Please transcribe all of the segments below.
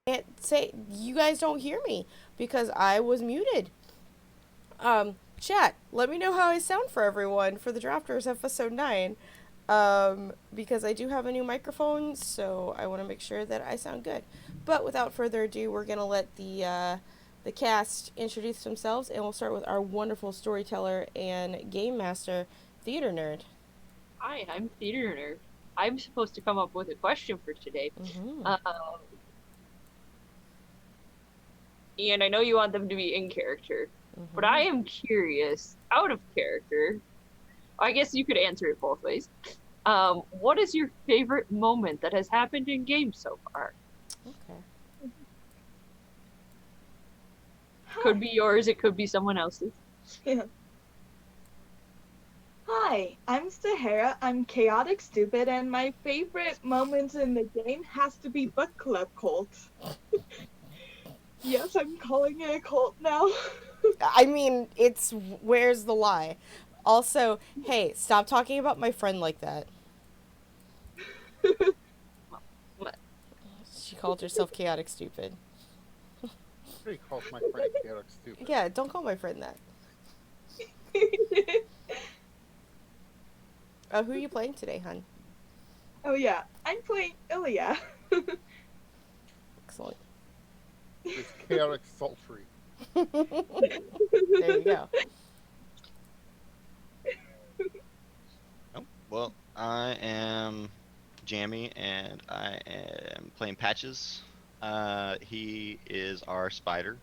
can't say you guys don't hear me because I was muted. Chat, let me know how I sound for everyone for the Drafters episode 9. Because I do have a new microphone, so I want to make sure that I sound good. But without further ado, we're gonna let the cast introduce themselves, and we'll start with our wonderful storyteller and game master, Theater Nerd. Hi, I'm Theater Nerd. I'm supposed to come up with a question for today. Mm-hmm. Um, and I know you want them to be in character, but I Mm-hmm. am curious, out of character, I guess you could answer it both ways. What is your favorite moment that has happened in games so far? Okay. Could Hi. be yours, it could be someone else's. Hi, I'm Sahara. I'm chaotic stupid, and my favorite moment in the game has to be Book Club Cult. Yes, I'm calling it a cult now. I mean, it's where's the lie? Also, hey, stop talking about my friend like that. She called herself chaotic stupid. He calls my friend Chaotic stupid. Yeah, don't call my friend that. Who are you playing today, hun? Oh yeah, I'm playing Ilya. Excellent. It's chaotic sultry. There you go. Oh, well, I am Jammy and I am playing Patches. He is our spider.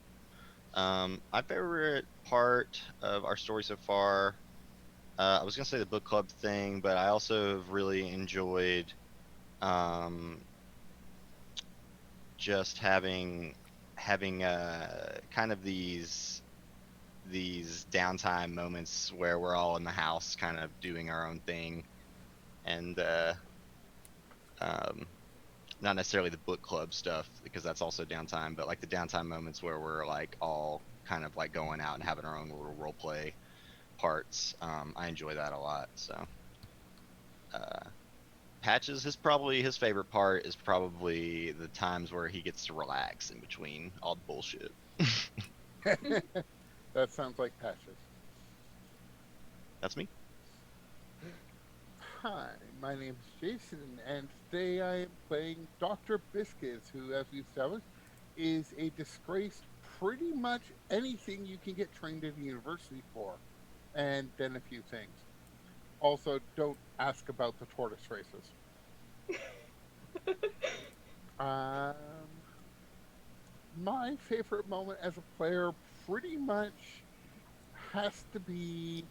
My favorite part of our story so far, I was gonna say the book club thing, but I also have really enjoyed um, just having kind of these downtime moments where we're all in the house, kind of doing our own thing, and um, not necessarily the book club stuff because that's also downtime, but like the downtime moments where we're like all kind of like going out and having our own little role play parts. I enjoy that a lot. So uh, Patches, his favorite part is probably the times where he gets to relax in between all the bullshit. That sounds like Patches. That's me. Hi, my name is Jason, and today I am playing Dr. Biscuits, who, as we established, is a disgrace pretty much anything you can get trained at a university for, and then a few things. Also, don't ask about the tortoise races. Um, my favorite moment as a player pretty much has to be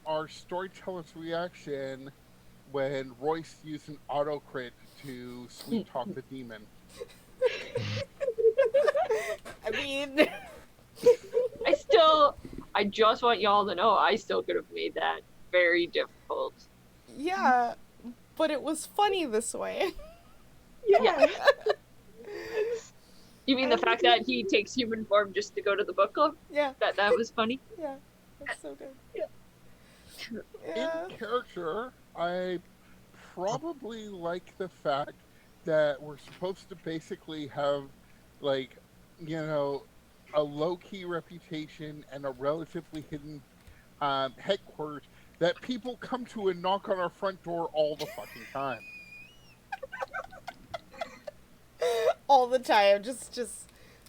our storyteller's reaction when Royce used an auto crit to sweet talk the demon. I mean, I still, I just want y'all to know I still could have made that very difficult. yeah, but it was funny this way. Yeah. Yeah. You mean the fact that he takes human form just to go to the book club? Yeah, That was funny? yeah, that's so good. In Yeah. character, I probably like the fact that we're supposed to basically have, like, you know, a low key reputation and a relatively hidden headquarters that people come to and knock on our front door all the fucking time. All the time,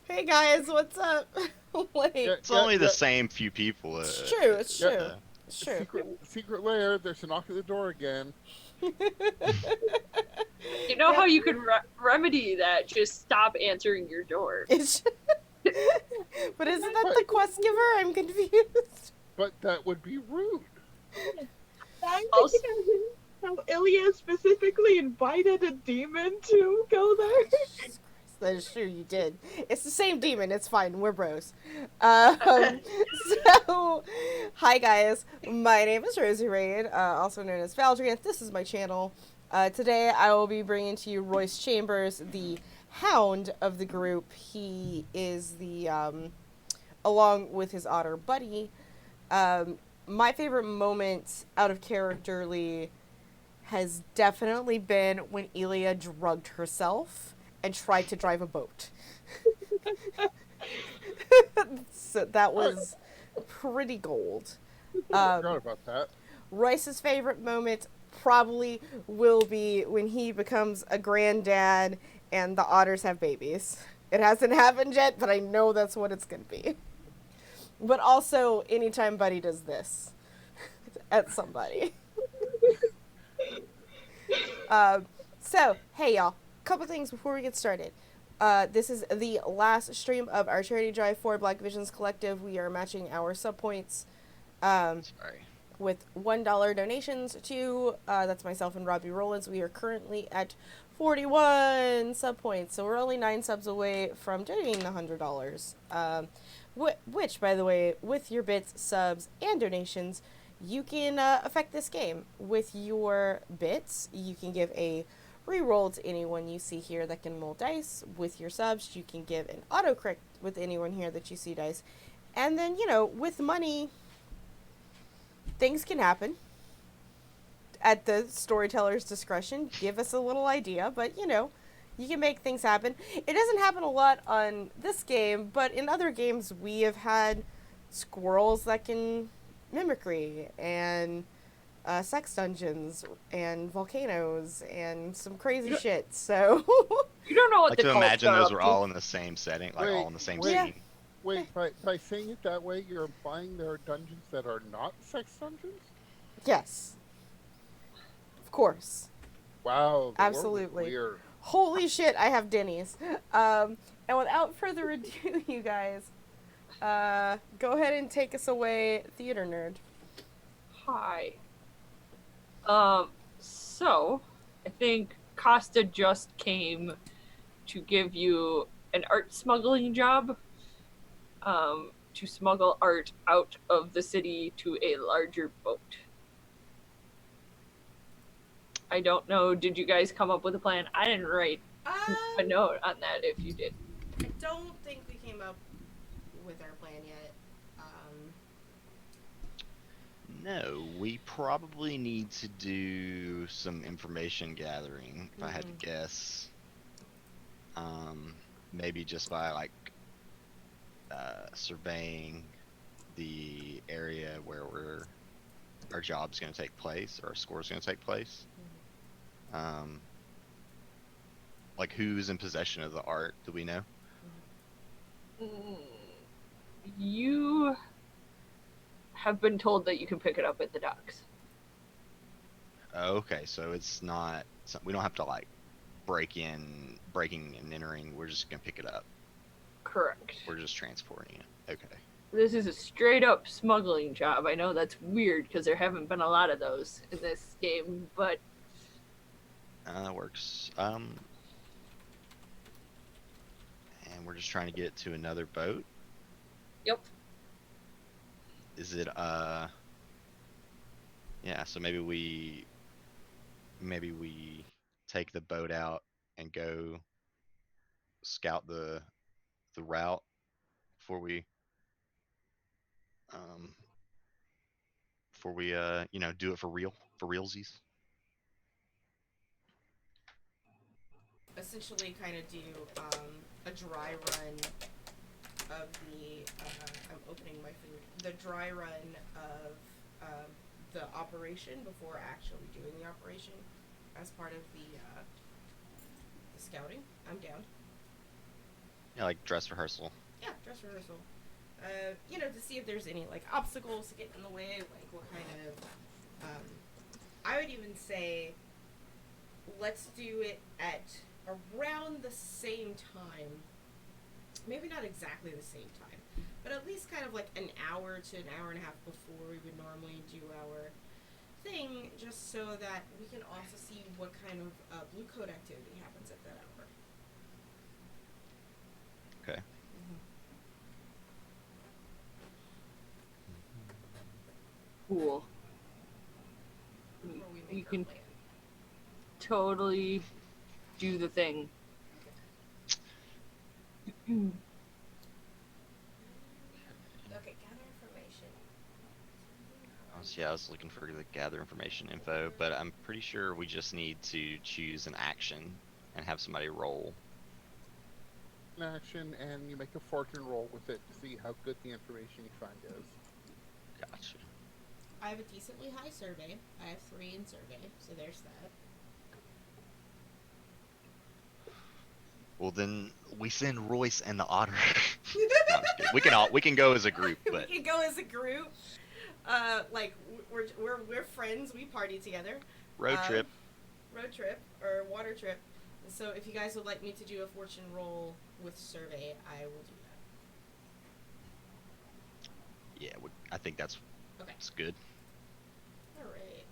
hey guys, what's up? Yeah, Like, It's yeah, only the yeah. same few people. it's true, it's Yeah, true, it's true. secret lair. There's a knock at the door again. You know how Yep. you could remedy that? Just stop answering your door. It's but isn't that But the quest giver? I'm confused. but that would be rude. I'm Also, thinking of how Ilya specifically invited a demon to go there. Jesus Christ, that is true. You did. It's the same demon. It's fine. We're bros. Um, so, hi guys. My name is Rosie Raid, also known as Valdrian. This is my channel. Today I will be bringing to you Royce Chambers, the hound of the group. He is the along with his otter buddy. My favorite moment out of characterly has definitely been when Elia drugged herself and tried to drive a boat. So that was pretty gold. Forgot about that. Royce's favorite moment probably will be when he becomes a granddad and the otters have babies. It hasn't happened yet, but I know that's what it's going to be. But also, anytime Buddy does this at somebody. So, hey y'all, couple things before we get started. This is the last stream of our charity drive for Black Visions Collective. We are matching our sub points Sorry. with $1 donations to, that's myself and Robbie Rollins. We are currently at 41 sub points, so we're only 9 subs away from donating the $100. Which, by the way, with your bits, subs, and donations, you can affect this game. With your bits, you can give a reroll to anyone you see here that can roll dice. With your subs, you can give an autocorrect with anyone here that you see dice. And then, with money, things can happen at the storyteller's discretion. Give us a little idea, but you can make things happen. It doesn't happen a lot on this game, but in other games we have had squirrels that can mimicry, and sex dungeons, and volcanoes, and some crazy shit, so... You don't know what Like the to cults imagine are those up were to. all in the same setting, like all in the same wait. scene. Wait, by saying it that way, you're implying there are dungeons that are not sex dungeons? Yes. Of course. Wow. the world is Absolutely. Weird. Holy shit, I have Denny's. And without further ado, you guys, go ahead and take us away, Theater Nerd. Hi. So, I think Costa just came to give you an art smuggling job. To smuggle art out of the city to a larger boat. I don't know, did you guys come up with a plan? I didn't write a note on that if you did. I don't think we came up with our plan yet. No, we probably need to do some information gathering, if I had to guess. Maybe just by surveying the area where our job's going to take place, or our score's going to take place. Like who's in possession of the art? Do we know? You have been told that you can pick it up at the docks. Okay, so it's not. We don't have to breaking and entering. We're just gonna pick it up. Correct. We're just transporting it. Okay. This is a straight up smuggling job. I know that's weird because there haven't been a lot of those in this game, but That works. And we're just trying to get to another boat. yep. Is it yeah, so maybe we take the boat out and go scout the route before we do it for realsies. Essentially kind of do a dry run of the I'm opening my food, the dry run of the operation before actually doing the operation as part of the scouting. I'm down. Yeah, like dress rehearsal. Yeah, dress rehearsal. To see if there's any obstacles to get in the way, what kind of I would even say let's do it at around the same time. Maybe not exactly the same time, but at least kind of an hour to an hour and a half before we would normally do our thing, just so that we can also see what kind of blue coat activity happens at that hour. Okay. Cool. Before we make You our can plan. totally do the thing. Okay, gather information. I was looking for the gather information info, but I'm pretty sure we just need to choose an action and have somebody roll. an action, and you make a fortune roll with it to see how good the information you find is. Gotcha. I have a decently high survey. I have 3 in survey, so there's that. Well, then we send Royce and the otter. No, I'm just kidding. We can go as a group, but We can go as a group. Like we're friends. We party together. road trip. Road trip or water trip. So if you guys would like me to do a fortune roll with survey, I will do that. Yeah, I think that's Okay. that's good. All right.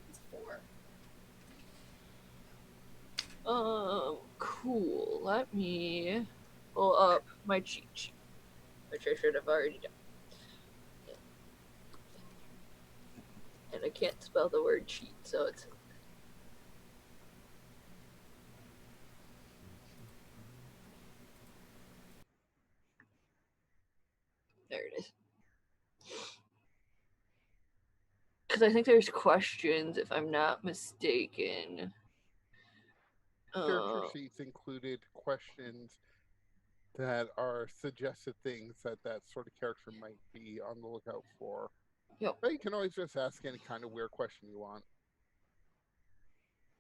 It's 4. Cool. Let me pull up my cheat sheet, which I should have already done. And I can't spell the word cheat, so it's. There it is. Because I think there's questions, if I'm not mistaken. Character sheets included questions that are suggested things that sort of character might be on the lookout for. Yep. But you can always just ask any kind of weird question you want.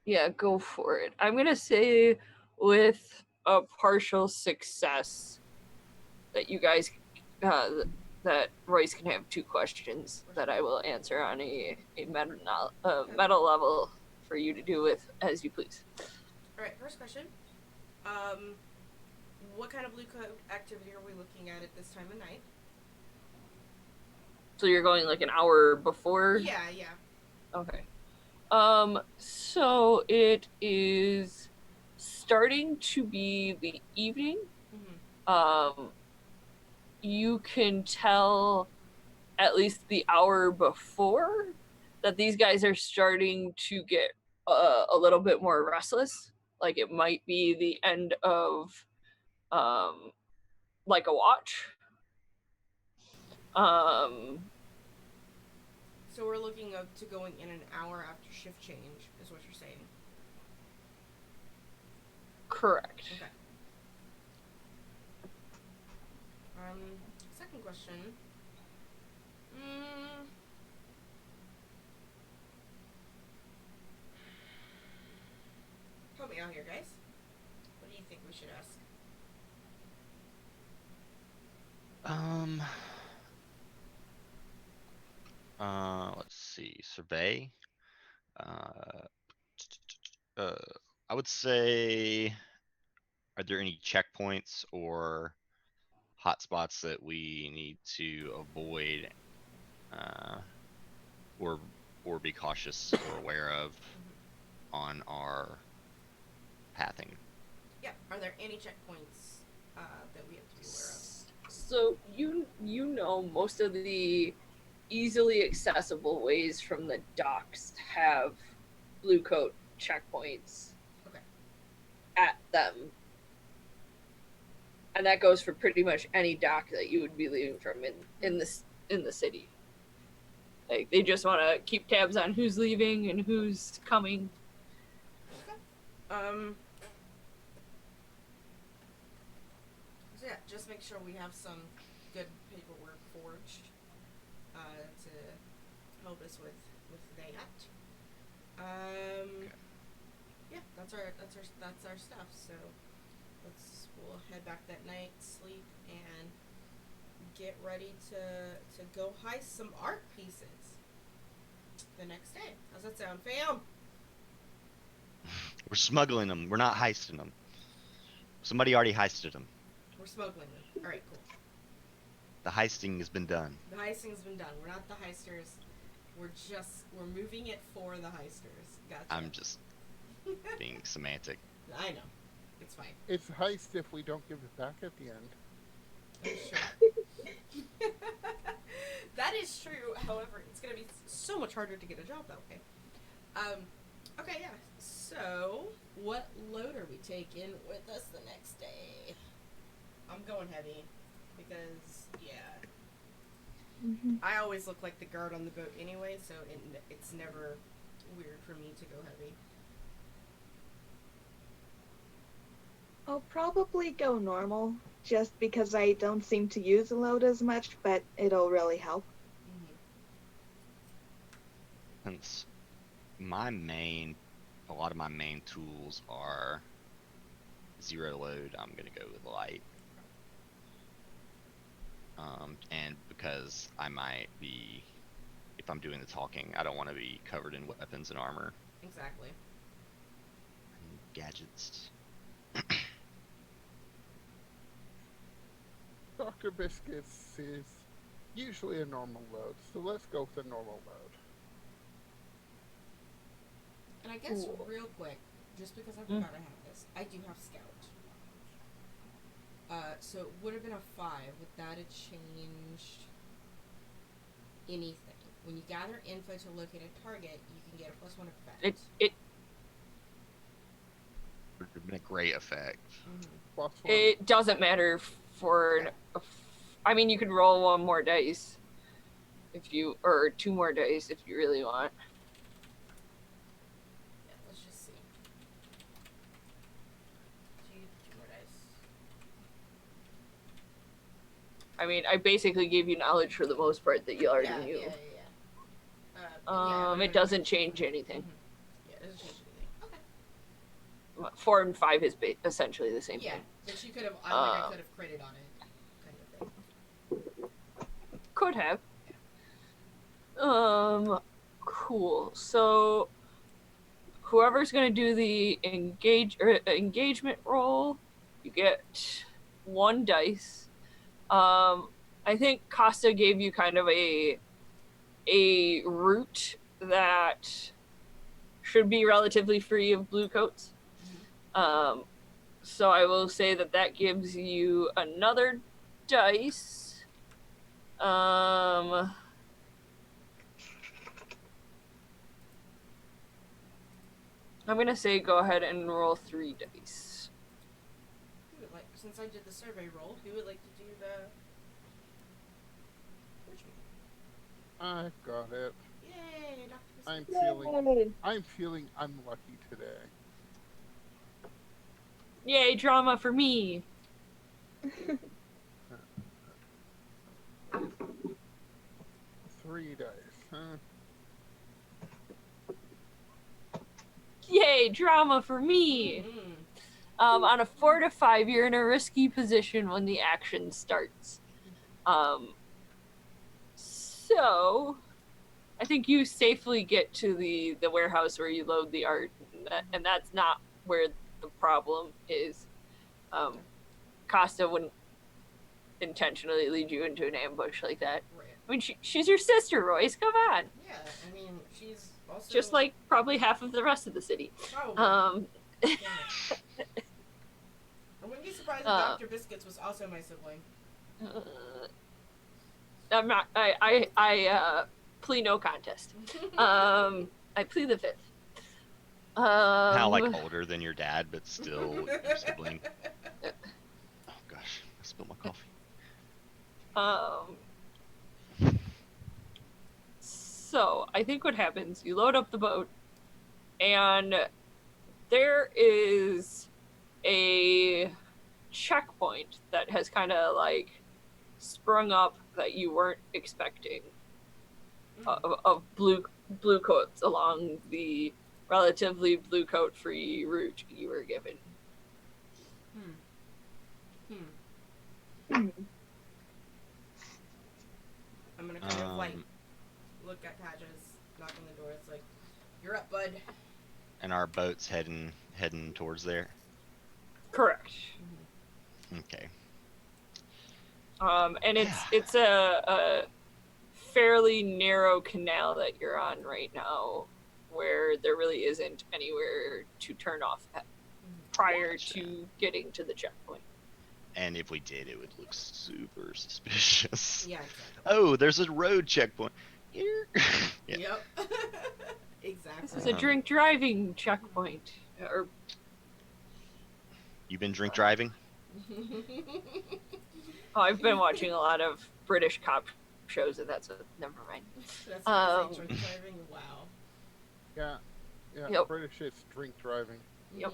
Yeah, go for it. I'm gonna say with a partial success that you guys, that Royce can have 2 questions that I will answer on a meta level for you to do with as you please. All right. First question. What kind of blue coat activity are we looking at this time of night? So you're going like an hour before? Yeah. Okay. So it is starting to be the evening. Mm-hmm. You can tell at least the hour before that these guys are starting to get a little bit more restless. Like it might be the end of like a watch. So we're looking up to going in an hour after shift change, is what you're saying. Correct. Okay. Second question. Help me out here, guys. What do you think we should ask? Let's see. Survey. I would say, are there any checkpoints or hotspots that we need to avoid, or be cautious or aware of on our pathing? Yeah. Are there any checkpoints that we have to be aware of? So you know most of the easily accessible ways from the docks have blue coat checkpoints at them, and that goes for pretty much any dock that you would be leaving from in the city. Like they just want to keep tabs on who's leaving and who's coming. So yeah, just make sure we have some good paperwork forged to help us with that. Yeah, that's our stuff. So we'll head back that night, sleep, and get ready to go heist some art pieces the next day. How's that sound, fam? We're smuggling them. We're not heisting them. Somebody already heisted them. We're smuggling them. All right, cool. The heisting has been done. The heisting's been done. We're not the heisters. We're moving it for the heisters. Gotcha. I'm just being semantic. I know. It's fine. It's heist if we don't give it back at the end. Sure. That is true. However, it's gonna be so much harder to get a job that way. Okay, yeah. So, what load are we taking with us the next day? I'm going heavy because, yeah. I always look like the guard on the boat anyway, so it's never weird for me to go heavy. I'll probably go normal, just because I don't seem to use a load as much, but it'll really help. Since a lot of my main tools are 0 load, I'm gonna go with light. And because I might be, if I'm doing the talking, I don't want to be covered in weapons and armor Exactly. and gadgets. Dr. Biscuits is usually a normal load, so let's go with the normal load. And I guess Cool. real quick, just because I forgot I have this, I do have Scout. So it would have been a 5. Would that have changed anything? When you gather info to locate a target, you can get a +1 effect. It Would have been a great effect. Plus one. it doesn't matter for. I mean, you could roll 1 more dice if you, or 2 more dice if you really want. Yeah, let's just see. Two more dice. I mean, I basically gave you knowledge for the most part that you already knew. It doesn't change anything. Yeah, it doesn't change anything. Okay. 4 and 5 is essentially the same Yeah, thing. but you could have. I could have critted on it, kind of thing. Could have. Cool. So, whoever's gonna do the engagement roll, you get 1 dice. I think Costa gave you kind of a route that should be relatively free of blue coats. So I will say that gives you another dice. I'm gonna say go ahead and roll 3 dice. Who would like? Since I did the survey roll, who would like to do the? I got it. Yay, Dr. I'm Biscuits. feeling unlucky today. Yay, drama for me. 3 dice, huh? Yay, drama for me. Mhm. On a 4 to 5, you're in a risky position when the action starts. So I think you safely get to the warehouse where you load the art, and that's not where the problem is. Costa wouldn't intentionally lead you into an ambush like that. Right. I mean, she's your sister, Royce. Come on. Yeah, I mean, she's also Just like probably half of the rest of the city. Probably. Damn it. I wouldn't be surprised if Dr. Biscuits was also my sibling. I'm not. I plea no contest. I plead the 5th. How like older than your dad, but still your sibling. Oh gosh, I spilled my coffee. So I think what happens, you load up the boat, and there is a checkpoint that has kind of like sprung up that you weren't expecting of blue coats along the relatively blue coat free route you were given. I'm gonna kind of like look at Patches, knock on the door. It's like, "You're up, bud." And our boat's heading towards there. Correct. Okay. And it's a fairly narrow canal that you're on right now, where there really isn't anywhere to turn off at prior to getting to the checkpoint. And if we did, it would look super suspicious. Yeah, exactly. Oh, there's a road checkpoint here. Yeah. Yep. Exactly. This is a drink driving checkpoint. Or You been drink driving? I've been watching a lot of British cop shows, and that's never mind. That's drink driving. Wow. Yeah. Yeah. Yep. British is drink driving. Yep.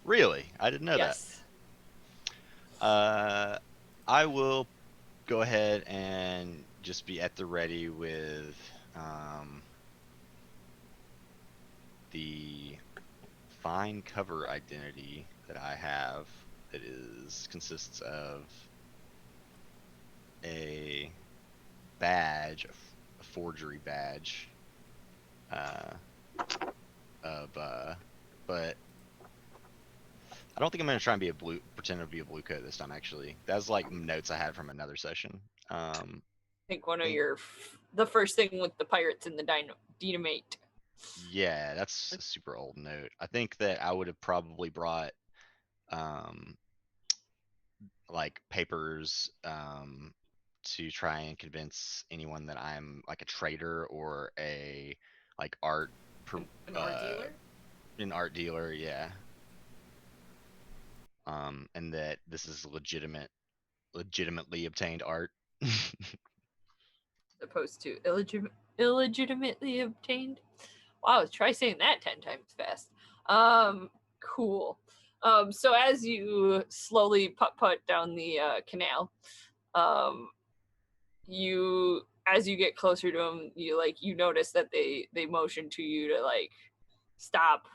Really? I didn't know Yes. that. I will go ahead and just be at the ready with the fine cover identity that I have that consists of a badge, a forgery badge, but I don't think I'm gonna try and pretend to be a blue coat this time. Actually, that's like notes I had from another session. I think one of think- the first thing with the pirates and the dynamite. Yeah, that's a super old note. I think that I would have probably brought like papers to try and convince anyone that I'm like a trader or a like art An art dealer? an art dealer, yeah. And that this is legitimately obtained art. Opposed to illegitimately obtained. Wow, try saying that 10 times fast. Cool. So as you slowly putt down the canal, as you get closer to them, you notice that they motion to you to like stop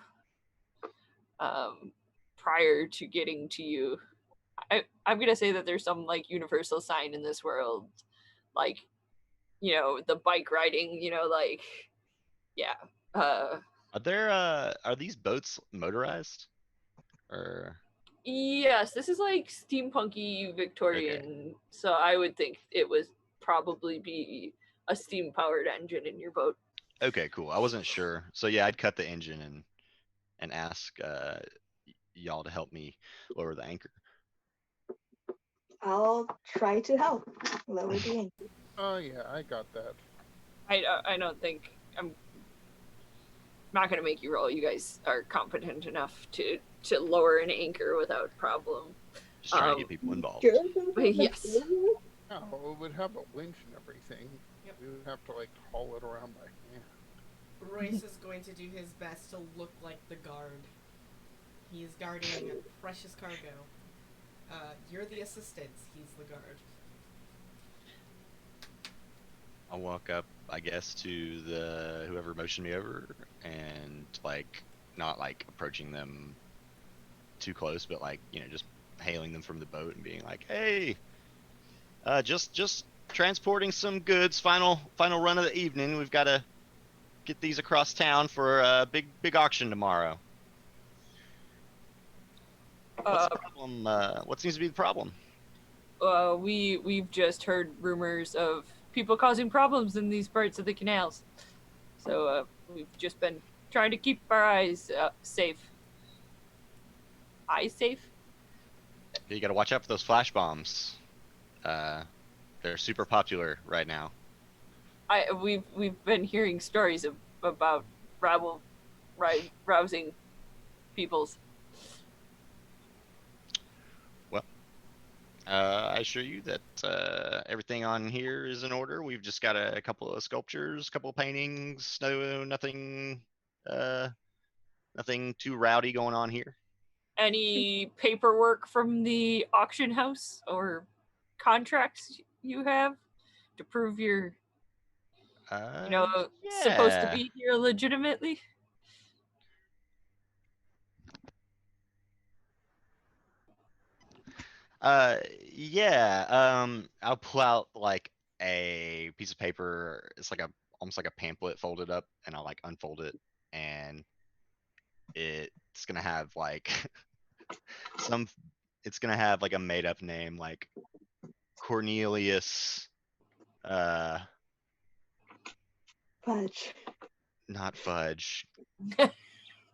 prior to getting to you. I'm gonna say that there's some like universal sign in this world, like the bike riding, like yeah. Are these boats motorized? Or Yes, this is like steampunky Victorian, so I would think it would probably be a steam powered engine in your boat. okay, cool. I wasn't sure. So yeah, I'd cut the engine and ask y'all to help me lower the anchor. I'll try to help lower the anchor. Oh yeah, I got that. I don't think I'm not gonna make you roll. You guys are competent enough to lower an anchor without problem. Just trying to get people involved. Sure, this is Yes. material? No, it would have a winch and everything. Yep. We would have to like haul it around by hand. Royce is going to do his best to look like the guard. He is guarding precious cargo. You're the assistants, he's the guard. I'll walk up, I guess, to the whoever motioned me over and like not like approaching them too close, but like, just hailing them from the boat and being like, "Hey, just transporting some goods, final run of the evening. We've got to get these across town for a big auction tomorrow." What's the problem? What seems to be the problem? We've just heard rumors of people causing problems in these parts of the canals, so we've just been trying to keep our eyes safe. Eyes safe? You got to watch out for those flash bombs. They're super popular right now. We've been hearing stories about rousing peoples. I assure you that everything on here is in order. We've just got a couple of sculptures, couple of paintings. Nothing too rowdy going on here. Any paperwork from the auction house or contracts you have to prove you're supposed to Yeah. be here legitimately? Yeah. I'll pull out like a piece of paper. It's like almost like a pamphlet folded up, and I'll like unfold it, and it's gonna have like it's gonna have like a made up name like Cornelius, Fudge. not Fudge.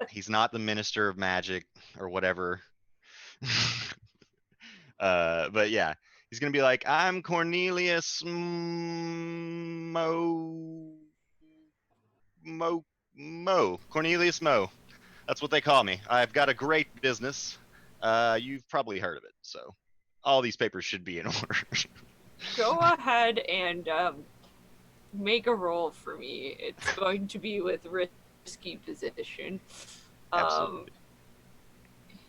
He's not the Minister of Magic or whatever. But yeah, he's gonna be like, "I'm Cornelius Cornelius Mo. That's what they call me. I've got a great business. You've probably heard of it. So all these papers should be in order." Go ahead and make a roll for me. It's going to be with risky position. Absolutely.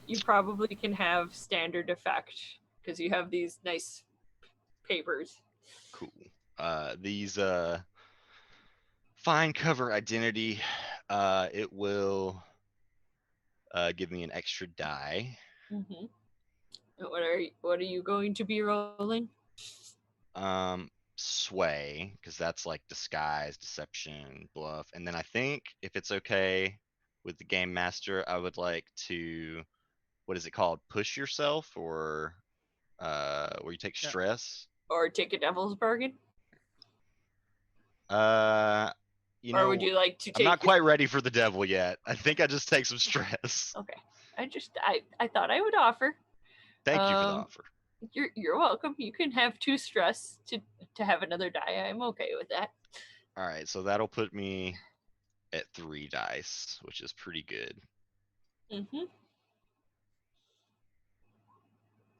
You probably can have standard effect because you have these nice papers. Cool. These find cover identity. It will give me an extra die. Mm-hmm. What are you going to be rolling? Sway, because that's like disguise, deception, bluff, and then I think if it's okay with the game master, I would like to, what is it called? Push yourself, or where you take Yeah. stress. Or take a devil's bargain? You Or would know, you like to I'm take not quite ready for the devil yet. I think I just take some stress. Okay. I thought I would offer. Thank you for the offer. You're welcome. You can have 2 stress to have another die. I'm okay with that. All right, so that'll put me at 3 dice, which is pretty good. Mm-hmm.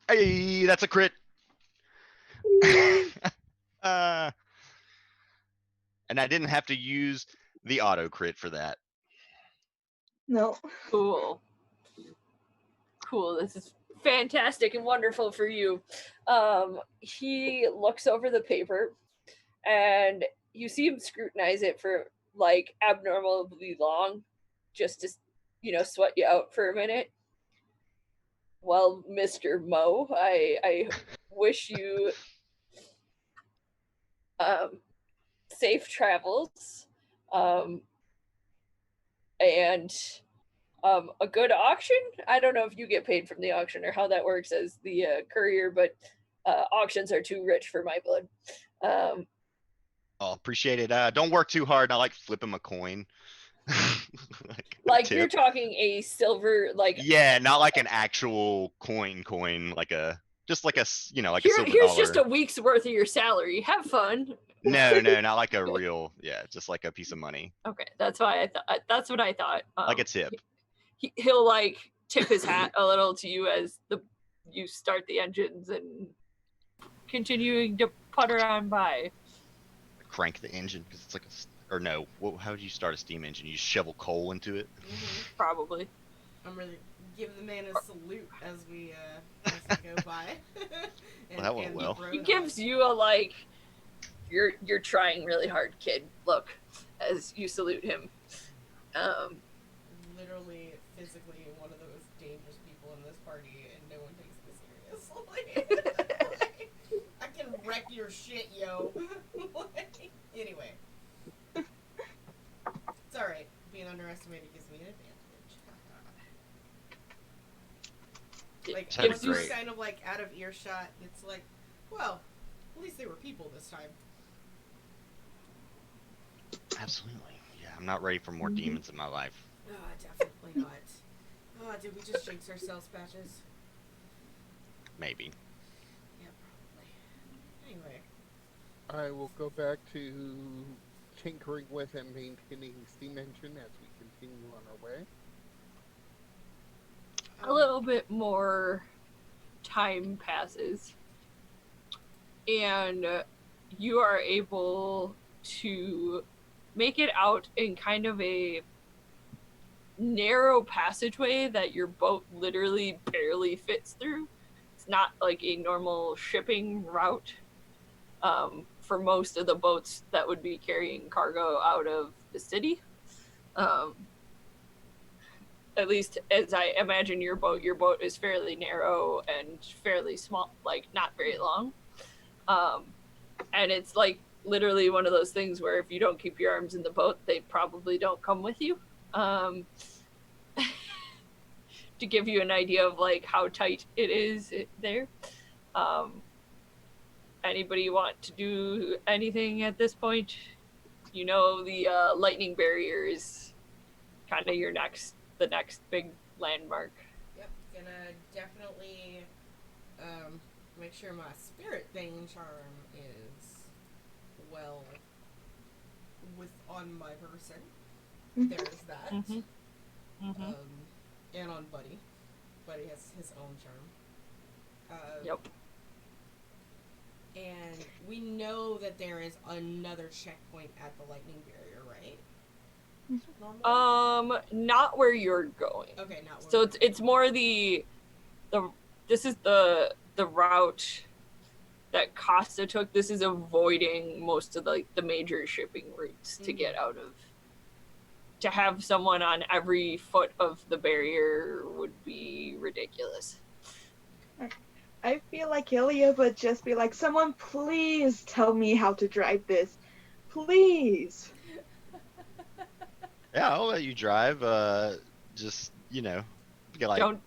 Hey, that's a crit. And I didn't have to use the auto crit for that. No. Cool. Cool. This is fantastic and wonderful for you. He looks over the paper and you see him scrutinize it for like abnormally long, just to, sweat you out for a minute. Well, Mr. Mo, I wish you safe travels, and a good auction. I don't know if you get paid from the auction or how that works as the courier, but auctions are too rich for my blood. Oh, appreciate it. Don't work too hard. I like flipping a coin. Like tip. you're talking a silver, like Yeah, not like an actual coin, like a just like a like a silver here's dollar. just a week's worth of your salary. Have fun. No, not like a real, yeah, just like a piece of money, Okay, that's why I thought. That's what I thought. like a tip. He'll like tip his hat a little to you as you start the engines and continuing to putter on by. Crank the engine because it's like or no, how do you start a steam engine? You shovel coal into it. Probably. I'm really give the man a salute as we go by. Well, that went well. He gives you a like, you're trying really hard, kid. Look, as you salute him. Literally, physically one of those dangerous people in this party, and no one takes me seriously. I can wreck your shit, yo. Anyway, it's all right. Being underestimated gives me an advantage. Like once you're kind of like out of earshot, it's like, well, at least they were people this time. Absolutely. Yeah, I'm not ready for more demons in my life. Oh, definitely not. Oh, did we just jinx ourselves, Patches? Maybe. Yeah, probably. Anyway. I will go back to tinkering with and maintaining steam engine as we continue on our way. A little bit more time passes, and you are able to make it out in kind of a narrow passageway that your boat literally barely fits through. It's not like a normal shipping route. For most of the boats that would be carrying cargo out of the city. At least as I imagine your boat is fairly narrow and fairly small, like not very long. And it's like literally one of those things where if you don't keep your arms in the boat, they probably don't come with you. To give you an idea of like how tight it is there. Anybody want to do anything at this point? You know, the lightning barrier is kind of the next big landmark. Yep, gonna definitely make sure my spirit bane charm is well on my person. There's that. And on Buddy. Buddy has his own charm. Yep. And we know that there is another checkpoint at the lightning barrier, right? Normal? Not where you're going. Okay, not So where it's more the this is the route that Costa took. This is avoiding most of the major shipping routes to get out of. To have someone on every foot of the barrier would be ridiculous. I feel like Ilya would just be like, someone please tell me how to drive this. Please. Yeah, I'll let you drive. Just get like Don't.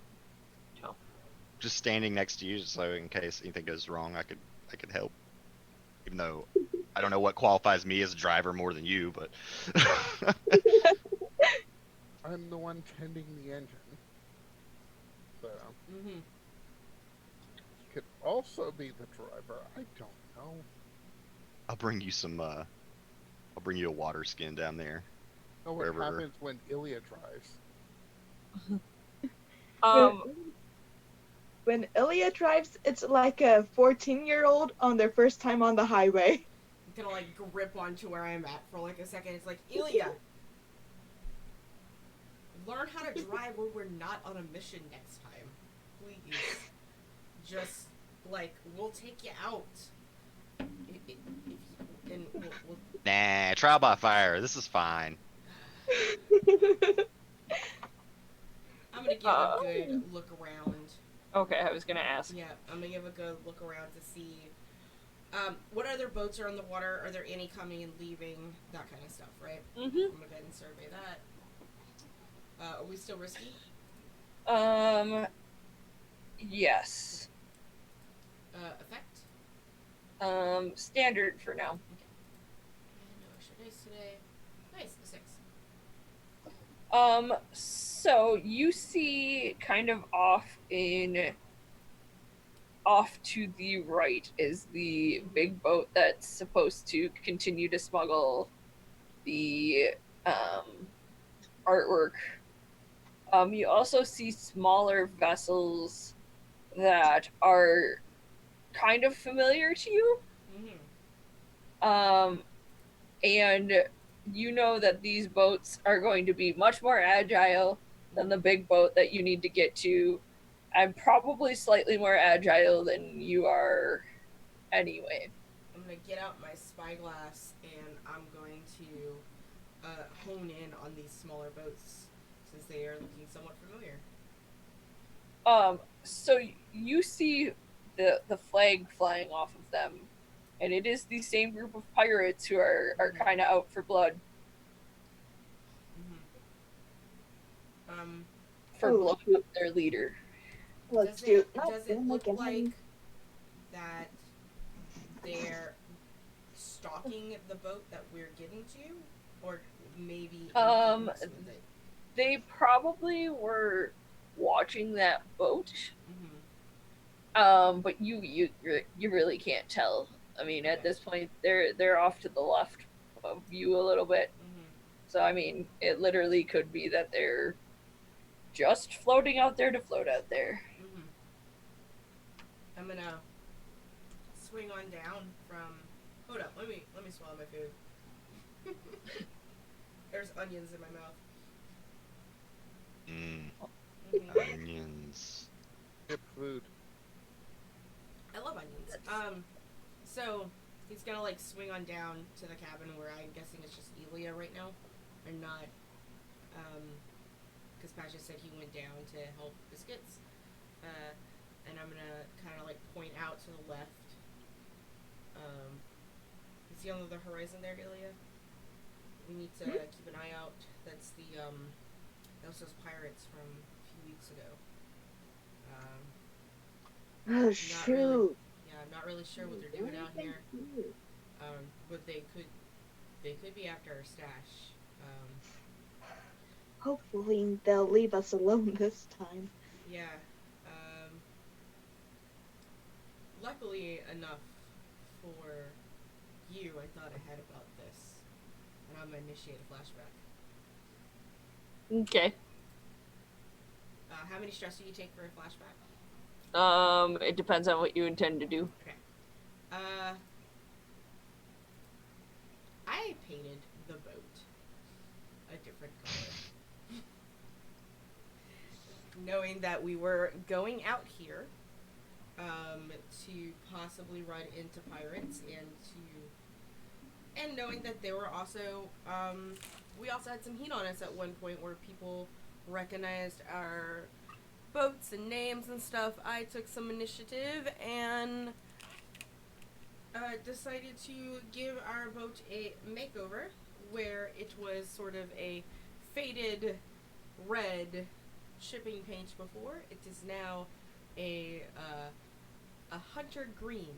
just standing next to you, so in case anything goes wrong, I could help. Even though I don't know what qualifies me as a driver more than you, but I'm the one tending the engine. So Mm-hmm. you could also be the driver. I don't know. I'll bring you some. I'll bring you a water skin down there. Know what Wherever. happens when Ilya drives? When Ilya drives, it's like a 14-year-old on their first time on the highway. I'm gonna like grip onto where I'm at for like a second. It's like, Ilya, learn how to drive when we're not on a mission next time. Please. Just, like, we'll take you out. And we'll... Nah, trial by fire. This is fine. I'm gonna give a good look around. Okay, I was gonna ask. Yeah, I'm gonna give a good look around to see what other boats are on the water. Are there any coming and leaving? That kind of stuff, right? Mm-hmm. I'm gonna go ahead and survey that. Are we still risky? Yes. Effect? Standard for now. No extra dice today. Nice, a 6. So you see kind of off to the right is the big boat that's supposed to continue to smuggle the artwork. You also see smaller vessels that are kind of familiar to you. Mm-hmm. And you know that these boats are going to be much more agile than the big boat that you need to get to, and probably slightly more agile than you are anyway. I'm gonna get out my spyglass and I'm going to hone in on these smaller boats since they are looking somewhat familiar. So you see the flag flying off of them, and it is the same group of pirates who are kind of out for blood. Mm-hmm. For blowing up their leader. Let's Does it again. look like that they're stalking the boat that we're getting to, or maybe in cahoots with it? They probably were watching that boat. Mm-hmm. But you really can't tell. I mean, at this point, they're off to the left of you a little bit. Mm-hmm. So I mean, it literally could be that they're just floating out there to float out there. Mm-hmm. I'm gonna swing on down from. Hold up, let me swallow my food. There's onions in my mouth. Mm-hmm. Onions. Hip food. I love onions. So he's gonna like swing on down to the cabin where I'm guessing it's just Ilya right now, or not. Because Pasha said he went down to help Biscuits. And I'm gonna kind of like point out to the left. You see on the horizon there, Ilya? We need to keep an eye out. That's the those pirates from a few weeks ago. Oh shoot! Yeah, I'm not really sure what they're doing out here. But they could be after our stash. Hopefully they'll leave us alone this time. Yeah. Luckily enough for you, I thought ahead about this, and I'm gonna initiate a flashback. Okay. How many stress do you take for a flashback? It depends on what you intend to do. Okay. I painted the boat a different knowing that we were going out here to possibly run into pirates and knowing that there were also we also had some heat on us at one point where people recognized our boats and names and stuff. I took some initiative and decided to give our boat a makeover where it was sort of a faded red shipping paint before. It is now a hunter green,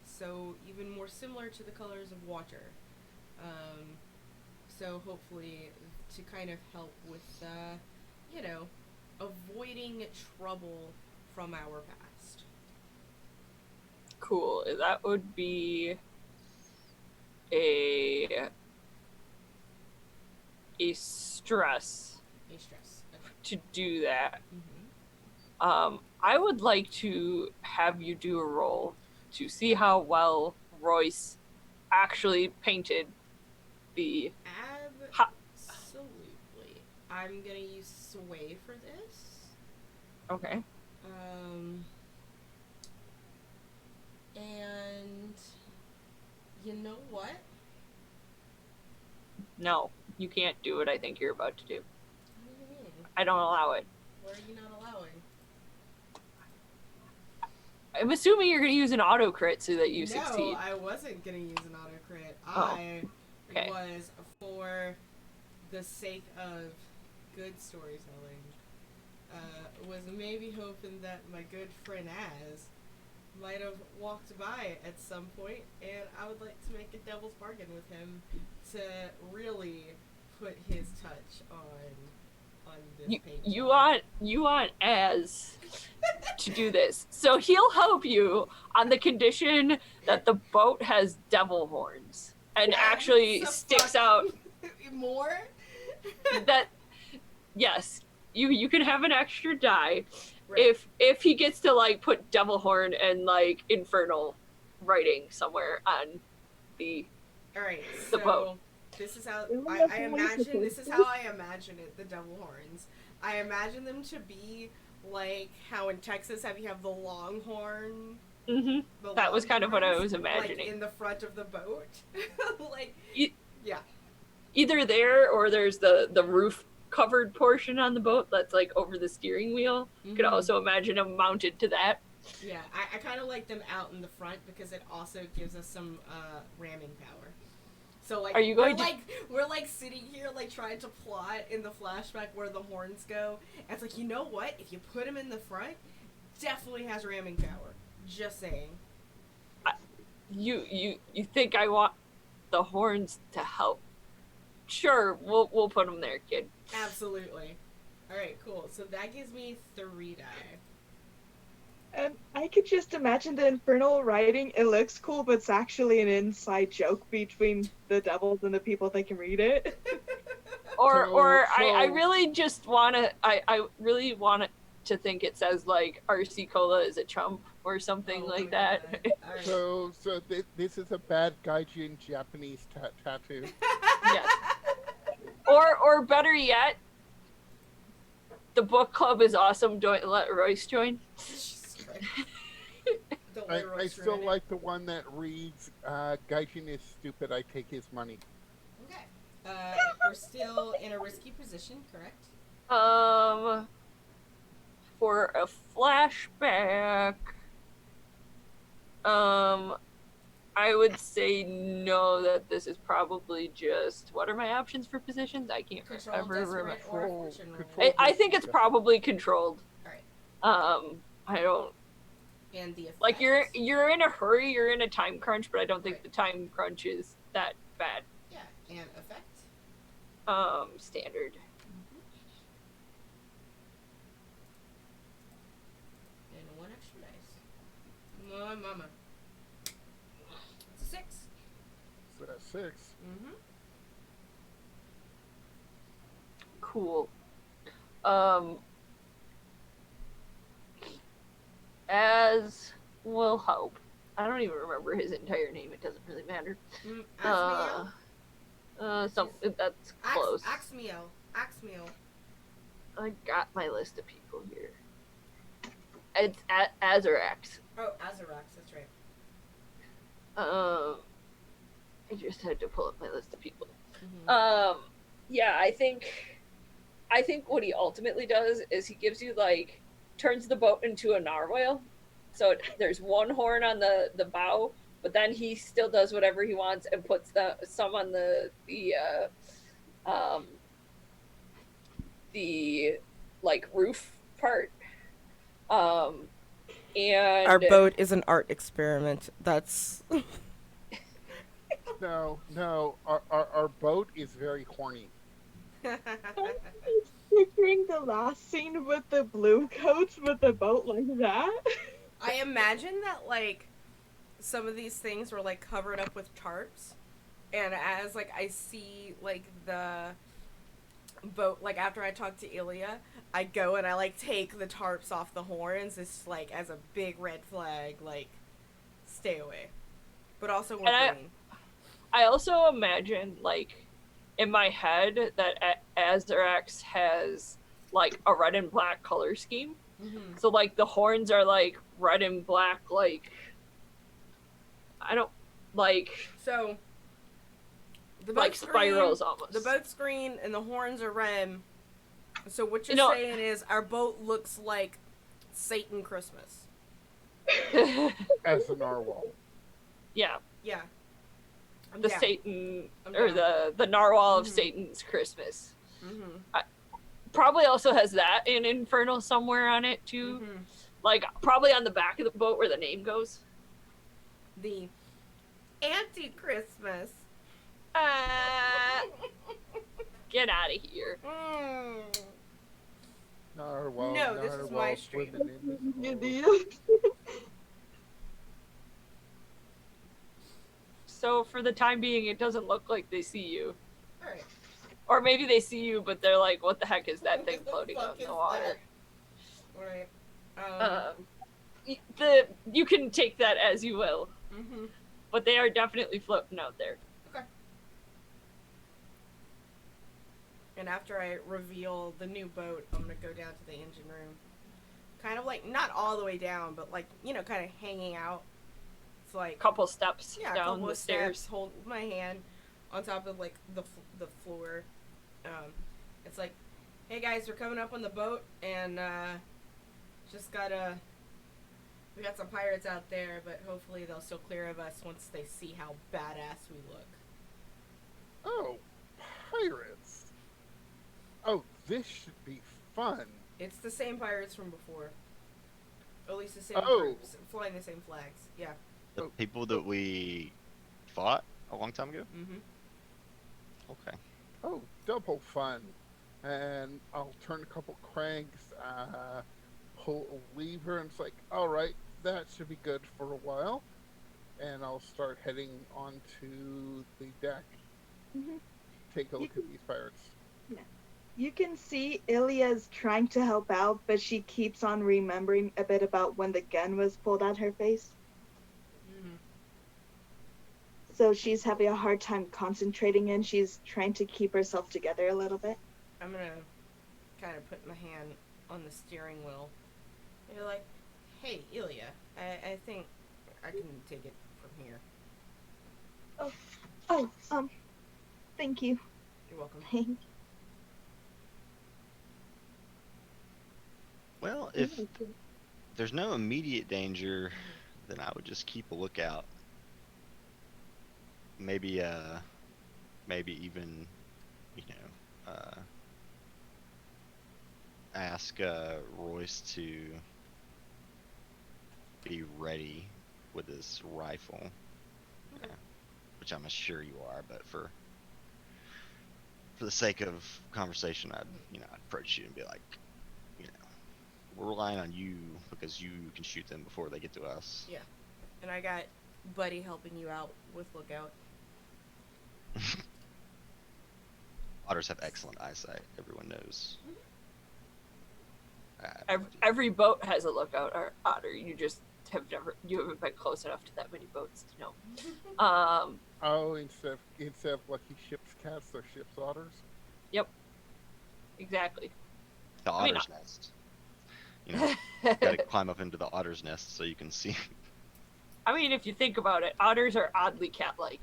so even more similar to the colors of water. So hopefully to kind of help with, avoiding trouble from our past. Cool. That would be a stress A stress. Okay. to do that. Mm-hmm. I would like to have you do a roll to see how well Royce actually painted the. Absolutely. I'm gonna use Sway for this. Okay. And you know what? No, you can't do what I think you're about to do. What do you mean? I don't allow it. What are you not allowing? I'm assuming you're going to use an auto crit so that you No, succeed. I wasn't gonna use an auto crit. Oh, I okay. was for the sake of good storytelling. Was maybe hoping that my good friend Az might have walked by at some point, and I would like to make a devil's bargain with him to really put his touch on this paint. You want Az to do this. So he'll help you on the condition that the boat has devil horns and actually sticks out more. that yes, you can have an extra die Right. if he gets to like put devil horn and like infernal writing somewhere on the All right, the so boat. this is how Isn't I that the way imagine. supposed This is to? how I imagine it. The devil horns. I imagine them to be like how in Texas have you have the longhorn. Mm-hmm. The That was kind of what I longhorns, was imagining. Like in the front of the boat, like E- yeah. Either there or there's the roof covered portion on the boat that's like over the steering wheel. You could Mhm. also imagine them mounted to that. Yeah, I kind of like them out in the front because it also gives us some ramming power. So like, Are you going to- we're like sitting here like trying to plot in the flashback where the horns go, and it's like, you know what? If you put them in the front, definitely has ramming power. Just saying. You think I want the horns to help? Sure, we'll put them there, kid. Absolutely. All right, cool. So that gives me 3 die. And I could just imagine the infernal writing. It looks cool, but it's actually an inside joke between the devils and the people that can read it. I So- really just wanna I really want it to think it says like RC Cola is a chump or something Oh like my that. God. All right. So this is a bad gaijin Japanese tattoo. Yes. Or better yet, the book club is awesome. Don't let Royce join. Don't I, let I Royce still ruin it. like the one that reads, gaijin is stupid, I take his money. Okay. We're still in a risky position, correct? For a flashback, I would say no. That this is probably just. What are my options for positions? I can't Control, ever remember. desperate, or Control- fortune roll. control. I think it's probably controlled. Alright. I don't And the effect. like you're in a hurry. You're in a time crunch, but I don't think Right. the time crunch is that bad. Yeah, and effect. Standard. And 1 extra dice. Come on, mama. It's a 6. So that's 6. Mm-hmm. Cool. As will help. I don't even remember his entire name. It doesn't really matter. Axmiel? That's close. Axmiel. Axmiel. I got my list of people here. It's Azarax. Oh, Azarax, that's right. I just had to pull up my list of people. Mhm. Yeah, I think what he ultimately does is he gives you like turns the boat into a narwhal. So there's one horn on the bow, but then he still does whatever he wants and puts some on um the like roof part. Um Our and boat is an art experiment. That's No, our boat is very horny. Picturing the last scene with the blue coats with the boat like that. I imagine that like some of these things were like covered up with tarps, and as like I see like the boat, like after I talk to Ilya, I go and I like take the tarps off the horns. It's like as a big red flag, like stay away. But also we're And green. I also imagine like in my head that Azarax has like a red and black color scheme. Mm-hmm. So like the horns are like red and black, like I don't like So the like boat's spirals green, almost. the boat's green, and the horns are red. So what you're You know- saying is our boat looks like Satan Christmas. As a narwhal. Yeah, Yeah. I'm the down. Satan I'm or down. the narwhal of Mhm. Satan's Christmas. Mm-hmm. Probably also has that in Infernal somewhere on it too. Mm-hmm. Like probably on the back of the boat where the name goes. The anti-Christmas. Get out of here. Narwhal, No, this is my narwhal, stream. swimming in his Idiot. So for the time being, it doesn't look like they see you. Alright. Or maybe they see you, but they're like, "What the heck is that What thing the floating fuck on is the water?" Alright. You can take that as you will, Mm-hmm. but they are definitely floating out there. Okay. And after I reveal the new boat, I'm gonna go down to the engine room. Kind of like, not all the way down, but like, you know, kind of hanging out. It's like, Couple steps yeah, a down couple the of stairs. steps, hold my hand on top of like the floor. It's like, hey guys, we're coming up on the boat, and just gotta. We got some pirates out there, but hopefully they'll still clear of us once they see how badass we look. Oh, pirates. Oh, this should be fun. It's the same pirates from before. At least the same Oh. groups, flying the same flags. Yeah. The people that we fought a long time ago? Mm-hmm. Okay. Oh, double fun. And I'll turn a couple cranks, pull a lever, and it's like, alright, that should be good for a while. And I'll start heading onto the deck. Mhm. Take a look at these pirates. You can see Ilya's trying to help out, but she keeps on remembering a bit about when the gun was pulled at her face. Mm-hmm. So she's having a hard time concentrating and she's trying to keep herself together a little bit. I'm gonna kind of put my hand on the steering wheel. You're like, hey, Ilya, I think I can take it from here. Oh, thank you. You're welcome. Well, if there's no immediate danger, then I would just keep a lookout. Maybe even, you know, ask Royce to be ready with his rifle, Okay. which I'm sure you are. But for the sake of conversation, I'd approach you and be like, we're relying on you because you can shoot them before they get to us. Yeah. And I got Buddy helping you out with lookout. Otters have excellent eyesight. Everyone knows. Every boat has a lookout, or Otter. You haven't been close enough to that many boats to know. Oh, instead of lucky ship's cats, they're ship's otters. Yep. Exactly. The I mean, otter's nest. You know, you gotta climb up into the otter's nest so you can see. I mean, if you think about it, otters are oddly cat-like,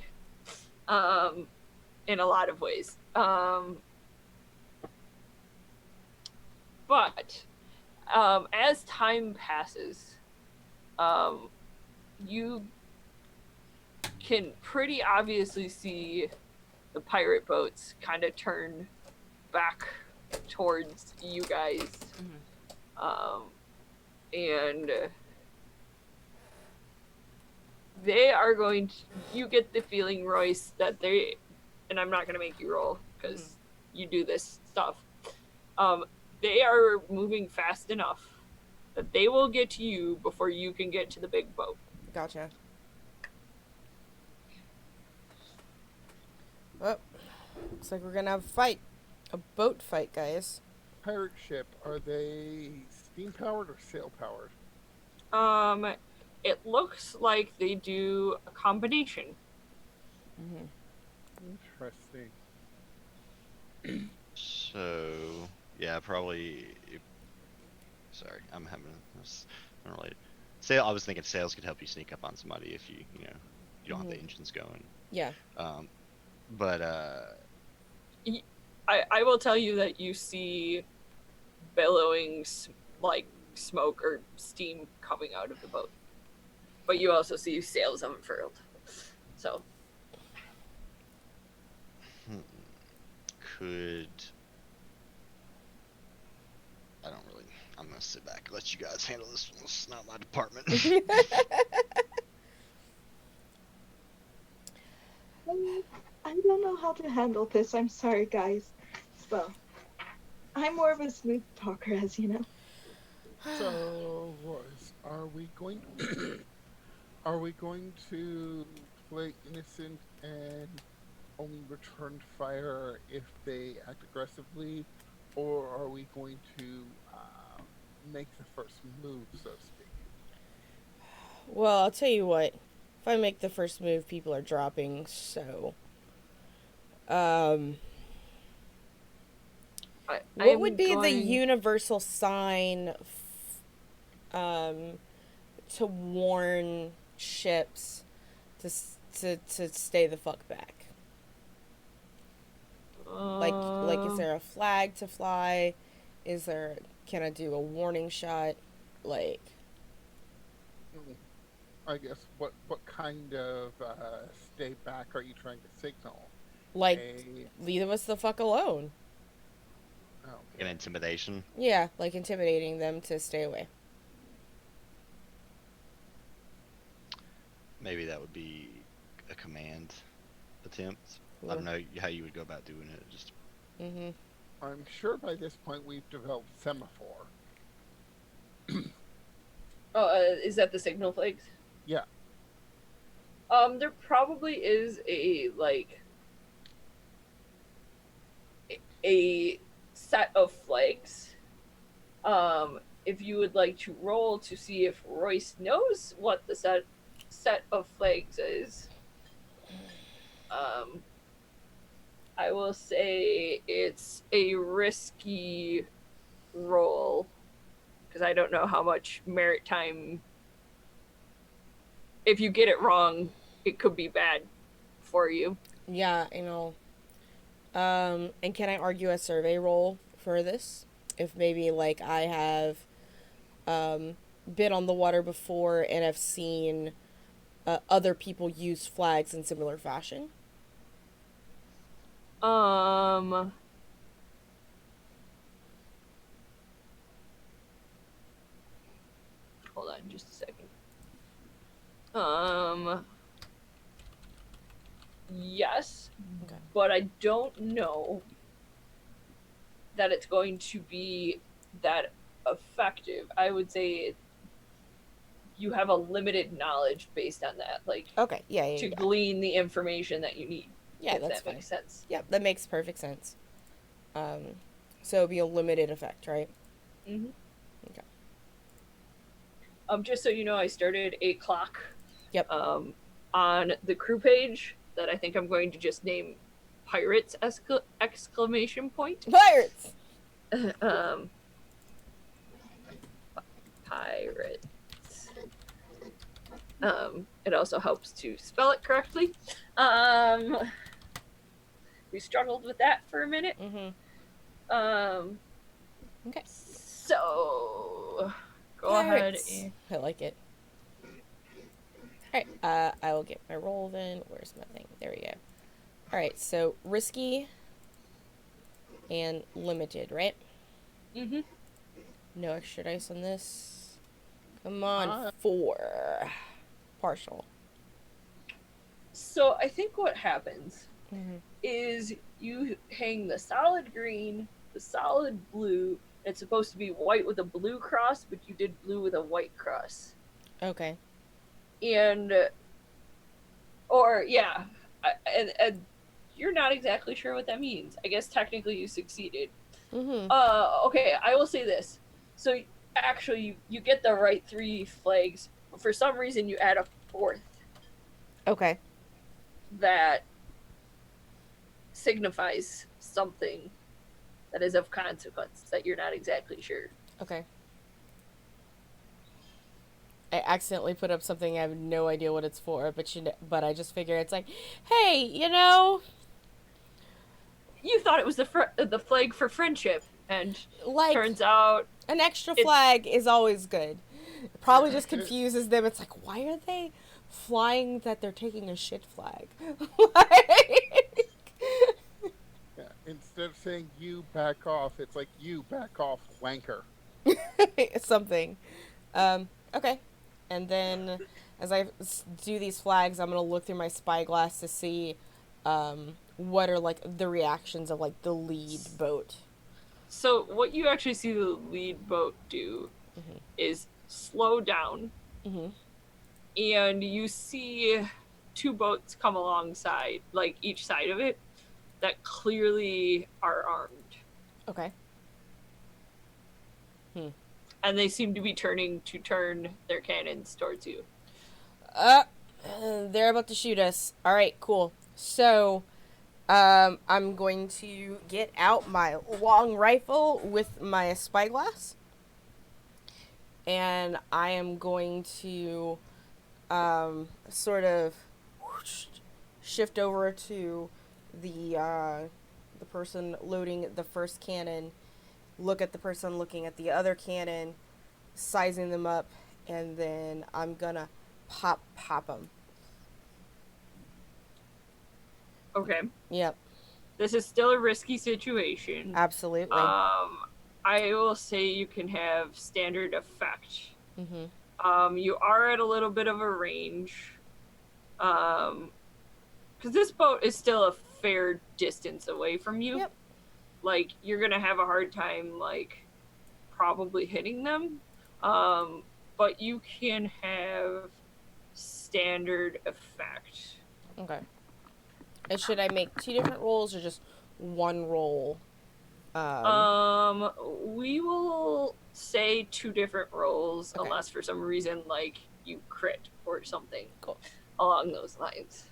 in a lot of ways. But as time passes, you can pretty obviously see the pirate boats kind of turn back towards you guys. And they are going to, you get the feeling, Royce, that they, and I'm not going to make you roll because you do this stuff. They are moving fast enough that they will get to you before you can get to the big boat. Gotcha. Well, looks like we're gonna have a fight. A boat fight, guys. Pirate ship, are they steam powered or sail powered? It looks like they do a combination. Interesting. So, yeah, probably. Sorry, I'm having this unrelated. Sail. I was thinking sails could help you sneak up on somebody if you don't have the engines going. Yeah. But I will tell you that you see billowing like smoke or steam coming out of the boat, but you also see sails unfurled. So could I don't really. I'm gonna sit back and let you guys handle this one. It's not my department. I don't know how to handle this. I'm sorry, guys. So, I'm more of a smooth talker, as you know. So, Royce, are we going to play innocent and only return fire if they act aggressively, or are we going to make the first move, so to speak? Well, I'll tell you what. If I make the first move, people are dropping, so... what would be the universal sign to warn ships to stay the fuck back? Like, is there a flag to fly? Can I do a warning shot? Like... I guess, what kind of stay back are you trying to signal? Like, leave us the fuck alone. An intimidation. Yeah, like intimidating them to stay away. Maybe that would be a command attempt. Cool. I don't know how you would go about doing it. Just. I'm sure by this point we've developed semaphore. Is that the signal flags? Yeah. There probably is a set of flags. If you would like to roll to see if Royce knows what the set of flags is, I will say it's a risky roll because I don't know how much maritime. If you get it wrong, it could be bad for you. Yeah, I know. And can I argue a survey roll for this? If maybe, like, I have been on the water before and have seen other people use flags in similar fashion? Hold on just a second. Yes, Okay. but I don't know that it's going to be that effective. I would say you have a limited knowledge based on that, like Okay, yeah. to glean the information that you need. Yeah, if that's that fine. makes sense. Yep, that makes perfect sense. So it'll be a limited effect, right? Mm-hmm. Okay. Just so you know, I started a clock. Yep. On the crew page that I think I'm going to just name Pirates exclamation point. Pirates! pirate. It also helps to spell it correctly. We struggled with that for a minute. Okay. So go ahead and I like it. Alright, I will get my roll then. Where's my thing? There we go. Alright, so risky and limited, right? No extra dice on this. Come on, 4. Partial. So I think what happens is you hang the solid green, the solid blue. It's supposed to be white with a blue cross, but you did blue with a white cross. Okay. And you're not exactly sure what that means. I guess technically you succeeded. Okay, I will say this. So actually, you get the right 3 flags, but for some reason you add a 4th. Okay. That signifies something that is of consequence that you're not exactly sure. Okay. I accidentally put up something I have no idea what it's for, but I just figure it's like, hey, You thought it was the flag for friendship, and like turns out an extra flag is always good. It probably just confuses them. It's like, why are they flying that they're taking a shit flag? Yeah, instead of saying you back off, it's like you back off, wanker. Something. Okay. And then as I do these flags, I'm going to look through my spyglass to see what are like the reactions of like the lead boat. So what you actually see the lead boat do is slow down, and you see 2 boats come alongside, like each side of it, that clearly are armed. Okay. And they seem to be turn their cannons towards you. They're about to shoot us. All right, cool. So, I'm going to get out my long rifle with my spyglass, and I am going to, sort of shift over to the person loading the first cannon, look at the person looking at the other cannon, sizing them up, and then I'm gonna pop them. Okay. Yep. This is still a risky situation. Absolutely. I will say you can have standard effect. You are at a little bit of a range. Because this boat is still a fair distance away from you. Yep. Like, you're gonna have a hard time, like, probably hitting them. But you can have standard effect. Okay. And should I make 2 different rolls or just 1 roll? We will say 2 different rolls, Okay. unless for some reason, like, you crit or something. Cool. Along those lines.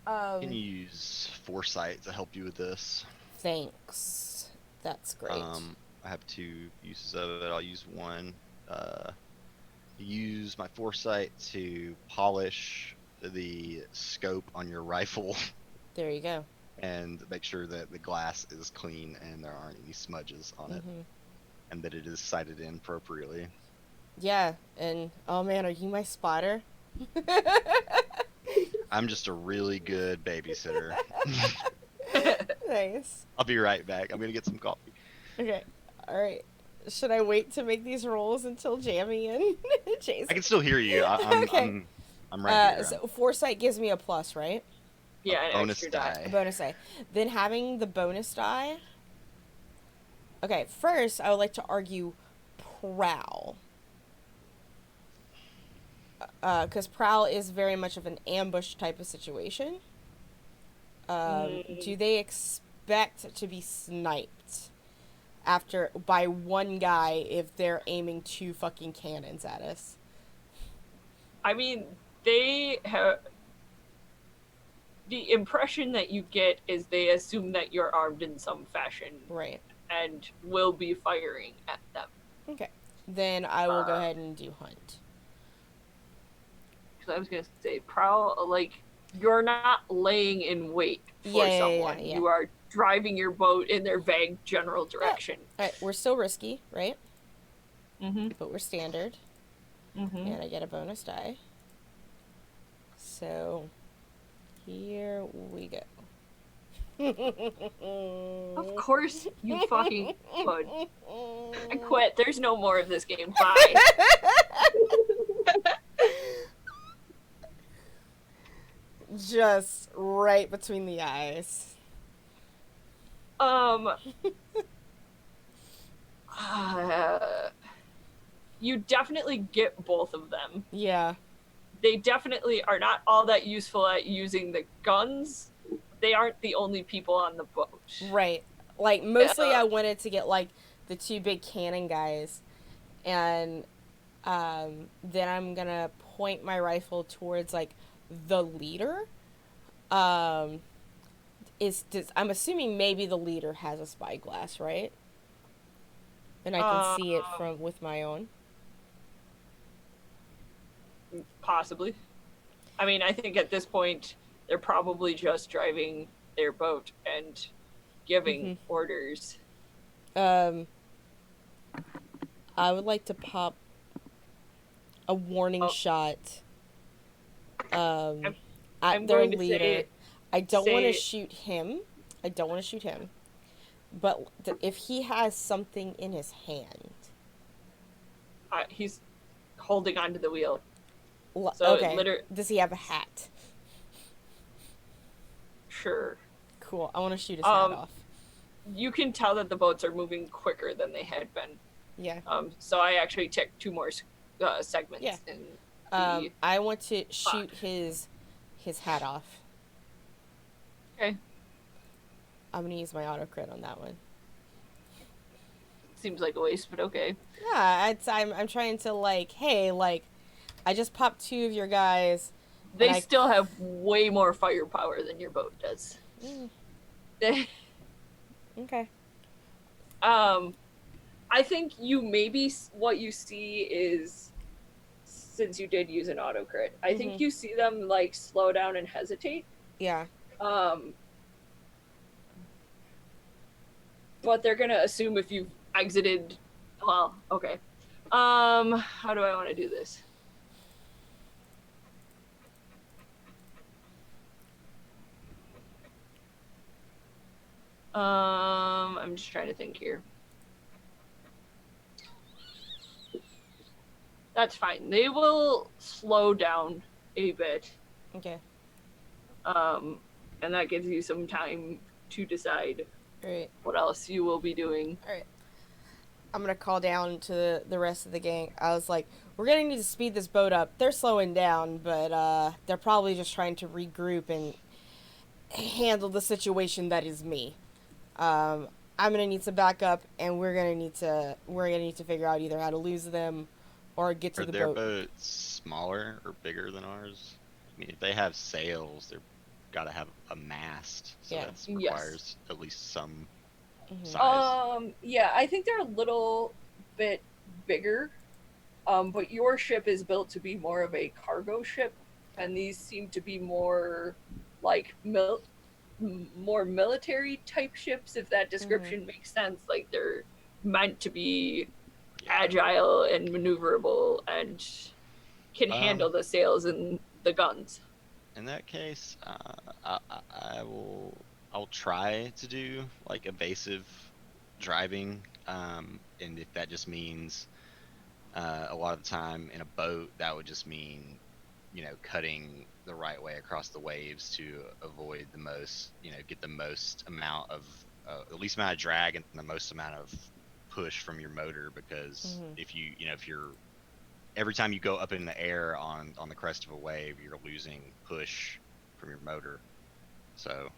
Can you use foresight to help you with this? Thanks. That's great. I have 2 uses of it. I'll use one. Use my foresight to polish the scope on your rifle There you go. and make sure that the glass is clean and there aren't any smudges on it, and that it is sighted in appropriately. Yeah, and oh man, are you my spotter? I'm just a really good babysitter. Nice. I'll be right back. I'm gonna get some coffee. Okay. All right. Should I wait to make these rolls until Jamie and Jason? I can still hear you. I'm Okay. I'm right here. So foresight gives me a plus, right? Yeah, an bonus extra die. A bonus die. Then having the bonus die. Okay, first I would like to argue prowl. Because prowl is very much of an ambush type of situation. Do they expect to be sniped by one guy if they're aiming 2 fucking cannons at us? I mean, they have... The impression that you get is they assume that you're armed in some fashion. Right. And will be firing at them. Okay. then I will go ahead and do hunt. Because I was gonna say prowl, like you're not laying in wait for someone. Yeah. You are driving your boat in their vague general direction. All right, we're still risky, right? Mm-hmm. But we're standard, Mm-hmm. and I get a bonus die. So here we go. Of course you fucking would. I quit. There's no more of this game. Bye. Just right between the eyes. You definitely get both of them. Yeah. They definitely are not all that useful at using the guns. They aren't the only people on the boat. Right. Like, mostly I wanted to get, like, the 2 big cannon guys. And then I'm going to point my rifle towards, like, the leader. I'm assuming maybe the leader has a spyglass, right? And I can see it with my own. Possibly. I mean, I think at this point, they're probably just driving their boat and giving orders. I would like to pop a warning shot at I'm their going to leader. say, I don't want to shoot him. But if he has something in his hand. he's holding onto the wheel. So Okay. Does he have a hat? Sure. Cool. I want to shoot his hat off. You can tell that the boats are moving quicker than they had been. Yeah. So I actually checked 2 more segments. Yeah. In I want to shoot his hat off. Okay. I'm gonna use my auto crit on that one. Seems like a waste, but okay. Yeah, I'm trying to I just popped 2 of your guys. They still have way more firepower than your boat does. Okay. I think what you see is, since you did use an auto crit, I think you see them like slow down and hesitate. Yeah. But they're gonna assume if you've exited. Well, okay. How do I want to do this? I'm just trying to think here. That's fine. They will slow down a bit. Okay. And that gives you some time to decide Right. what else you will be doing. All right. I'm gonna call down to the rest of the gang. I was like, we're gonna need to speed this boat up. They're slowing down, but they're probably just trying to regroup and handle the situation that is me. I'm gonna need some backup, and we're gonna need to figure out either how to lose them or get to the boat. Are their boats smaller or bigger than ours? I mean, if they have sails, they've got to have a mast, so Yeah. that requires at least some Mhm. size. Yeah, I think they're a little bit bigger. But your ship is built to be more of a cargo ship, and these seem to be more like more military type ships, if that description makes sense. Like they're meant to be agile and maneuverable and can handle the sails and the guns. In that case, I'll try to do like evasive driving, and if that just means a lot of the time in a boat, that would just mean, cutting the right way across the waves to avoid the most, get the most amount of, the least amount of drag and the most amount of push from your motor, because if you're every time you go up in the air on the crest of a wave, you're losing push from your motor. So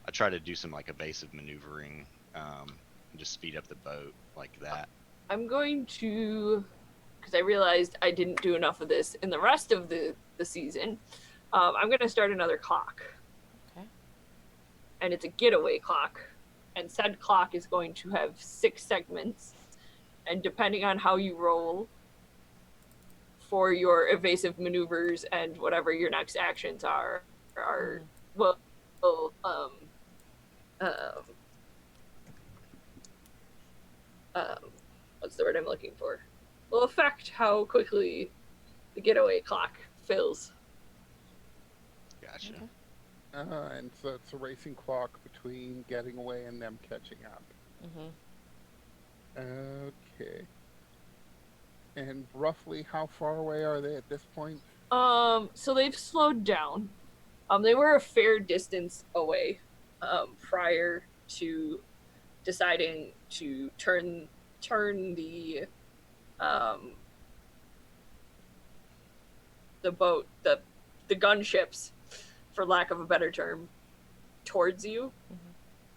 I try to do some like evasive maneuvering, and just speed up the boat like that. I'm going to, because I realized I didn't do enough of this in the rest of the season, I'm going to start another clock. Okay. And it's a getaway clock. And said clock is going to have 6 segments. and depending on how you roll for your evasive maneuvers and whatever your next actions are will um, um, what's the word I'm looking for? Will affect how quickly the getaway clock fills. Gotcha. Okay. And so it's a racing clock between getting away and them catching up. Okay. And roughly how far away are they at this point? So they've slowed down. They were a fair distance away, prior to deciding to turn the boat, the gunships, for lack of a better term, towards you.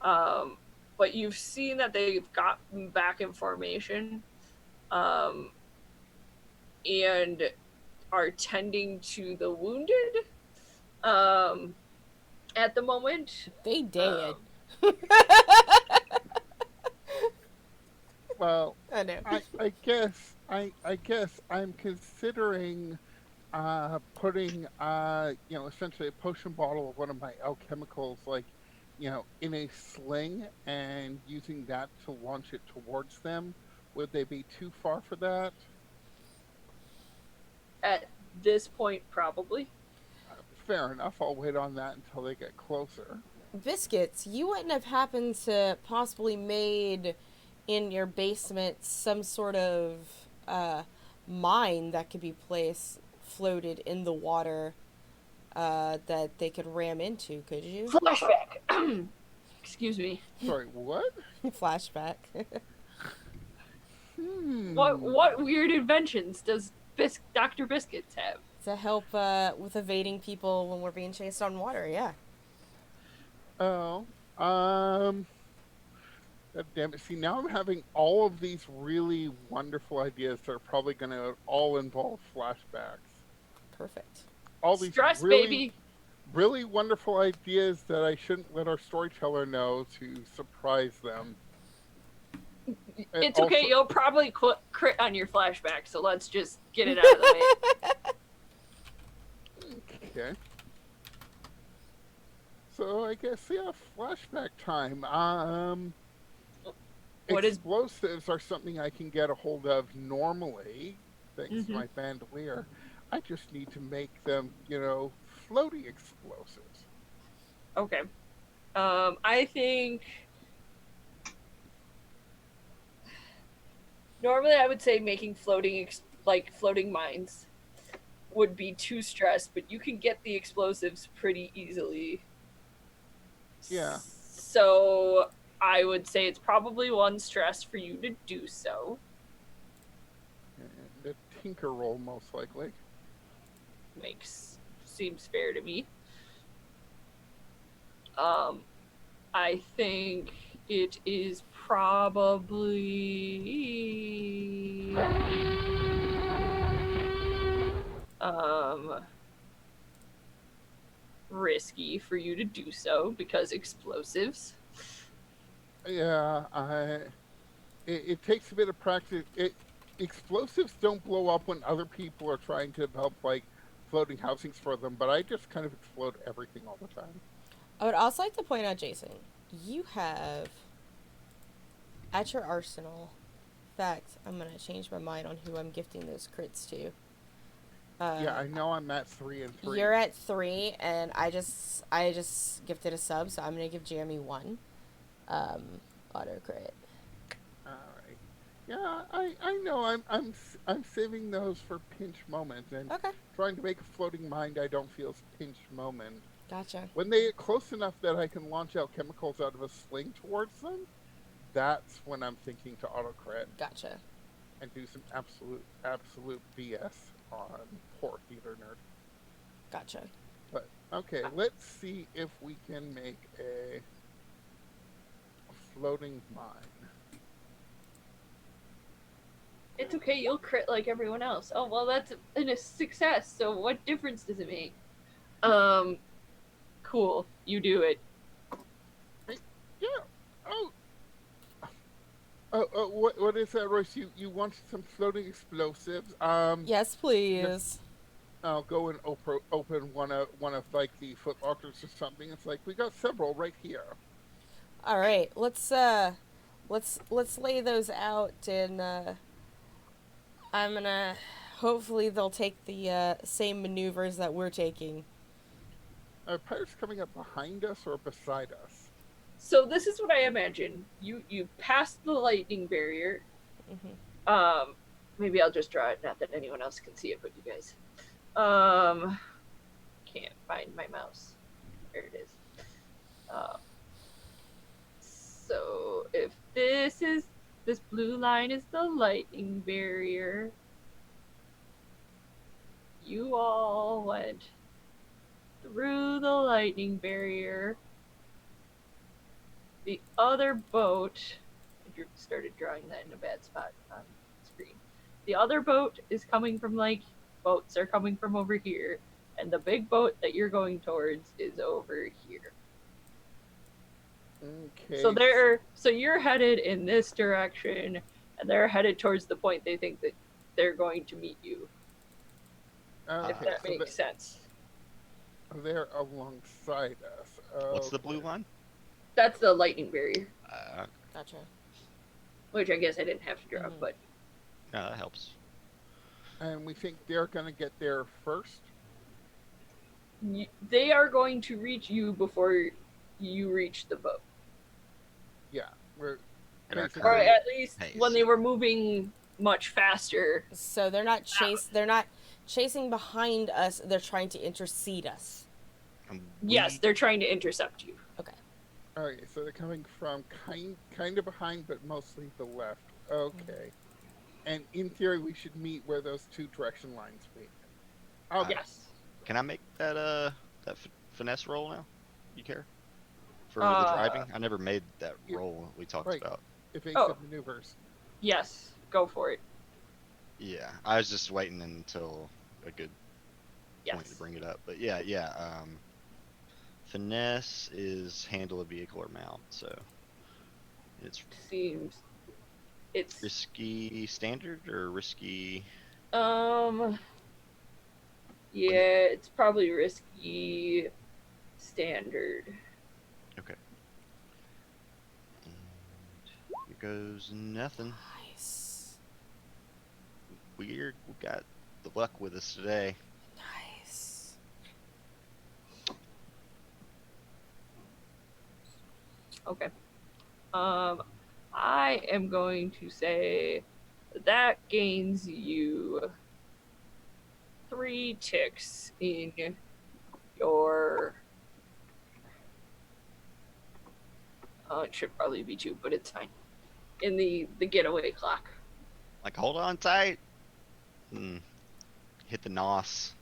But you've seen that they've gotten back in formation, and are tending to the wounded at the moment. They did. Well, I know. I guess I'm considering putting essentially a potion bottle of one of my alchemicals, like, in a sling and using that to launch it towards them. Would they be too far for that? At this point, probably. Fair enough. I'll wait on that until they get closer. Biscuits, you wouldn't have happened to possibly made in your basement some sort of mine that could be floated in the water that they could ram into, could you? Flashback. Excuse me. Sorry, what? Flashback. What weird inventions does Dr. Biscuits have? To help with evading people when we're being chased on water, yeah. Oh, God damn it. See, now I'm having all of these really wonderful ideas that are probably going to all involve flashbacks. Perfect. All these Stress, really, baby. really wonderful ideas that I shouldn't let our storyteller know to surprise them. And It's okay. also- You'll probably crit on your flashback, so let's just get it out of the way. Okay. So I guess, yeah, flashback time. What is- Explosives are something I can get a hold of normally, thanks to my bandolier. I just need to make them, floaty explosives. Okay. I think normally I would say making floating mines would be too stressed, but you can get the explosives pretty easily. Yeah. So I would say it's probably one stress for you to do so. And a tinker roll, most likely. Seems fair to me. I think it is probably risky for you to do so because explosives. Yeah, it takes a bit of practice. Explosives don't blow up when other people are trying to develop, floating housings for them, but I just kind of explode everything all the time. I would also like to point out, Jason, you have at your arsenal. In fact, I'm gonna change my mind on who I'm gifting those crits to. Yeah, I know I'm at 3 and 3. You're at 3, and I just gifted a sub, so I'm gonna give Jeremy 1 auto crit. All right. Yeah, I know. I'm saving those for pinch moments, and Okay, trying to make a floating mind I don't feel is pinch moment. gotcha. When they get close enough that I can launch out chemicals out of a sling towards them, that's when I'm thinking to auto crit Gotcha. and do some absolute BS on poor theater nerd. Gotcha. But okay, let's see if we can make a floating mine. It's okay, you'll crit like everyone else. Oh, well, that's a success, so what difference does it make? Cool. You do it. Yeah. Oh. What is that, Royce? You wanted some floating explosives? Yes, please. I'll go and open one of like the foot lockers or something. It's like we got several right here. All right, let's lay those out, and I'm gonna. Hopefully, they'll take the same maneuvers that we're taking. Are pirates coming up behind us or beside us? So this is what I imagine. You pass the lightning barrier. Hmm. Maybe I'll just draw it. Not that anyone else can see it, but you guys. Can't find my mouse. There it is. So if this blue line is the lightning barrier, you all went through the lightning barrier. The other boat, I started drawing that in a bad spot on the screen. The other boat is coming from like, boats are coming from over here, and the big boat that you're going towards is over here. Okay. So you're headed in this direction, and they're headed towards the point they think that they're going to meet you. Okay, If that so makes sense. they're alongside us. What's the Okay. blue line? That's the lightning barrier, Gotcha. which I guess I didn't have to draw, Mhm. but No, that helps. And we think they're gonna get there first. they are going to reach you before you reach the boat. Yeah, we're At our basically- Or current at least pace. when they were moving much faster. So they're not chasing behind us. They're trying to intercede us. Yes, they're trying to intercept you. Okay, so they're coming from kind of behind, but mostly the left. Okay, and in theory, we should meet where those two direction lines meet. Okay. Yes. Can I make that finesse roll now? You care? For the Uh, driving? I never made that yeah, roll we talked right. about. Evasive Oh. maneuvers. Yes. Go for it. Yeah, I was just waiting until a good point to Yes. bring it up. But yeah. Finesse is handle a vehicle or mount, so it's Seems it's risky standard or risky. yeah, it's probably risky standard. Okay. And here goes nothing. Nice. Weird. We got the luck with us today. Nice. Okay. I am going to say that gains you 3 ticks in your. It should probably be 2, but it's fine. In the getaway clock. Like, hold on tight. Hit the NOS.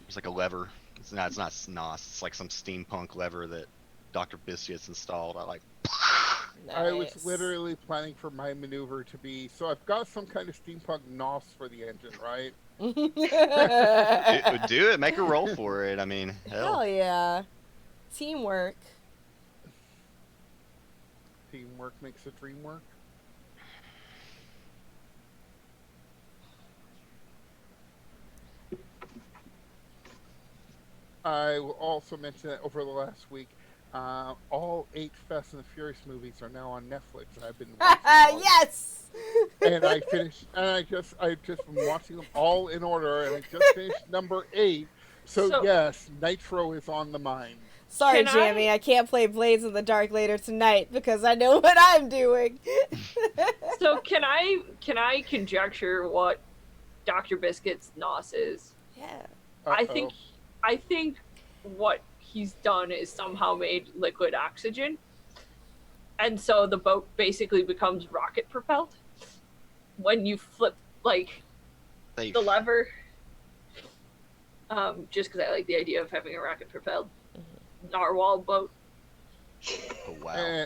It's like a lever. It's not NOS. It's like some steampunk lever that Dr. Biscuits installed. I like. I was Nice. literally planning for my maneuver to be, so I've got some kind of steampunk NOS for the engine, right? Do it. Make a roll for it. I mean, hell. Hell yeah. Teamwork. Teamwork makes the dream work. I will also mention that over the last week, all 8 Fast and the Furious movies are now on Netflix. I've been watching them all. Yes. And I finished, and I've just been watching them all in order, and I just finished number 8. So yes, Nitro is on the mind. Sorry, Can Jamie. I can't play Blades in the Dark later tonight because I know what I'm doing. So can I conjecture what Dr. Biscuit's NOS is? Yeah. I think what he's done is somehow made liquid oxygen, and so the boat basically becomes rocket propelled when you flip like Safe. the lever. Just because I like the idea of having a rocket propelled narwhal boat. Oh, wow.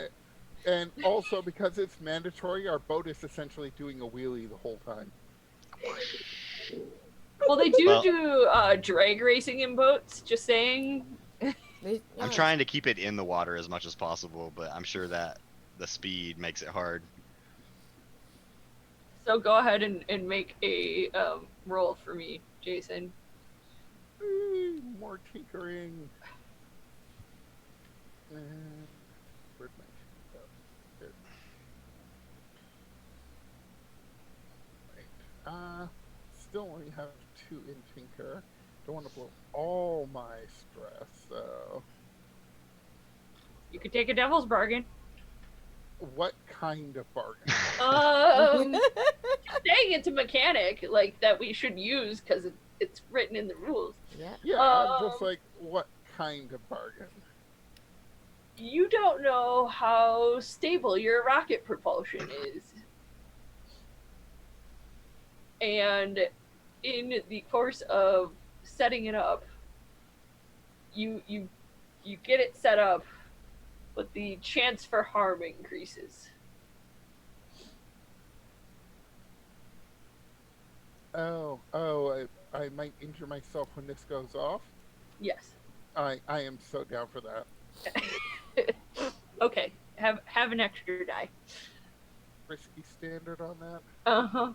And also because it's mandatory, our boat is essentially doing a wheelie the whole time. Well, they do Well- do drag racing in boats. Just saying. I'm trying to keep it in the water as much as possible, but I'm sure that the speed makes it hard. So go ahead and make a roll for me, Jason. More tinkering. Where'd my sheet go? There. Right. Still only have 2 in tinker. Don't want to blow all my stress, so. You could take a devil's bargain. What kind of bargain? Saying it's a mechanic like that we should use because it's written in the rules. Yeah. Yeah, I'm just like, what kind of bargain? You don't know how stable your rocket propulsion is. And in the course of setting it up, you get it set up, but the chance for harm increases. I might injure myself when this goes off. Yes. I am so down for that. Okay. Have an extra die. Risky standard on that. Uh-huh.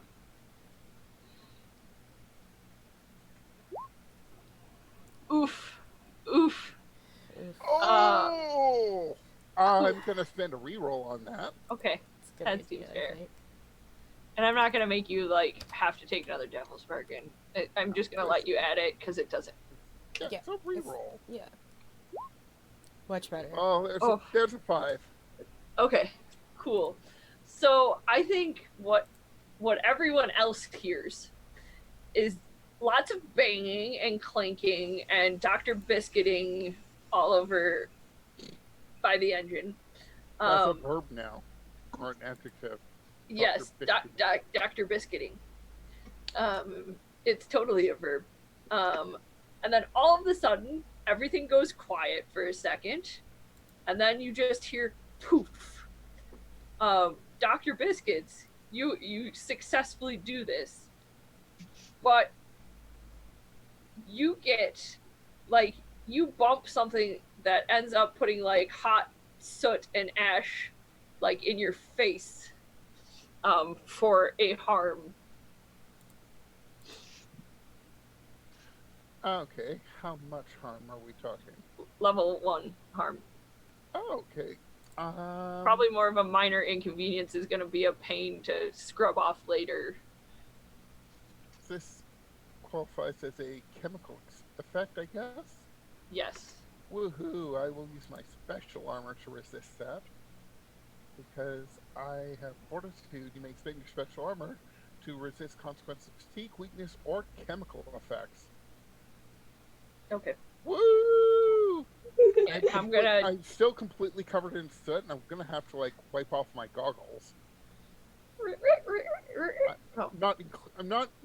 Oof. Oof. Oh! I'm gonna spend a reroll on that. Okay. It's a good That idea, seems I fair. think. And I'm not gonna make you like have to take another devil's bargain. I'm just gonna let you add it because it doesn't. Yeah, Yeah, it's a reroll. Yeah. Much better. Oh, there's a 5. Okay, cool. So I think what everyone else hears is lots of banging and clanking and Dr. Biscuiting all over by the engine. That's a verb now, or an adjective. Yes, Dr. Biscuiting. It's totally a verb. And then all of a sudden, everything goes quiet for a second, and then you just hear poof. Dr. Biscuits, you successfully do this, but you get, like, you bump something that ends up putting, like, hot soot and ash, like, in your face, for a harm. Okay, how much harm are we talking? Level 1 harm. Oh, okay. Probably more of a minor inconvenience is going to be a pain to scrub off later. This qualifies as a chemical effect, I guess? Yes. Woohoo, I will use my special armor to resist that. Because I have fortitude, you may expend your special armor to resist consequences of fatigue, weakness, or chemical effects. Okay. Woo! I'm still completely covered in soot, and I'm gonna have to like wipe off my goggles. I'm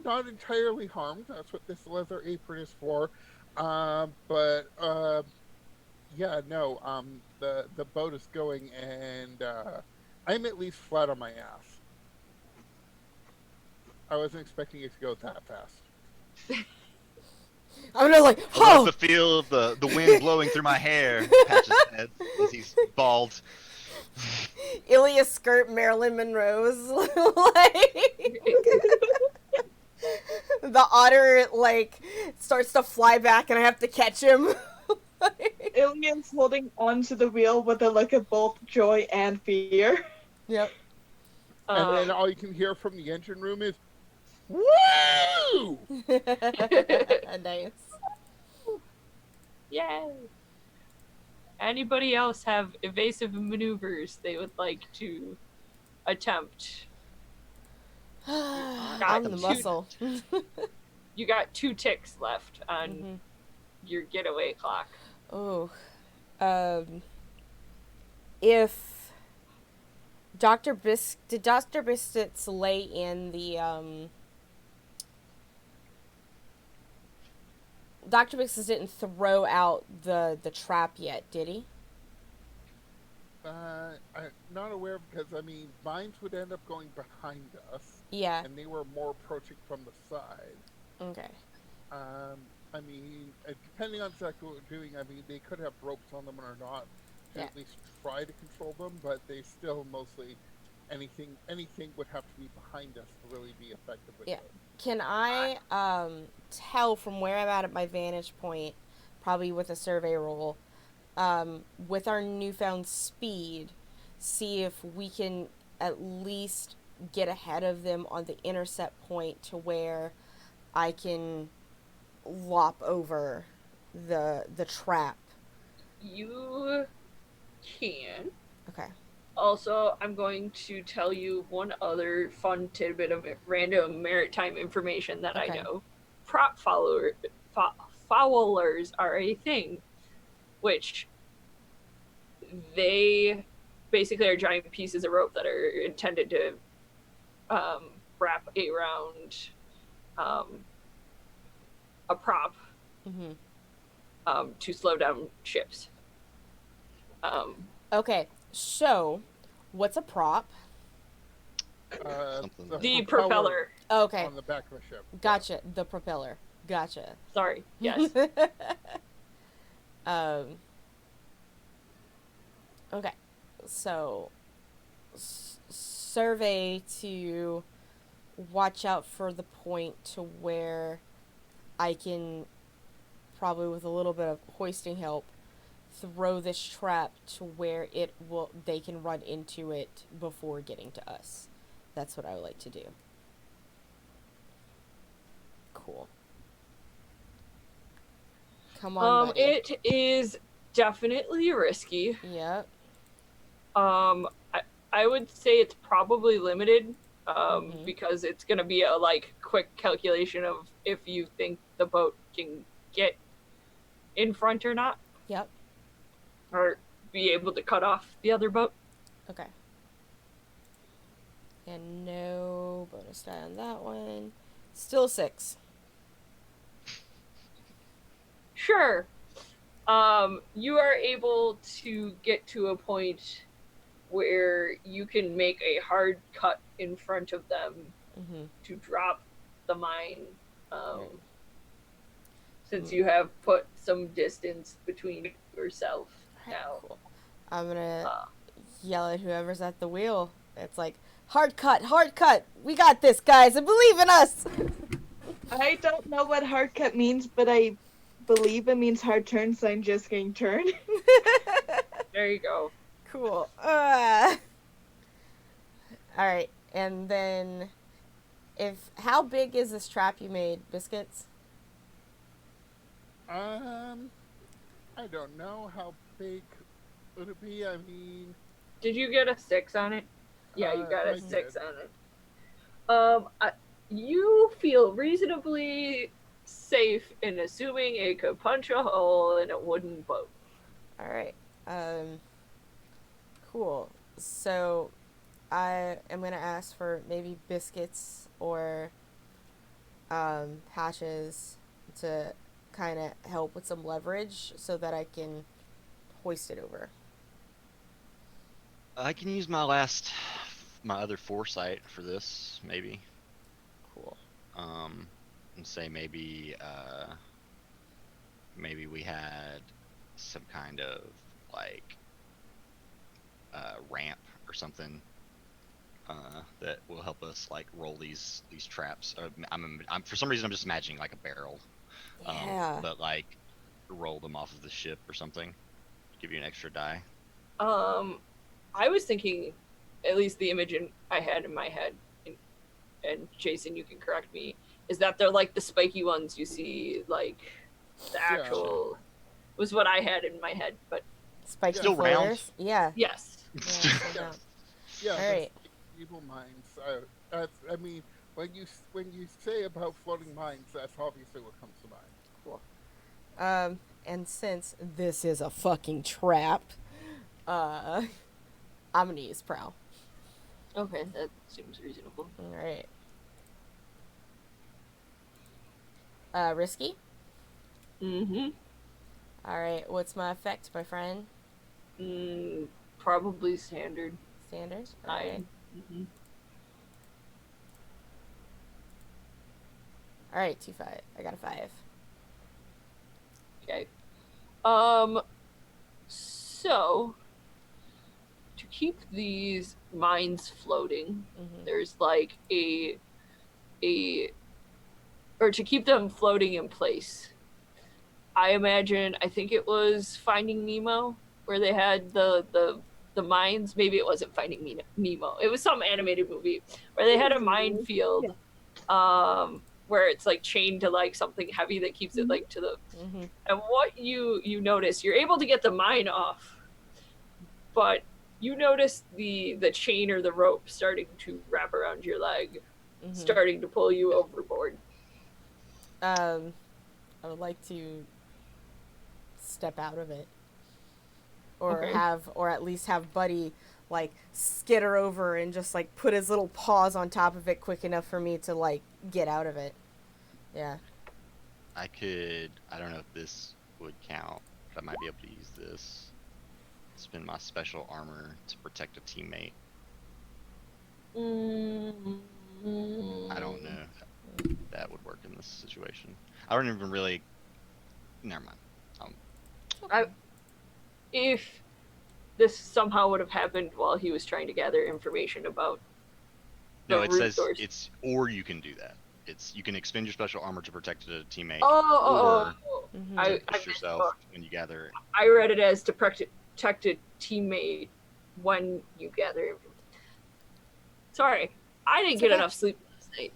not entirely harmed. That's what this leather apron is for. The boat is going, and I'm at least flat on my ass. I wasn't expecting it to go that fast. I'm gonna like, I love oh! the feel of the wind blowing through my hair. Patches head as he's bald. Ilya skirt Marilyn Monroe's like the otter like starts to fly back and I have to catch him. Ilya's holding onto the wheel with a look of both joy and fear. Yep. And then all you can hear from the engine room is, "Woo!" Nice. Yay! Anybody else have evasive maneuvers they would like to attempt? I'm the muscle. You got 2 ticks left on your getaway clock. Oh. If did Dr. Biscuits lay in the Dr. Biscuits didn't throw out the trap yet, did he? I'm not aware because mines would end up going behind us. Yeah. And they were more approaching from the side. Okay. Depending on exactly what we're doing, they could have ropes on them or not to at least try to control them, but they still mostly anything would have to be behind us to really be effective with Yeah. it. Can I tell from where I'm at my vantage point, probably with a survey roll, with our newfound speed, see if we can at least get ahead of them on the intercept point to where I can lop over the trap. You can. Okay. Also, I'm going to tell you one other fun tidbit of random maritime information that Okay. I know. Prop foulers are a thing, which they basically are giant pieces of rope that are intended to wrap around a prop Mm-hmm. to slow down ships. Okay. So, what's a prop? Something The propeller. Okay. On the back of a ship. Gotcha. The propeller. Gotcha. Sorry. Yes. Okay. So, survey to watch out for the point to where I can, probably with a little bit of hoisting help, throw this trap to where they can run into it before getting to us. That's what I would like to do. Cool. Come on, buddy. It is definitely risky. Yep. I would say it's probably limited, Mhm. because it's gonna be a quick calculation of if you think the boat can get in front or not, Yep. or be able to cut off the other boat. Okay. And no bonus die on that one. Still 6. Sure. You are able to get to a point where you can make a hard cut in front of them Mm-hmm. to drop the mine, Right. since you have put some distance between yourself now. Cool. I'm gonna Uh, yell at whoever's at the wheel. It's like, hard cut, hard cut. We got this, guys. And believe in us. I don't know what hard cut means, but I believe it means hard turn, so I'm just getting turned. there you go. Cool. All right, and then, how big is this trap you made, Biscuits? I don't know how big would it be. I mean, Did you get a 6 on it? Yeah, you got I a 6 did. on it. You feel reasonably safe in assuming it could punch a hole in a wooden boat. All right. Cool. So, I am gonna ask for maybe Biscuits or Hatches to kind of help with some leverage so that I can hoist it over. I can use my other foresight for this, maybe. Cool. And say maybe we had some kind of ramp or something that will help us roll these traps. I'm for some reason I'm just imagining like a barrel. Yeah. But roll them off of the ship or something. Give you an extra die. I was thinking, at least the image I had in my head, and Jason, you can correct me, is that they're like the spiky ones you see, the actual, was what I had in my head, but Spiky Still round. floaters? Yeah. yes. Yeah, still round. yeah, All that's right. evil minds. I mean, when you say about floating mines, that's obviously what comes to mind. Cool. And since this is a fucking trap, I'm gonna use prowl. Okay, that seems reasonable. All right. Risky. Mm-hmm. All right. What's my effect, my friend? Probably standard. Standard. All right. Mm-hmm. All right. 2-5. I got a 5. Okay. So to keep these mines floating. Mhm. There's like or to keep them floating in place. I think it was Finding Nemo, where they had the mines. Maybe it wasn't Finding Nemo. It was some animated movie where they had a minefield, where it's like chained to like something heavy that keeps it like to the. Mhm. And what you notice, you're able to get the mine off, but you notice the chain or the rope starting to wrap around your leg, Mhm. starting to pull you overboard. I would like to step out of it, or Okay. or at least have Buddy like skitter over and just like put his little paws on top of it quick enough for me to like get out of it. Yeah. I don't know if this would count, but I might be able to use this. Spend my special armor to protect a teammate. I don't know if that would work in this situation. I don't even really. Never mind. If this somehow would have happened while he was trying to gather information about No, the it root says source. it's or you can do that. You can expend your special armor to protect a teammate, Oh, Mhm. I to push yourself when you gather. I read it as to protect a teammate when you gather information. Sorry, I didn't It's get okay. enough sleep last night.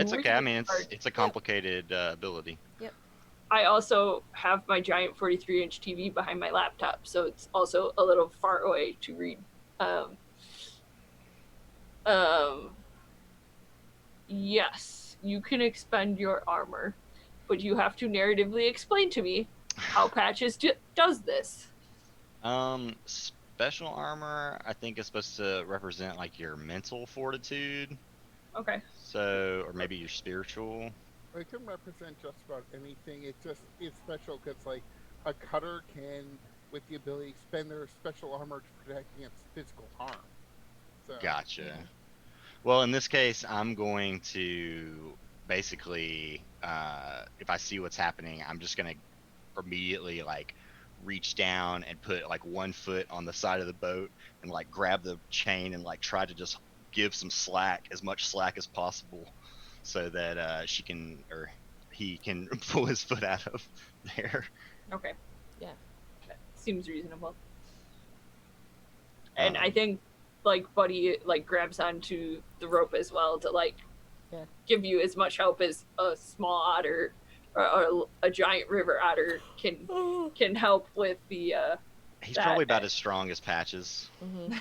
It's okay. I mean, reading hard. it's a complicated ability. I also have my giant 43-inch TV behind my laptop, so it's also a little far away to read. Yes, you can expend your armor, but you have to narratively explain to me how Patches does this. Special armor, I think, is supposed to represent like your mental fortitude. Okay. So, or maybe your spiritual. It can represent just about anything. It's special because like a cutter can, with the ability, spend their special armor to protect against physical harm. So, Gotcha. Well, in this case, I'm going to basically, if I see what's happening, I'm just gonna immediately like reach down and put like one foot on the side of the boat and like grab the chain and like try to just give some slack, as much slack as possible, so that she can or he can pull his foot out of there. Okay. Yeah. That seems reasonable. And I think like Buddy like grabs onto the rope as well to like give you as much help as a small otter or a giant river otter can help with the He's that- probably about as strong as Patches. Mhm.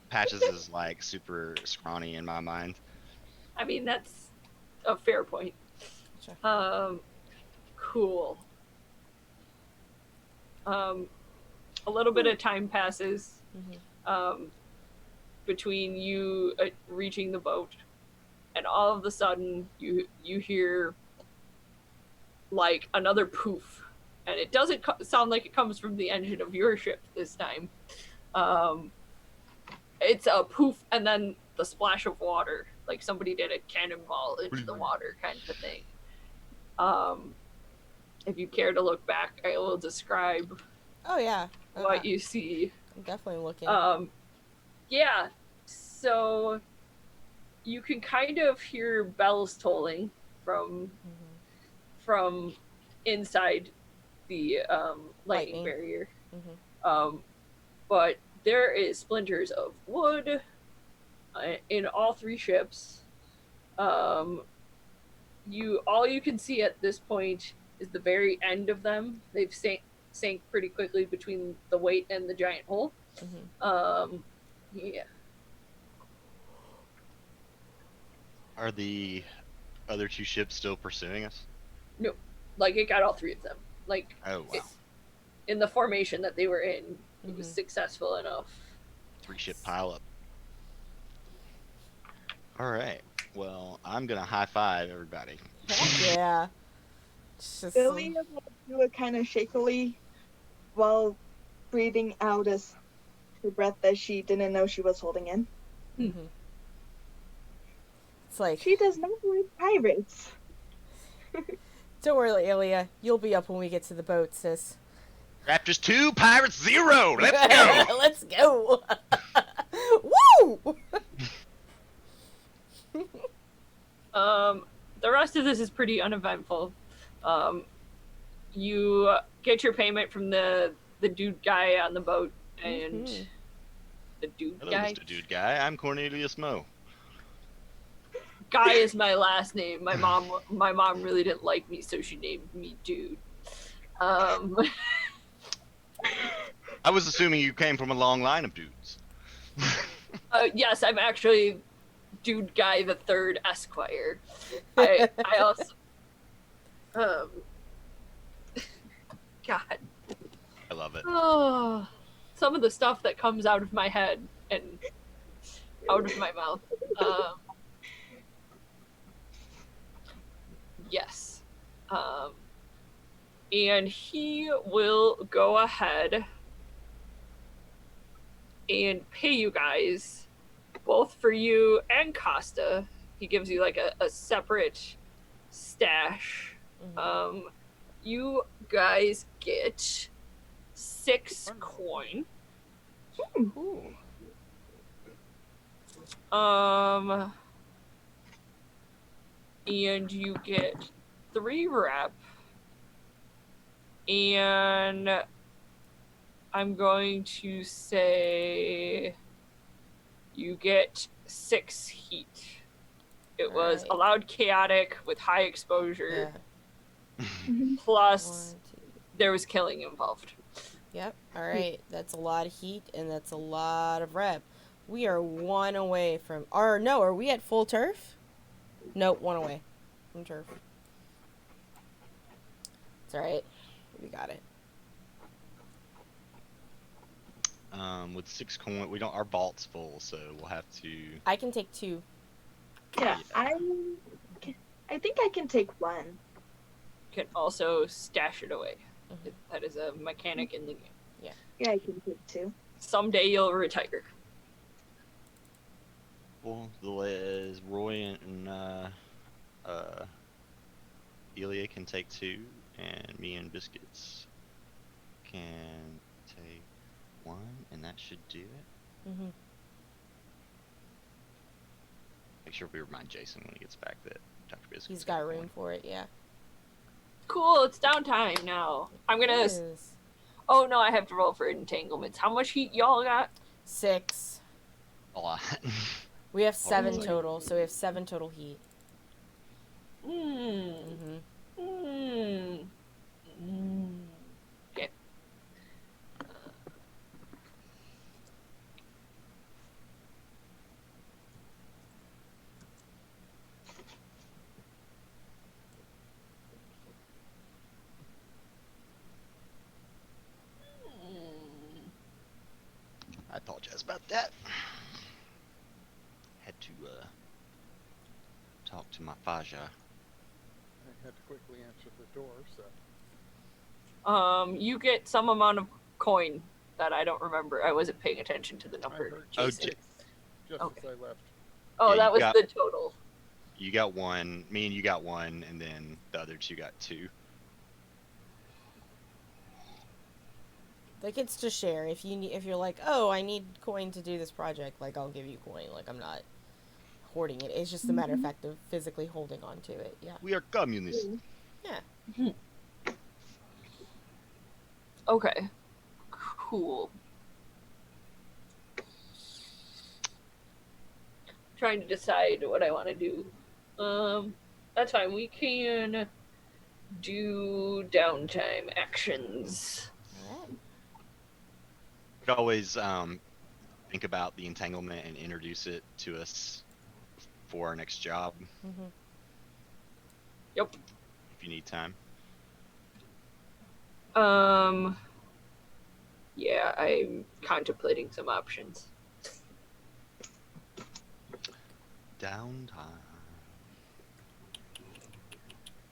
Patches is like super scrawny in my mind. I mean that's a fair point. Sure. Cool. A little bit of time passes Mhm. between you reaching the boat, and all of a sudden you hear like another poof, and it doesn't sound like it comes from the engine of your ship this time. It's a poof and then the splash of water, like somebody did a cannonball into the water kind of a thing. If you care to look back, I will describe Oh yeah. what you see. I'm definitely looking. Yeah, so you can kind of hear bells tolling from inside the lightning barrier. But there is splinters of wood in all three ships. All you can see at this point is the very end of them. They've sank pretty quickly between the weight and the giant hole. Yeah. Are the other two ships still pursuing us? No, like it got all three of them. Like Oh wow. in the formation that they were in, it was successful enough. 3-ship pile up. All right. Well, I'm gonna high five everybody. Heck yeah. It's just Billy will do it kind of shakily while breathing out as her breath that she didn't know she was holding in. It's like, She does not like pirates. don't worry, Ilya. You'll be up when we get to the boat, sis. Raptors 2, Pirates 0. Let's go. Let's go. Woo! this is pretty uneventful. You get your payment from the dude guy on the boat, and Mhm. the dude Hello, guy. Mr. Dude Guy. I'm Cornelius Moe. Guy is my last name. My mom really didn't like me, so she named me Dude. I was assuming you came from a long line of dudes. Yes, I'm actually Dude Guy the Third Esquire. I also God. I love it. Oh, some of the stuff that comes out of my head and out of my mouth. Yes. And he will go ahead and pay you guys, both for you and Costa. He gives you like a separate stash. Mhm. You guys get 6 coin. Ooh. And you get 3 rep. And I'm going to say you get 6 heat. It was Alright. allowed chaotic with high exposure, Yeah. plus 1, 2. there was killing involved. Yep. All right. That's a lot of heat and that's a lot of rep. We are 1 away from. Or no, are we at full turf? Nope, 1 away from turf. It's all right. We got it. With 6 coin, we don't. Our vault's full, so we'll have to. I can take 2. Yeah, I think I can take 1. You can also stash it away. Mhm. That is a mechanic in the game. Yeah, I can take 2. Someday you'll retire. Well, Roy and Elia can take 2, and me and Biscuits can take 1, and that should do it. Mm-hmm. Make sure we remind Jason when he gets back that Dr. Biscuits. He's got room for it. Yeah. Cool, it's downtime now. I'm gonna. It is. Oh no, I have to roll for entanglements. How much heat y'all got? 6. A lot. We have 7 Alright. total, so we have 7 total heat. Hmm. Mm-hmm. Okay. I apologize about that. Had to talk to my Faja. I had to quickly answer the door, so. You get some amount of coin that I don't remember. I wasn't paying attention to the I number. heard Oh, Jason. just Okay. as I left. Oh, Yeah, that you was got- the total. You got 1. Me and you got 1, and then the other 2 got 2. Like, it's to share. If you're like, oh, I need coin to do this project, like, I'll give you coin. Like, I'm not hoarding it. It's just a matter of fact of physically holding on to it. Yeah. We are communists. Yeah. Okay. Cool. Trying to decide what I want to do. That's fine. We can do downtime actions. All right. We could always think about the entanglement and introduce it to us for our next job Mm-hmm. Yep. if you need time. Yeah, I'm contemplating some options. Downtime.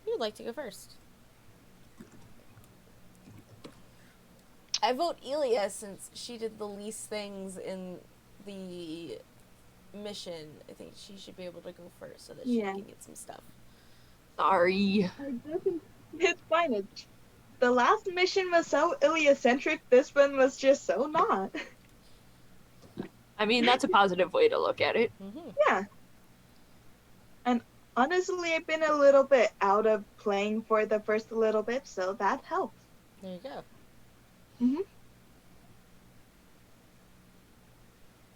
Who would like to go first? I vote Elia since she did the least things in the mission. I think she should be able to go first so that she Yeah. can get some stuff. Sorry. It's fine. The last mission was so Ilya-centric, this one was just so not. I mean, that's a positive way to look at it. Mm-hmm. Yeah. And Honestly, I've been a little bit out of playing for the first little bit, so that helps. There you go.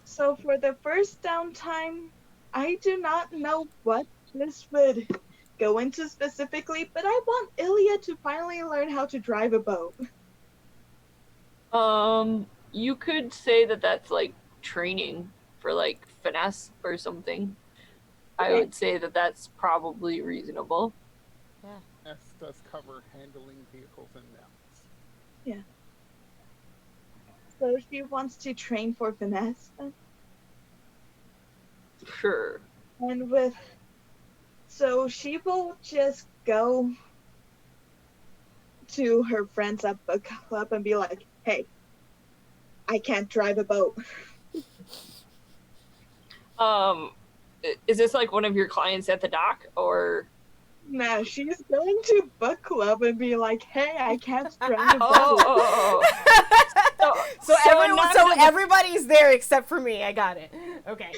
So for the first downtime, I do not know what this would go into specifically, but I want Ilya to finally learn how to drive a boat. You could say that that's like training for like finesse or something. I Okay. would say that that's probably reasonable. S does cover handling vehicles and mounts. So she wants to train for finesse. Sure. And so she will just go to her friends at book club and be like, hey, I can't drive a boat. Is this like one of your clients at the dock, or? No, she's going to book club and be like, hey, I can't drive a boat. Oh. So inevitably- everybody's there except for me. I got it. Okay.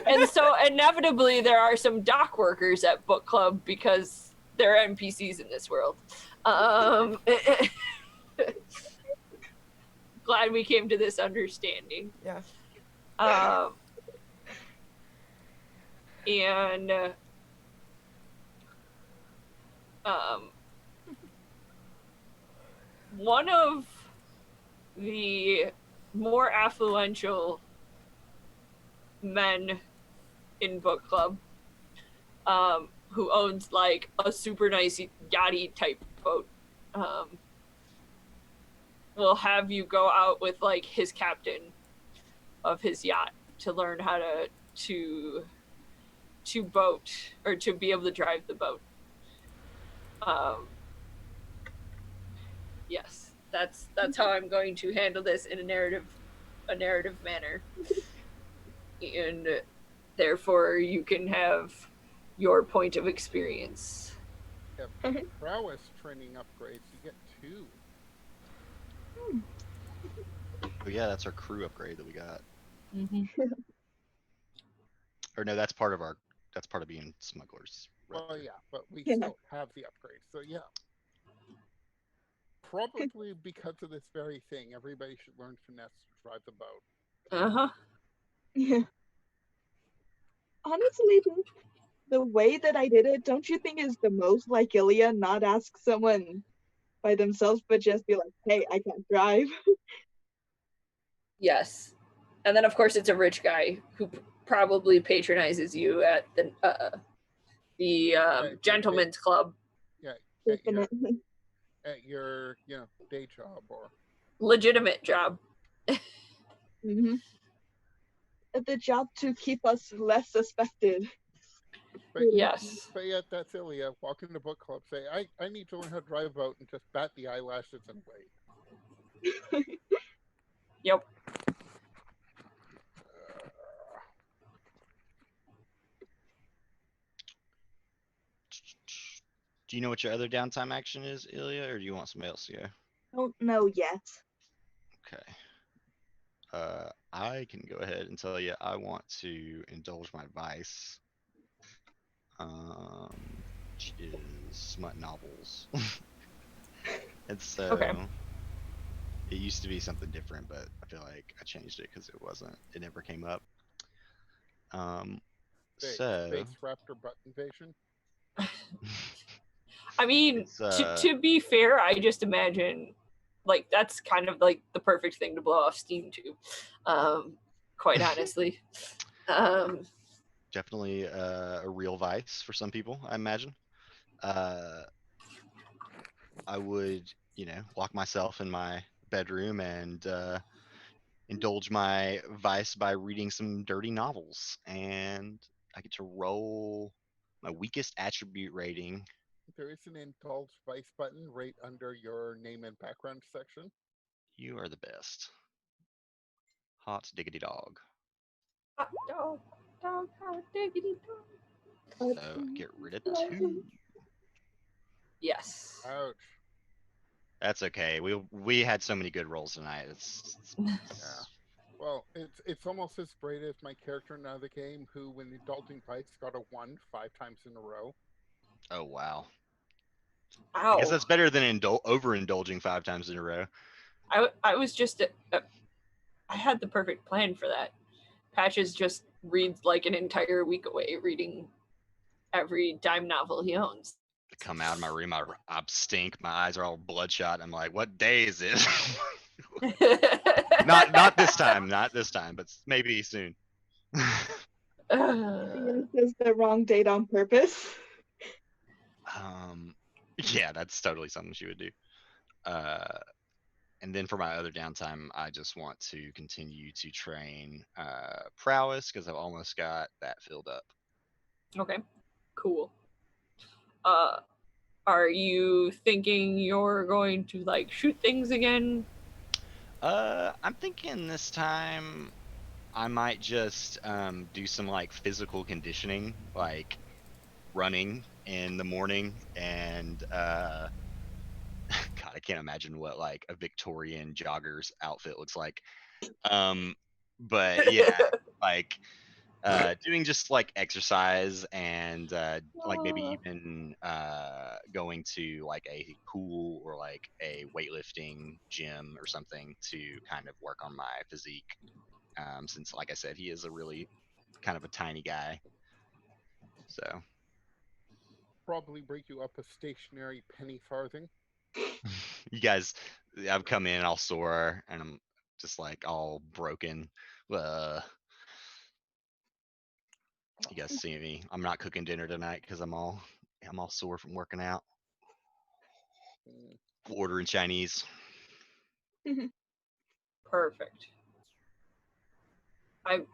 And so inevitably there are some dock workers at book club because there are NPCs in this world. Glad we came to this understanding. Yeah. And one of the more affluential men in book club, who owns like a super nice yachty type boat, will have you go out with like his captain of his yacht to learn how to boat, or to be able to drive the boat. Yes, that's how I'm going to handle this in a narrative manner, and therefore you can have your point of experience. Yep. Prowess training upgrades, you get 2. Oh yeah, that's our crew upgrade that we got. Mm-hmm. Or no, that's part of being smugglers. Well, rather. yeah, but we Yeah. still have the upgrade. So yeah. Probably because of this very thing, everybody should learn finesse to drive the boat. Uh-huh. Yeah. Honestly, the way that I did it, don't you think is the most like Ilya? Not ask someone by themselves, but just be like, hey, I can't drive. Yes. And then of course it's a rich guy who probably patronizes you at the gentleman's club. Yeah, Definitely. at your day job or Legitimate job. Mm-hmm. The job to keep us less suspected. but, Yes. But yet that's Ilya. Walk into book club, say, I need to learn how to drive a boat, and just bat the eyelashes and wait. Yep. Do you know what your other downtime action is, Ilya, or do you want somebody else to go? Don't know yet. Okay. I can go ahead and tell you I want to indulge my vice. Which is smut novels. And so Okay. it used to be something different, but I feel like I changed it because it never came up. Space Raptor butt invasion. I mean, to be fair, I just imagine like that's kind of like the perfect thing to blow off steam to, quite honestly. Definitely a real vice for some people, I imagine. I would, lock myself in my bedroom and indulge my vice by reading some dirty novels, and I get to roll my weakest attribute rating. There is an indulge vice button right under your name and background section. You are the best. Hot diggity dog. Hot dog, hot diggity dog. So get rid of 2. Yes. Ouch. That's okay. We had so many good rolls tonight. Yeah. Well, It's almost as great as my character in another game who, when indulging vice, got a 1 5 times in a row. Oh wow. I guess Ow. that's better than overindulging 5 times in a row. I was just I had the perfect plan for that. Patches just reads like an entire week away, reading every dime novel he owns. I come out of my room, I stink. My eyes are all bloodshot. I'm like, what day is it? not this time, but maybe soon. Ian says the wrong date on purpose. Yeah, that's totally something she would do. And then for my other downtime, I just want to continue to train prowess because I've almost got that filled up. Okay, cool. Are you thinking you're going to like shoot things again? I'm thinking this time I might just do some like physical conditioning, like running in the morning and God, I can't imagine what like a Victorian jogger's outfit looks like. But yeah, like doing just like exercise and like maybe even going to like a pool or like a weightlifting gym or something to kind of work on my physique. Since like I said, he is a really kind of a tiny guy. So Probably break you up a stationary penny farthing. you guys, I've come in all sore and I'm just like all broken. You guys see me? I'm not cooking dinner tonight because I'm all sore from working out. Ordering Chinese. Perfect. I'm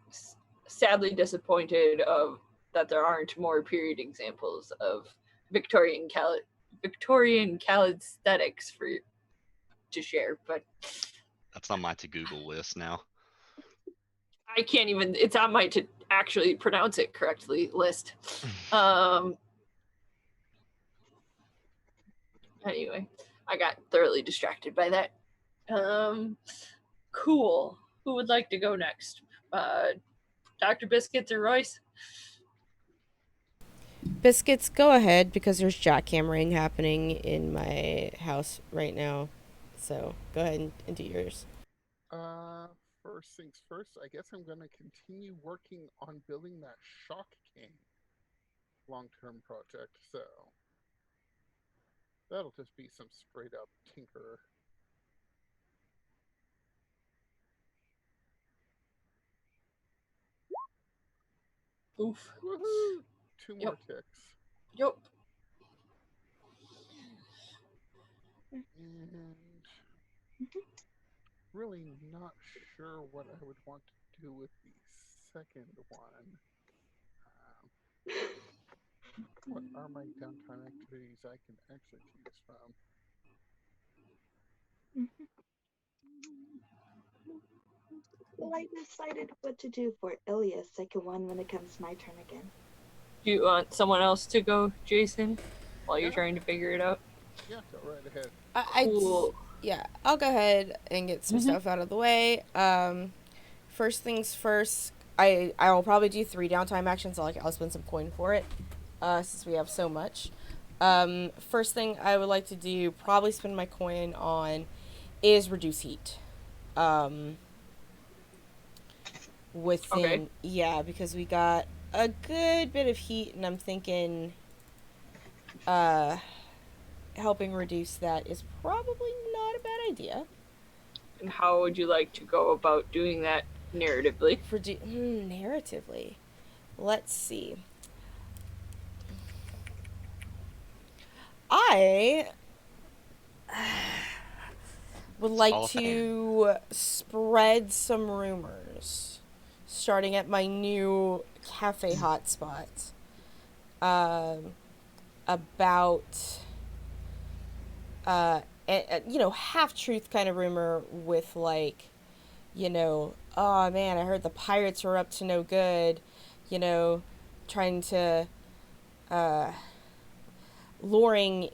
sadly disappointed of that there aren't more period examples of Victorian calisthenics for to share, but That's on my to Google list now. I can't even. It's on my to actually pronounce it correctly list. Anyway, I got thoroughly distracted by that. Cool. Who would like to go next? Dr. Biscuits or Royce? Biscuits, go ahead because there's jackhammering happening in my house right now. So go ahead and do yours. First things first, I guess I'm going to continue working on building that Shock King long-term project. So that'll just be some straight up tinker. Oof. Woohoo! 2 more ticks. Yup. And really not sure what I would want to do with the second one. What are my downtime activities I can actually choose from? Well, I decided what to do for Ilya's second one when it comes my turn again. Do you want someone else to go, Jason, while you're Yeah. trying to figure it out? Yeah, go right ahead. Cool. Yeah, I'll go ahead and get some stuff out of the way. First things first, I will probably do 3 downtime actions. I'll spend some coin for it, since we have so much. First thing I would like to do, probably spend my coin on, is reduce heat. Yeah, because we got a good bit of heat, and I'm thinking, helping reduce that is probably not a bad idea. And how would you like to go about doing that narratively? Narratively, let's see. I would like to spread some rumors, starting at my new cafe hotspot, about half-truth kind of rumor with, like, oh man, I heard the pirates were up to no good, trying to, luring,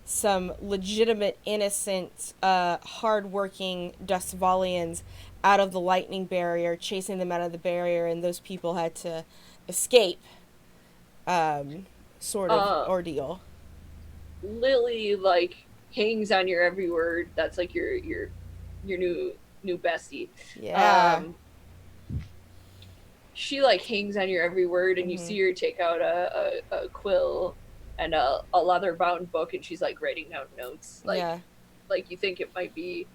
some legitimate, innocent, hard-working Dustvalians out of the lightning barrier, chasing them out of the barrier, and those people had to escape. Sort of ordeal. Lily like hangs on your every word. That's like your new bestie. Yeah. She like hangs on your every word, and you see her take out a quill and a leather bound book, and she's like writing down notes. Like like you think it might be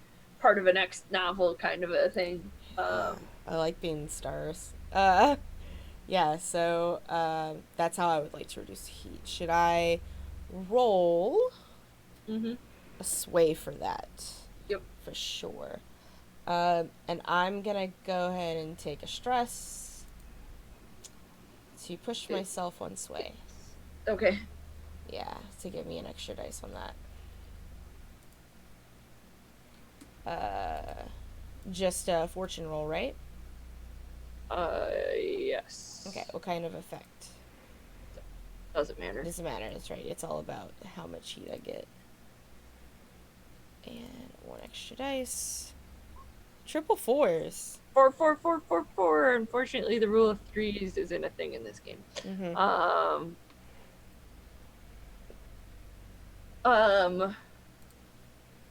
part of a next novel kind of a thing. I like being stars. Yeah, so that's how I would like to reduce heat. Should I roll a sway for that? Yep. For sure. And I'm gonna go ahead and take a stress to push myself one sway. Okay. Yeah, to give me an extra dice on that. Just a fortune roll, right? Yes. Okay, what kind of effect? Doesn't matter. Doesn't matter, that's right. It's all about how much heat I get. And one extra dice. Triple fours. 4, 4, 4, 4, 4. Unfortunately, the rule of threes isn't a thing in this game.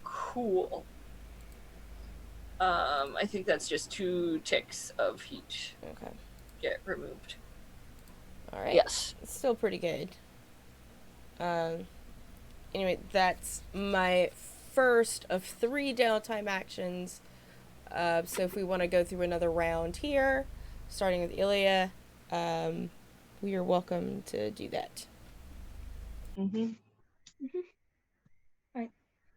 Cool. I think that's just 2 ticks of heat. Okay. Get removed. All right. Yes. It's still pretty good. Anyway, that's my first of 3 downtime actions. So if we want to go through another round here, starting with Ilya, we are welcome to do that. Right.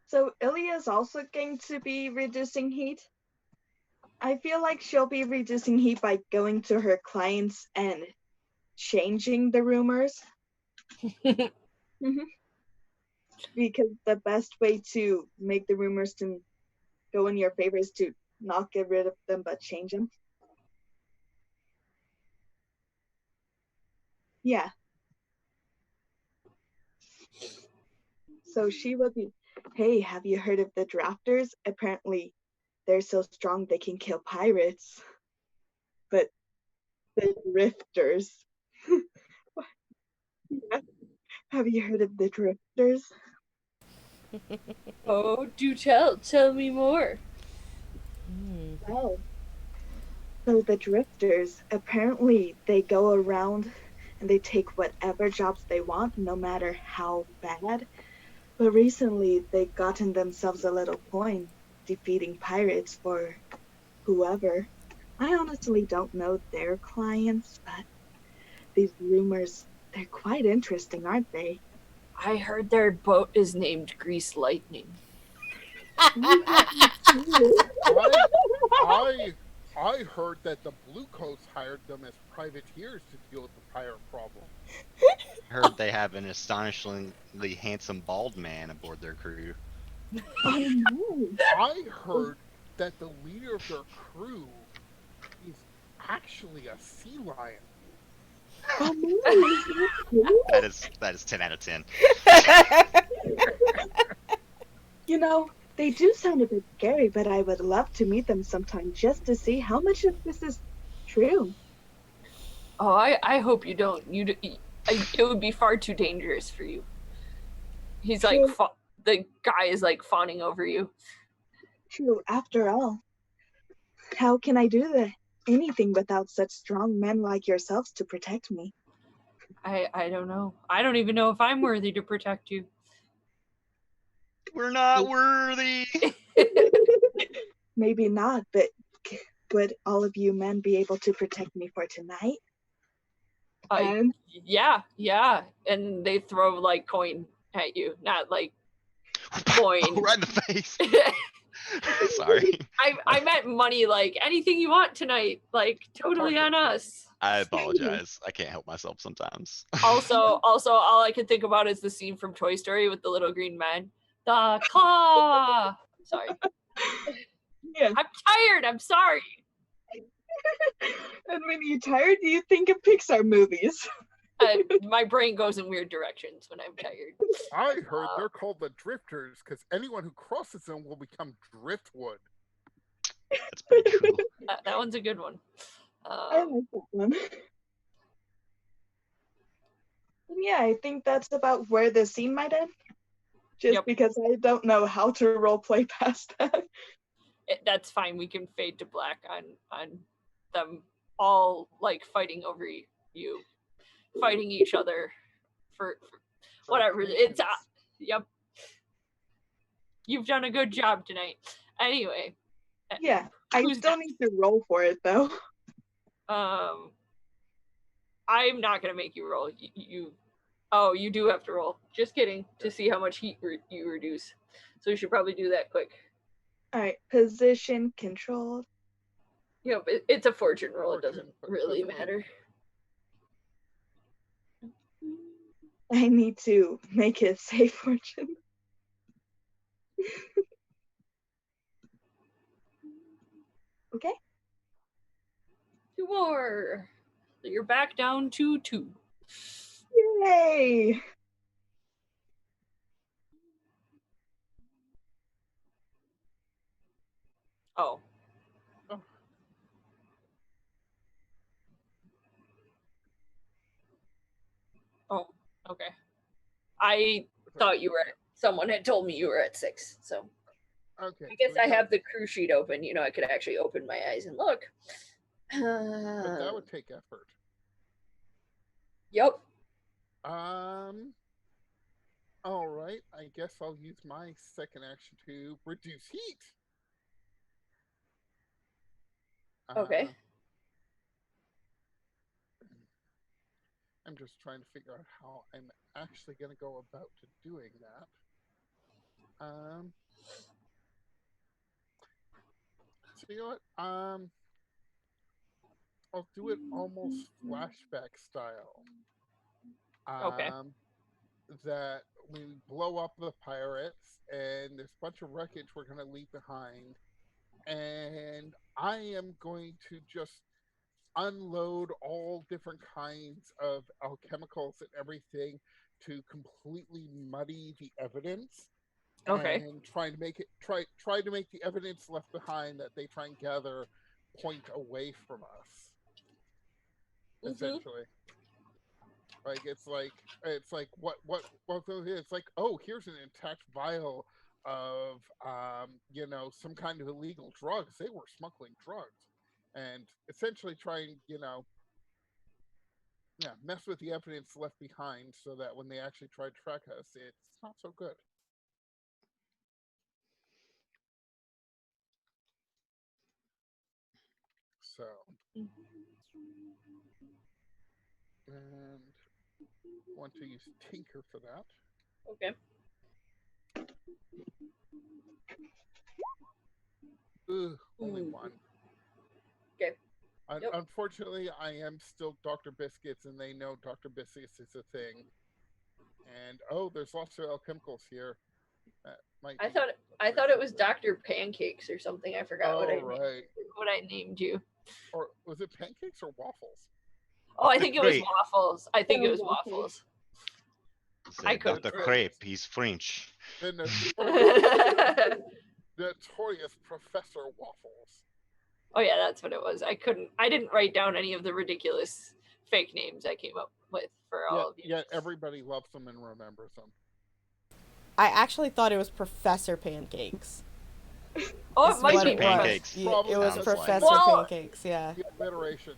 So Ilya's also going to be reducing heat. I feel like she'll be reducing heat by going to her clients and changing the rumors. Because the best way to make the rumors to go in your favor is to not get rid of them but change them. Yeah. So she will be, hey, have you heard of the drafters? Apparently they're so strong they can kill pirates. But the drifters. Have you heard of the drifters? Oh, do tell me more. Well, so the drifters, apparently they go around and they take whatever jobs they want, no matter how bad. But recently they've gotten themselves a little coin defeating pirates for whoever. I honestly don't know their clients, but these rumors, they're quite interesting, aren't they? I heard their boat is named Grease Lightning. I heard that the Bluecoats hired them as privateers to deal with the pirate problem. I heard they have an astonishingly handsome bald man aboard their crew. I heard that the leader of their crew is actually a sea lion. That is 10 out of 10. You know, they do sound a bit scary, but I would love to meet them sometime just to see how much of this is true. Oh, I hope you don't. It would be far too dangerous for you. He's like, the guy is like fawning over you. True, after all. How can I do anything without such strong men like yourselves to protect me? I don't know. I don't even know if I'm worthy to protect you. We're not worthy. Maybe not, but would all of you men be able to protect me for tonight? Yeah. And they throw like coin at you, not like coin. Right in the face. Sorry. I meant money, like anything you want tonight, like totally on us. I apologize. I can't help myself sometimes. Also, all I can think about is the scene from Toy Story with the little green man. The claw. Sorry. Yeah. I'm tired. I'm sorry. And when you're tired, do you think of Pixar movies? My brain goes in weird directions when I'm tired. I heard they're called the drifters because anyone who crosses them will become driftwood. That's pretty cool. That one's a good one. I like that one. And yeah, I think that's about where the scene might end. Just Yep. because I don't know how to roleplay past that. That's fine. We can fade to black on them all like fighting over you, fighting each other for whatever. It's yep. You've done a good job tonight. Anyway, Yeah, I Who's still next? need to roll for it though. I'm not gonna make you roll. You do have to roll. Just kidding. To see how much heat you reduce. So you should probably do that quick. Alright, position controlled. Yep, it's a fortune roll. It Fortune, doesn't but really doesn't matter. I need to make it say fortune. Okay. 2 more. So you're back down to 2. Yay! Oh. Oh. Oh, okay. I thought you were at, someone had told me you were at 6, so Okay. I guess we I got- have the crew sheet open. I could actually open my eyes and look. But that would take effort. Yep. All right. I guess I'll use my second action to reduce heat. Okay. I'm just trying to figure out how I'm actually going to go about to doing that. So you know what? I'll do it almost flashback style. Okay. That we blow up the pirates, and there's a bunch of wreckage we're going to leave behind, and I am going to just unload all different kinds of alchemicals and everything to completely muddy the evidence. Okay. And try to make the evidence left behind that they try and gather point away from us. Mhm. Essentially. It's like it's like, oh, here's an intact vial of some kind of illegal drugs. They were smuggling drugs. And essentially try and, mess with the evidence left behind so that when they actually try to track us, it's not so good. So, and want to use Tinker for that. Okay. Ugh, only Ooh. one. Okay. Yep. Unfortunately, I am still Dr. Biscuits, and they know Dr. Biscuits is a thing. And there's lots of alchemicals here. That might I be thought it was Dr. Pancakes or something. I forgot what I named you. Or was it pancakes or waffles? Oh, I think it was Crepe. waffles. I think It it was was waffles. It's, I couldn't Dr. remember. Crepe, he's French. The notorious Professor Waffles. Oh yeah, that's what it was. I didn't write down any of the ridiculous fake names I came up with for all of you. Yet everybody loves them and remembers them. I actually thought it was Professor Pancakes. Oh, Is it might what be it Pancakes. was. Yeah, it was Sounds like Professor Well- Pancakes, yeah. The alliteration.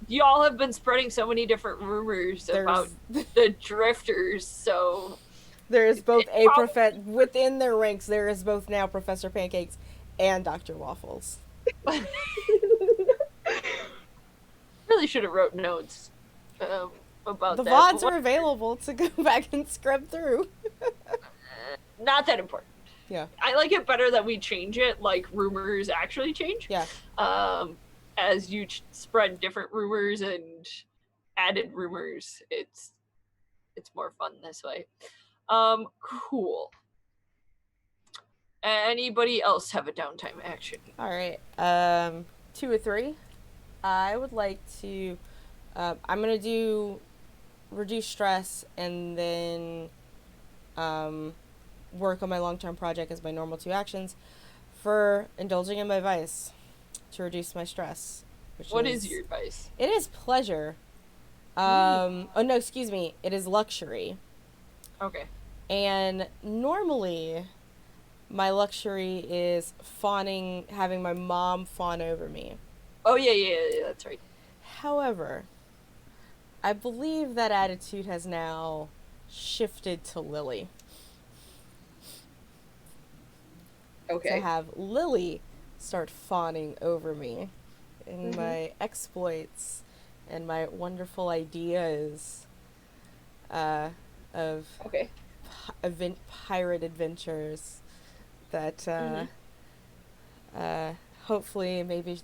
Y'all have been spreading so many different rumors about the drifters, so there is both It within their ranks, there is both now Professor Pancakes and Dr. Waffles. really should have wrote notes about The that. VODs but are available to go back and scrub through. not that important. Yeah. I like it better that we change it like rumors actually change. Yeah. As you spread different rumors and added rumors, it's more fun this way. Cool. Anybody else have a downtime action? All right. 2 or 3. I would like to. I'm gonna do reduce stress and then work on my long-term project as my normal 2 actions. for indulging in my vice to reduce my stress. What is your advice? It is pleasure. Oh no, excuse me. It is luxury. Okay. And normally, my luxury is having my mom fawn over me. Oh, yeah, that's right. However, I believe that attitude has now shifted to Lily. Okay. To have Lily start fawning over me in my exploits and my wonderful ideas of Okay. pirate adventures that hopefully maybe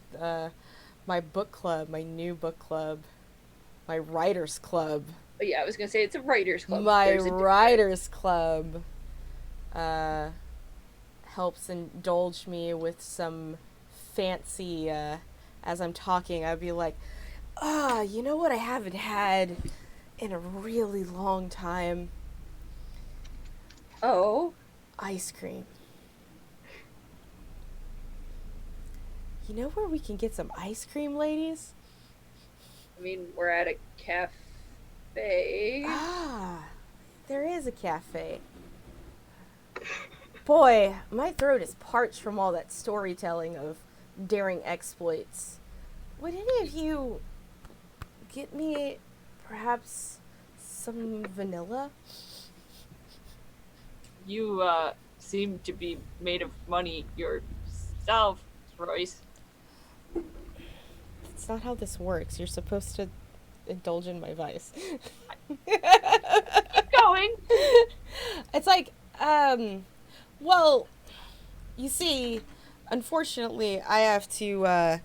my book club, my new book club, my writers club. Oh, yeah, I was gonna say it's a writers club. My There's a writers club helps indulge me with some fancy, as I'm talking, I'd be like, you know what I haven't had in a really long time? Oh. Ice cream. You know where we can get some ice cream, ladies? I mean, we're at a cafe. There is a cafe. Boy, my throat is parched from all that storytelling of daring exploits. Would any of you get me perhaps some vanilla? You seem to be made of money yourself, Royce. That's not how this works. You're supposed to indulge in my vice. Keep going. It's like, well, you see, unfortunately, I have to,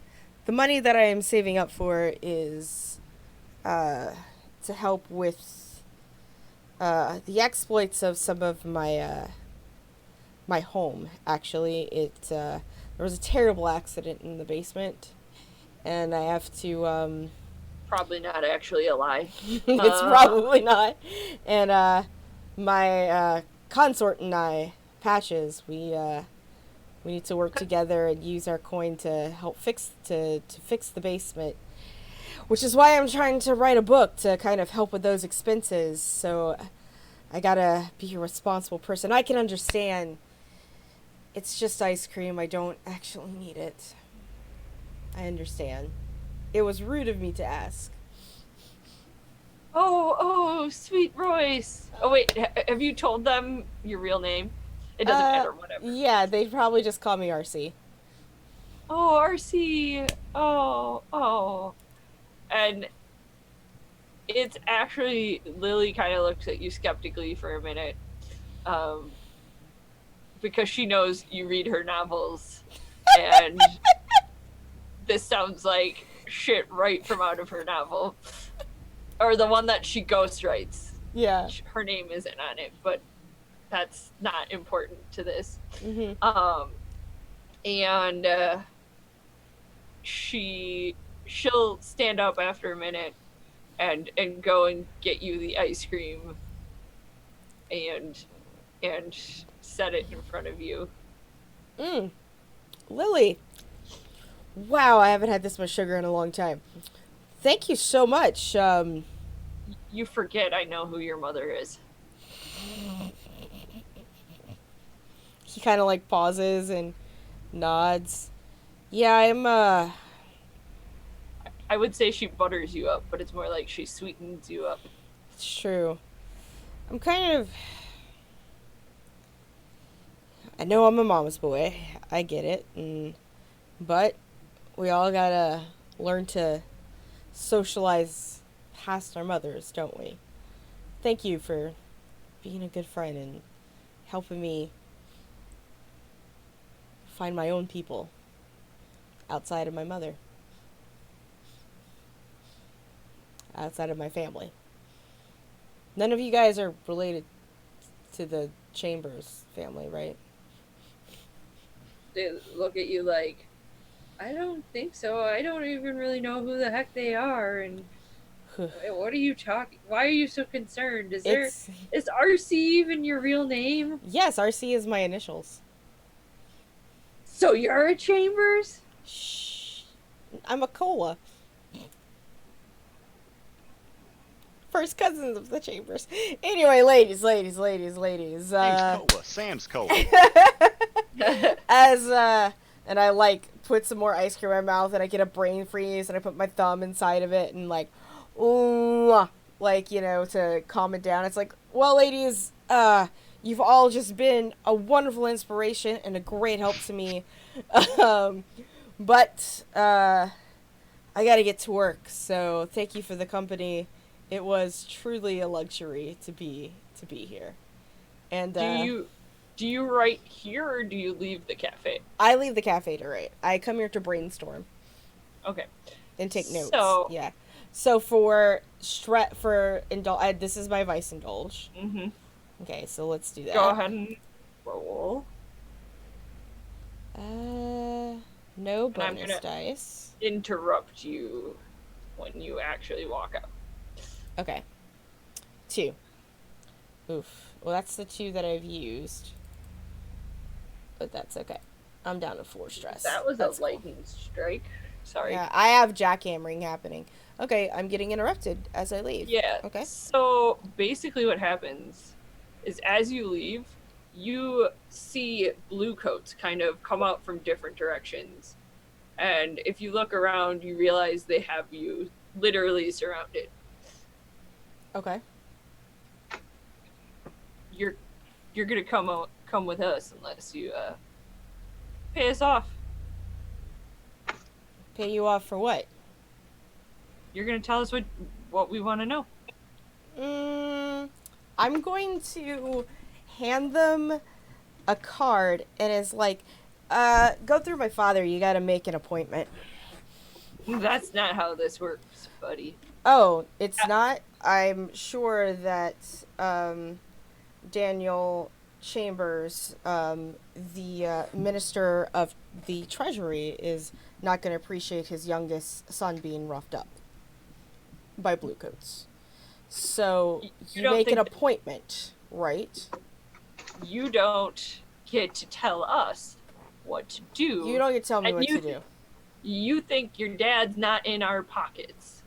the money that I am saving up for is, to help with, the exploits of some of my, my home, actually. There was a terrible accident in the basement, and I have to, Probably not actually a lie. it's probably not. And, my, consort and I, Patches, we need to work together and use our coin to help fix the basement, which is why I'm trying to write a book to kind of help with those expenses. So I gotta be a responsible person. I can understand it's just ice cream. I don't actually need it. I understand. It was rude of me to ask. Oh, sweet Royce. Oh wait, have you told them your real name? It doesn't matter, whatever. Yeah, they probably just call me RC. Oh, RC. Oh. And it's actually, Lily kind of looks at you skeptically for a minute. Because she knows you read her novels. And this sounds like shit right from out of her novel. Or the one that she ghostwrites. Yeah. Her name isn't on it, but that's not important to this. Mm-hmm. And she'll stand up after a minute and go and get you the ice cream and set it in front of you. Lily. Wow, I haven't had this much sugar in a long time. Thank you so much. You forget I know who your mother is. He kind of like pauses and nods. Yeah, I would say she butters you up, but it's more like she sweetens you up. It's true. I'm kind of... I know I'm a mama's boy. I get it. But we all gotta learn to socialize past our mothers, don't we? Thank you for being a good friend and helping me find my own people outside of my mother. Outside of my family. None of you guys are related to the Chambers family, right? They look at you like, I don't think so. I don't even really know who the heck they are. And what are you talking? Why are you so concerned? Is RC even your real name? Yes, RC is my initials. So you're a Chambers? Shh. I'm a cola. First cousins of the Chambers. Anyway, ladies. Sam's Cola. And I like put some more ice cream in my mouth, and I get a brain freeze, and I put my thumb inside of it, and like, ooh, like, you know, to calm it down. It's like, well, ladies, you've all just been a wonderful inspiration and a great help to me. But I gotta get to work, so thank you for the company. It was truly a luxury to be here. And do you write here or do you leave the cafe? I leave the cafe to write. I come here to brainstorm Okay. and take notes. So- Yeah. So for this is my vice indulge. Mm-hmm. Okay, so let's do that. Go ahead and roll. No I'm bonus gonna- dice. Interrupt you when you actually walk out. Okay. 2. Oof. Well, that's the 2 that I've used. But that's okay. I'm down to 4 stress. That was That's a cool. lightning strike. Sorry. Yeah, I have jackhammering happening. Okay, I'm getting interrupted as I leave. Yeah. Okay. So basically, what happens is as you leave, you see blue coats kind of come out from different directions, and if you look around, you realize they have you literally surrounded. Okay. You're gonna come with us unless you pay us off. Pay you off for what? You're gonna tell us what we want to know. I'm going to hand them a card, and it's like, go through my father. You got to make an appointment. That's not how this works, buddy. Oh, it's not? I'm sure that Daniel Chambers, the Minister of the Treasury, is not going to appreciate his youngest son being roughed up by bluecoats. So You you don't make an think that- appointment, right? You don't get to tell us what to do. You don't get to tell me And what you- to do. You think your dad's not in our pockets.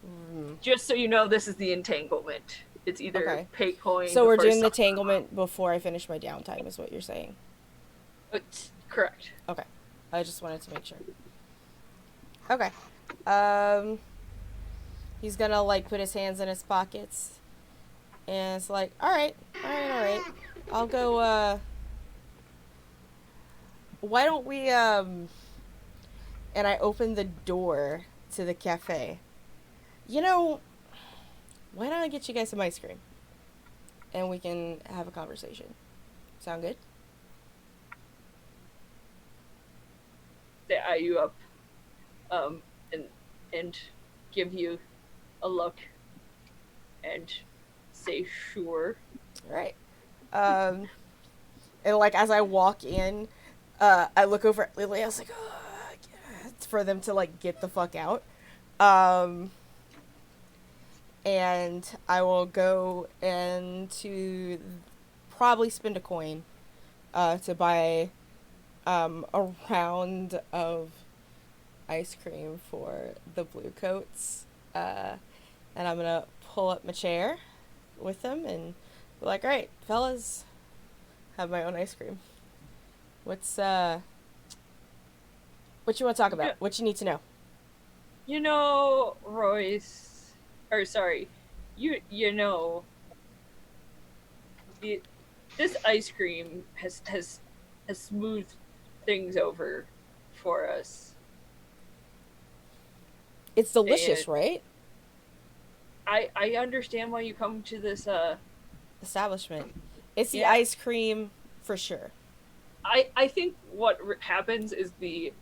Mm. Just so you know, this is the entanglement. It's either Okay. pay coin. So we're or doing the something. entanglement before I finish my downtime, is what you're saying. It's correct. Okay. I just wanted to make sure. Okay. He's gonna, like, put his hands in his pockets. And it's like, alright. I'll go, why don't we, and I open the door to the cafe. You know, why don't I get you guys some ice cream? And we can have a conversation. Sound good? They eye you up, and give you a look, and say sure. Right. And like as I walk in, I look over at Lily. I was like, oh, yeah, it's for them to like get the fuck out. And I will go and to probably spend a coin, to buy, a round of ice cream for the blue coats. And I'm gonna pull up my chair with them and be like, alright, fellas, have my own ice cream. What you want to talk about? Yeah. What you need to know? You know, Royce, or sorry, you know, this ice cream has smoothed things over for us. It's delicious, And- right? I understand why you come to this. Establishment. It's the Yeah. ice cream for sure. I think what happens is the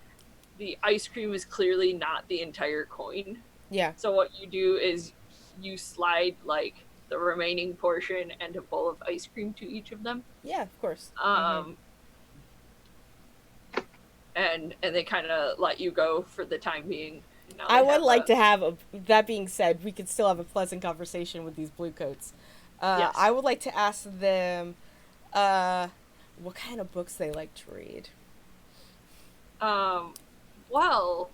ice cream is clearly not the entire coin. Yeah. So what you do is you slide like the remaining portion and a bowl of ice cream to each of them. Yeah, of course. And they kind of let you go for the time being. Now I they would have like to have that being said, we could still have a pleasant conversation with these blue coats. Yes. I would like to ask them what kind of books they like to read. Well,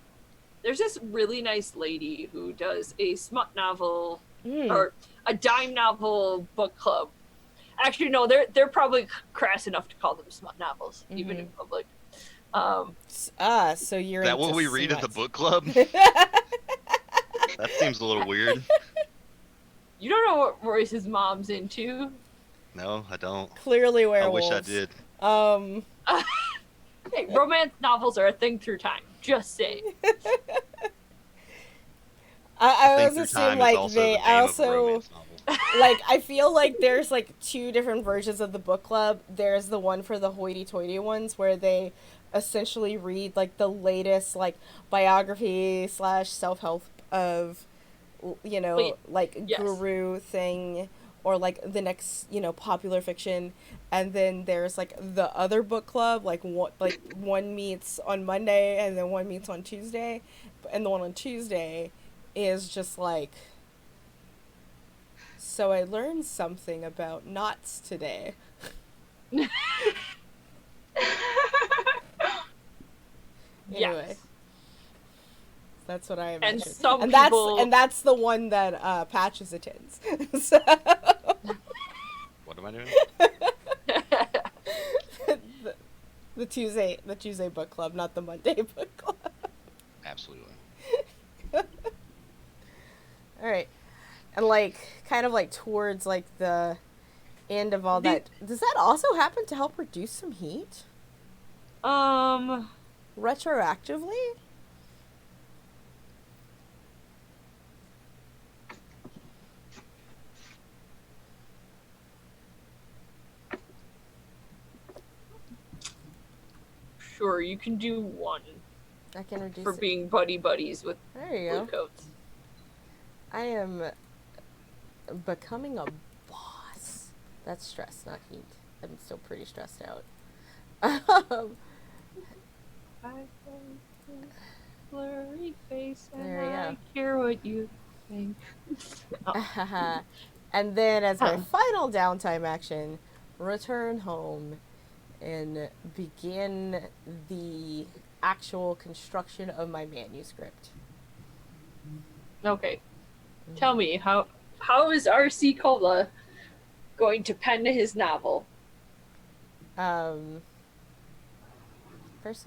there's this really nice lady who does a smut novel Mm. or a dime novel book club. Actually, no, they're probably crass enough to call them smut novels, even in public. So you're Is that into what we read at the smut. book club? That seems a little weird. You don't know what Royce's mom's into. No, I don't. Clearly I werewolves. wish I did. Hey, romance novels are a thing through time. Just say. I Think was Through assuming Time is like also they the name of a also romance novel. like I feel like there's like two different versions of the book club. There's the one for the hoity-toity ones where they essentially read like the latest like biography / self-help of Wait, like yes. guru thing or like the next popular fiction, and then there's like the other book club like one meets on Monday and then one meets on Tuesday, and the one on Tuesday is just like, so I learned something about knots today. Anyway, Yes. that's what I And imagine. some And people. that's the one that Patches attends. So What am I doing? the Tuesday book club, not the Monday book club. Absolutely. All right, and like kind of like towards like the end of all that, does that also happen to help reduce some heat retroactively? Sure, you can do one I can reduce for it. being buddies with There you blue go. coats. I am becoming a boss. That's stress, not heat. I'm still pretty stressed out. Blurry face, and There we I go. care what you think. And then as my final downtime action, return home and begin the actual construction of my manuscript. Okay, tell me how is R.C. Cola going to pen his novel? First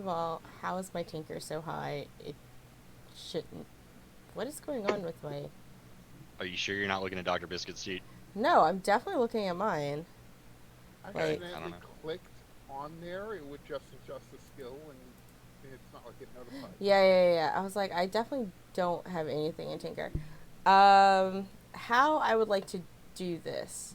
of all, how is my tinker so high? It shouldn't. What is going on with my... Are you sure you're not looking at Dr. Biscuit's sheet? No, I'm definitely looking at mine. I Like- I accidentally don't know. clicked on there. It would just adjust the skill, and it's not like it notified. Yeah. I was like, I definitely don't have anything in Tinker. How I would like to do this.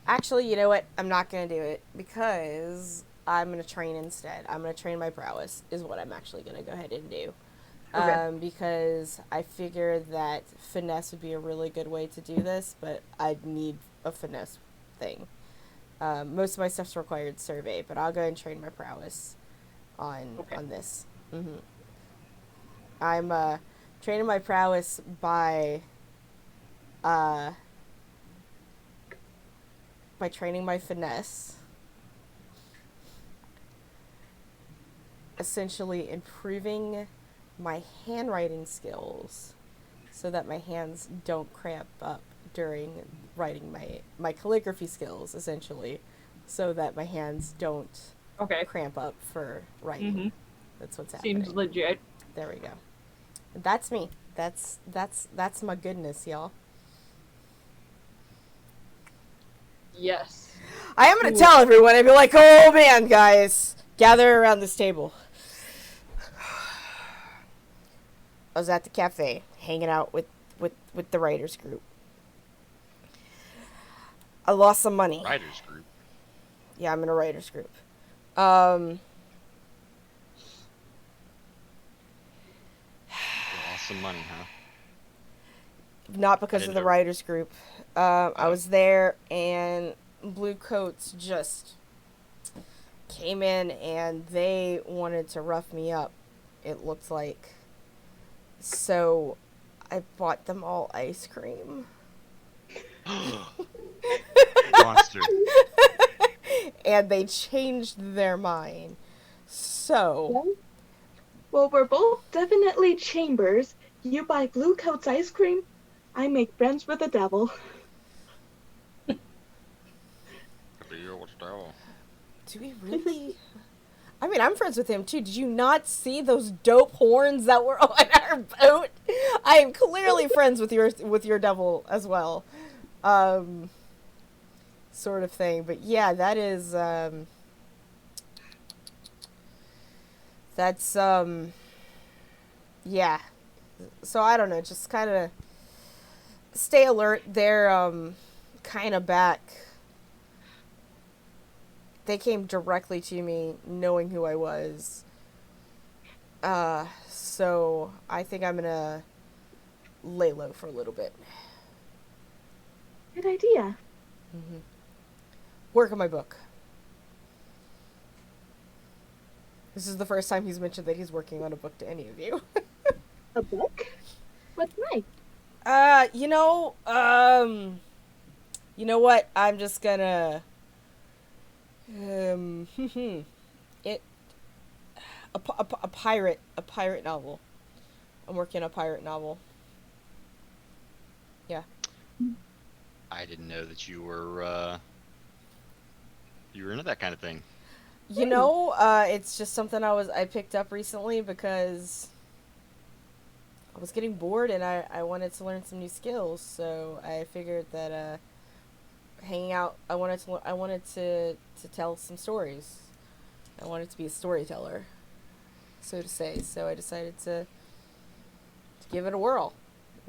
Actually, you know what? I'm not going to do it because I'm going to train instead. I'm going to train my prowess is what I'm actually going to go ahead and do. Okay. Because I figured that finesse would be a really good way to do this, but I'd need a finesse thing. Most of my stuff's required survey, but I'll go and train my prowess on this. I'm training my prowess by training my finesse, essentially improving my handwriting skills so that my hands don't cramp up during writing, my calligraphy skills essentially so that my hands don't Okay, cramp up for writing. That's what's happening. seems legit. There we go. That's me. That's my goodness, y'all. Yes. I am gonna tell everyone. I'd be like, "Oh man, guys, gather around this table." I was at the cafe, hanging out with the writers group. I lost some money. Writers group. Yeah, I'm in a writers group. You lost some money, huh? Not because of didn't the know. writers group. I Oh. was there, and Blue Coats just came in, and they wanted to rough me up. It looked like. So, I bought them all ice cream. Monster. and they changed their mind. So, Well, we're both definitely chambers. You buy Blue Coat's ice cream. I make friends with the devil. do we really? I mean, I'm friends with him too. Did you not see those dope horns that were on our boat? I am clearly friends with your devil as well, sort of thing. But yeah, that is that's yeah. So I don't know, just kind of stay alert. They're kind of back. They came directly to me knowing who I was. So I think I'm gonna lay low for a little bit. Good idea. Mm-hmm. Work on my book. This is the first time he's mentioned that he's working on a book to any of you. A book? What's nice? You know what? I'm just gonna, it, a pirate novel. I'm working on a pirate novel. Yeah. I didn't know that you were into that kind of thing. You know, it's just something I picked up recently because I was getting bored and I wanted to learn some new skills. So I figured that hanging out, I wanted to tell some stories. I wanted to be a storyteller, so to say. So I decided to give it a whirl.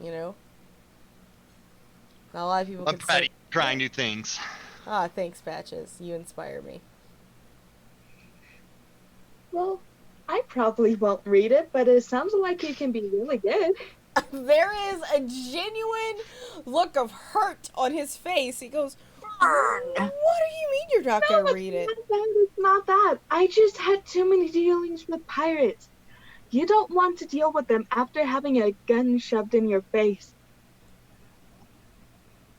You know, not a lot of people. I'm can proud of say, you trying new things. Ah, thanks, Patches. You inspire me. Well, I probably won't read it, but it sounds like it can be really good. There is a genuine look of hurt on his face. He goes, "What do you mean you're not No, gonna read it?" It's not that. I just had too many dealings with pirates. You don't want to deal with them after having a gun shoved in your face.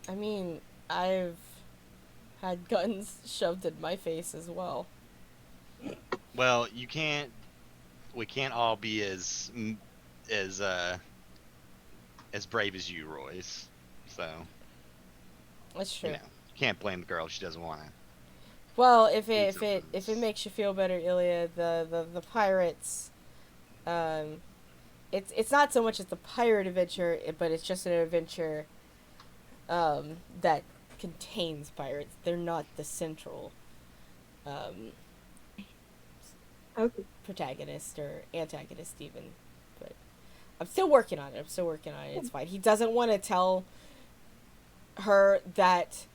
I mean, I've had guns shoved in my face as well. Well, we can't all be as brave as you, Royce. So, That's true. you can't blame the girl if she doesn't want to. Well, if it makes you feel better, Ilya, the pirates, it's not so much as the pirate adventure, but it's just an adventure, that contains pirates. They're not the central, Okay. protagonist or antagonist even, but I'm still working on it. It's fine. He doesn't want to tell her that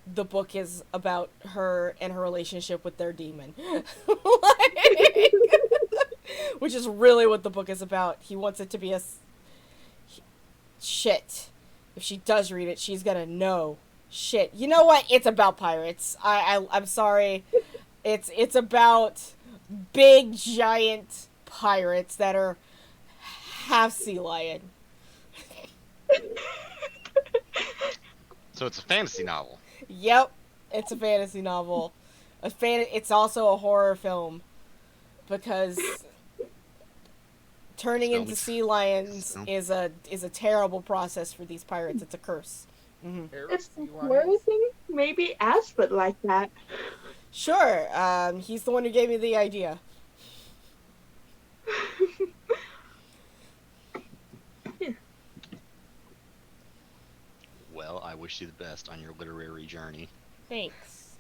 the book is about her and her relationship with their demon. Which is really what the book is about. He wants it to be shit. If she does read it, she's gonna know. Shit. You know what? It's about pirates. I'm sorry. It's about big giant pirates that are half sea lion. So it's a fantasy novel. Yep, it's a fantasy novel. It's also a horror film because turning into sea lions is a terrible process for these pirates. It's a curse. Mm-hmm. It's the horror thing? Maybe Aspen like that. Sure, he's the one who gave me the idea. Well, I wish you the best on your literary journey. Thanks.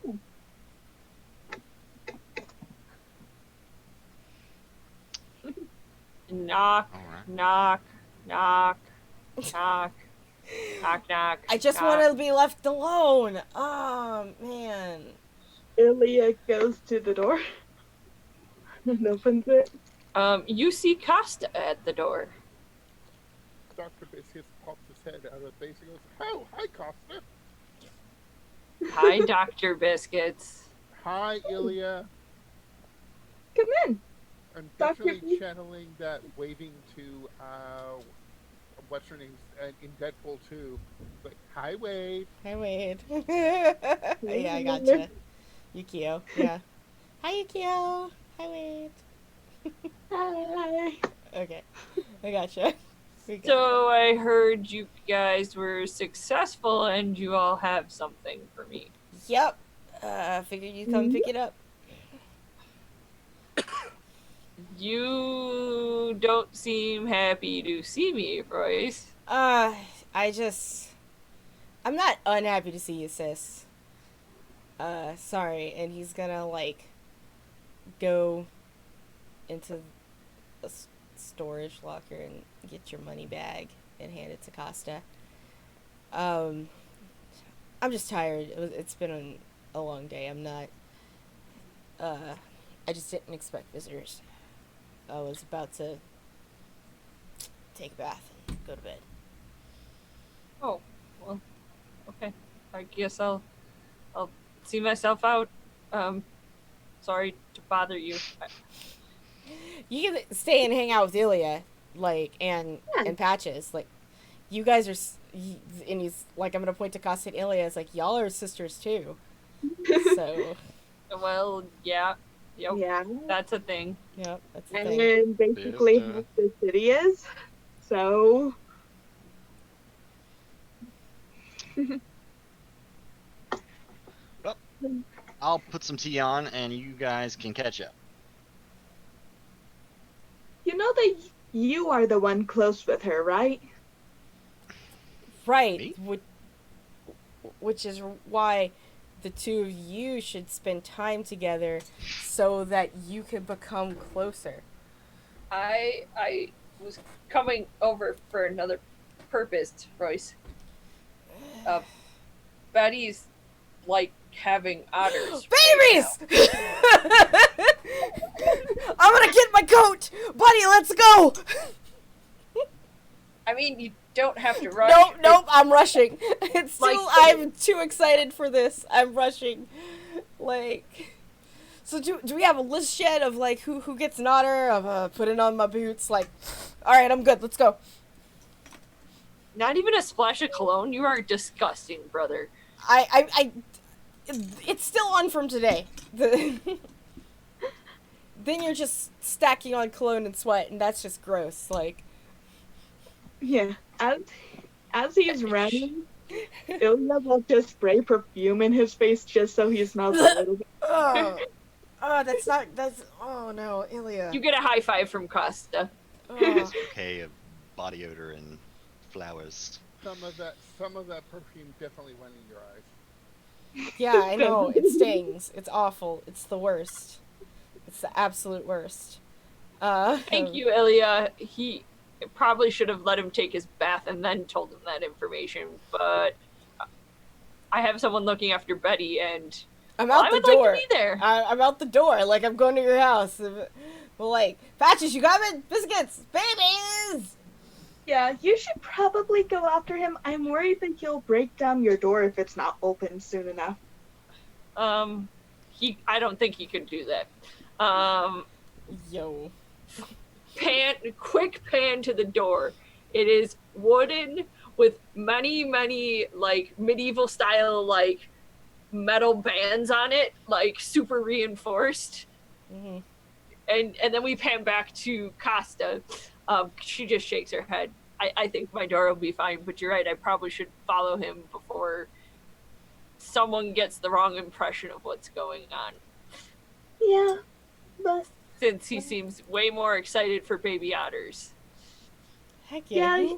Knock, Alright. knock, knock, knock, knock, knock. I just want to be left alone. Oh, man. Ilya goes to the door and opens it. You see Costa at the door. Dr. Biscuits pops his head out of the base and goes, "Oh, hi, Costa." Hi, Dr. Biscuits. Hi, Ilya. Come in. I'm Dr. visually channeling that waving to, what's her name, in Deadpool 2. Like, hi, Wade. Hi, Wade. Yeah, I gotcha. Yukio, yeah. Hi, Yukio. Hi, Wade. Hi. Okay, I gotcha. We got So I heard you guys were successful and you all have something for me. it. Yep. Figured you'd come pick it up. You don't seem happy to see me, Royce. I'm not unhappy to see you, sis. Sorry, and he's gonna, like, go into a storage locker and get your money bag and hand it to Costa. I'm just tired. It's been a long day. I just didn't expect visitors. I was about to take a bath and go to bed. Oh, well, okay. I guess I'll see myself out. Sorry to bother you. You can stay and hang out with Ilya, like, and Patches. Like, you guys are, and he's, like, I'm gonna point to Costa and Ilya. It's like, y'all are sisters, too. So, Well, yeah. Yep. Yeah. That's a thing. yep, that's the And thing. then basically Sister. half the city is. So I'll put some tea on, and you guys can catch up. you know that you are the one close with her, right? Right. Me? Which is why the two of you should spend time together so that you could become closer. I was coming over for another purpose, Royce. Betty's like having otters. Babies! I'm gonna get my coat! Buddy, let's go! I mean, you don't have to rush. Nope, I'm rushing. It's Like- I'm too excited for this. I'm rushing. Like, so do we have a list yet of, like, who gets an otter, of putting on my boots? Like, alright, I'm good, let's go. Not even a splash of cologne. You are disgusting, brother. It's still on from today. Then you're just stacking on cologne and sweat, and that's just gross. Like, Yeah. As he's running, Ilya will just spray perfume in his face just so he smells a little bit. oh no, Ilya. You get a high five from Costa. Oh. Okay, of body odor and flowers. Some of that perfume definitely went in your eyes. Yeah, I know. It stings. It's awful. It's the worst. It's the absolute worst. Thank you, Ilya. He probably should have let him take his bath and then told him that information, but I have someone looking after Betty, and I'm I out the would door. like to be there. I'm out the door. Like, I'm going to your house. Well, like, Patches, you got me? Biscuits! Babies! Yeah, you should probably go after him. I'm worried that he'll break down your door if it's not open soon enough. I don't think he could do that. Yo. Quick pan to the door. It is wooden with many, like, medieval style, like, metal bands on it, like, super reinforced. Mm-hmm. And then we pan back to Costa. She just shakes her head. I think my door will be fine, but you're right, I probably should follow him before someone gets the wrong impression of what's going on. Yeah, but Since he seems way more excited for baby otters. Heck yeah. Yeah,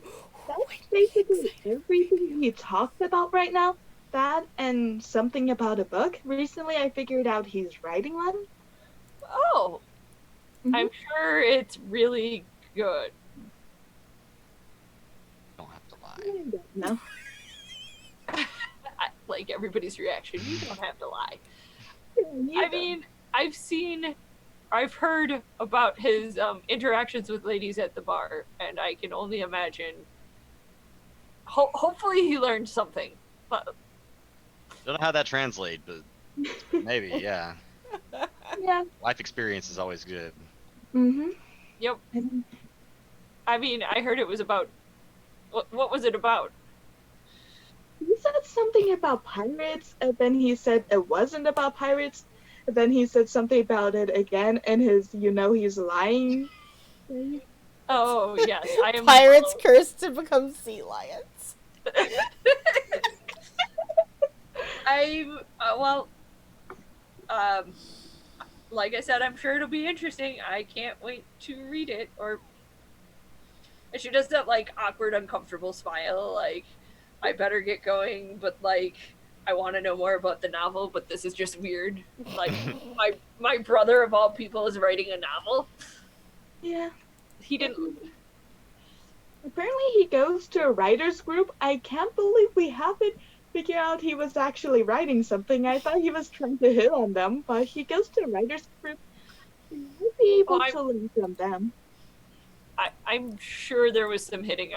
that's basically everything he talks about right now. That and something about a book. Recently, I figured out he's writing one. Oh, Mhm. I'm sure it's really good. Don't have to lie. No. Like everybody's reaction. You don't have to lie. You I don't. mean, I've heard about his interactions with ladies at the bar, and I can only imagine. Hopefully, he learned something. But Don't know how that translates, but maybe, yeah. Yeah. Life experience is always good. Mm-hmm. yep. I mean, I heard it was about. What was it about? He said said something about pirates, and then he said it wasn't about pirates, and then he said something about it again, and his he's lying thing. Oh yes, I am. Pirates cursed to become sea lions. I'm well. Like I said, I'm sure it'll be interesting. I can't wait to read it. And she does that like awkward, uncomfortable smile. Like, I better get going, but like, I want to know more about the novel. But this is just weird. Like, my brother of all people is writing a novel. Yeah. He didn't. Apparently he goes to a writer's group. I can't believe we haven't figured out he was actually writing something. I thought he was trying to hit on them, but he goes to a writer's group. He might be able to learn from them. I'm sure there was some hitting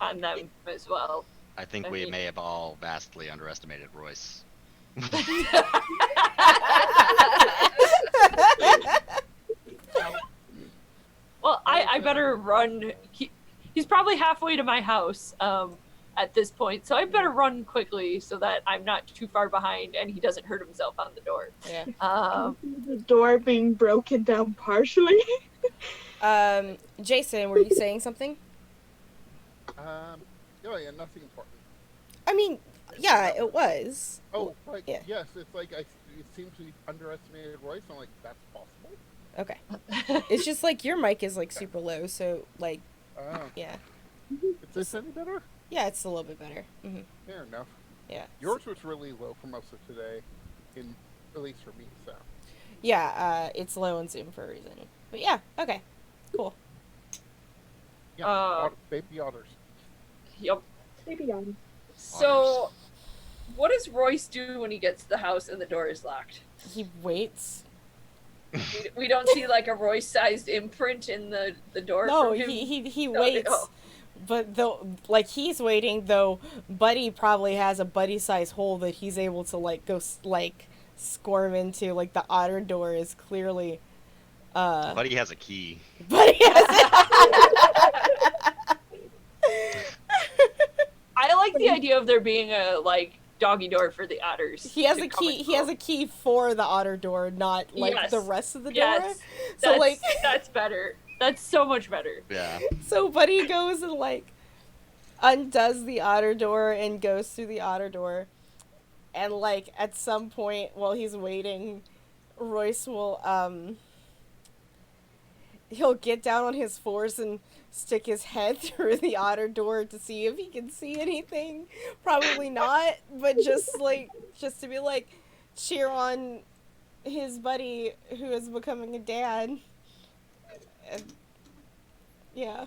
on them as well. I think we may have all vastly underestimated Royce. Well, I better run. He's probably halfway to my house at this point, so I better run quickly so that I'm not too far behind and he doesn't hurt himself on the door. Yeah. The door being broken down partially. Jason, were you saying something? Yeah, nothing important. I mean, yeah, it was. Oh, like, Yeah. yes, it's like it seems we underestimated Royce. I'm like, that's possible. Okay. It's just like your mic is like super low, so like, yeah. Is this any better? Yeah, it's a little bit better. Mm-hmm. Fair enough. Yeah. Yours was really low for most of today, at least for me, so. Yeah, it's low on Zoom for a reason. But yeah, okay. Cool. Yeah, baby otters. Yep. Maybe on. So, what does Royce do when he gets to the house and the door is locked? He waits. We don't see like a Royce-sized imprint in the door. No, from him? he No, waits. no. But though, like he's waiting, though, Buddy probably has a Buddy-sized hole that he's able to like go like squirm into. Like the otter door is clearly. Buddy has a key. Buddy has. I like the idea of there being a like doggy door for the otters. He has to a come key. and He go. has a key for the otter door, not like Yes. the rest of the door. Yes. So like, that's better. That's so much better. Yeah. so Buddy goes and like undoes the otter door and goes through the otter door, and like at some point while he's waiting, Royce will he'll get down on his fours and stick his head through the otter door to see if he can see anything. Probably not, but just to be like cheer on his buddy who is becoming a dad. And, yeah.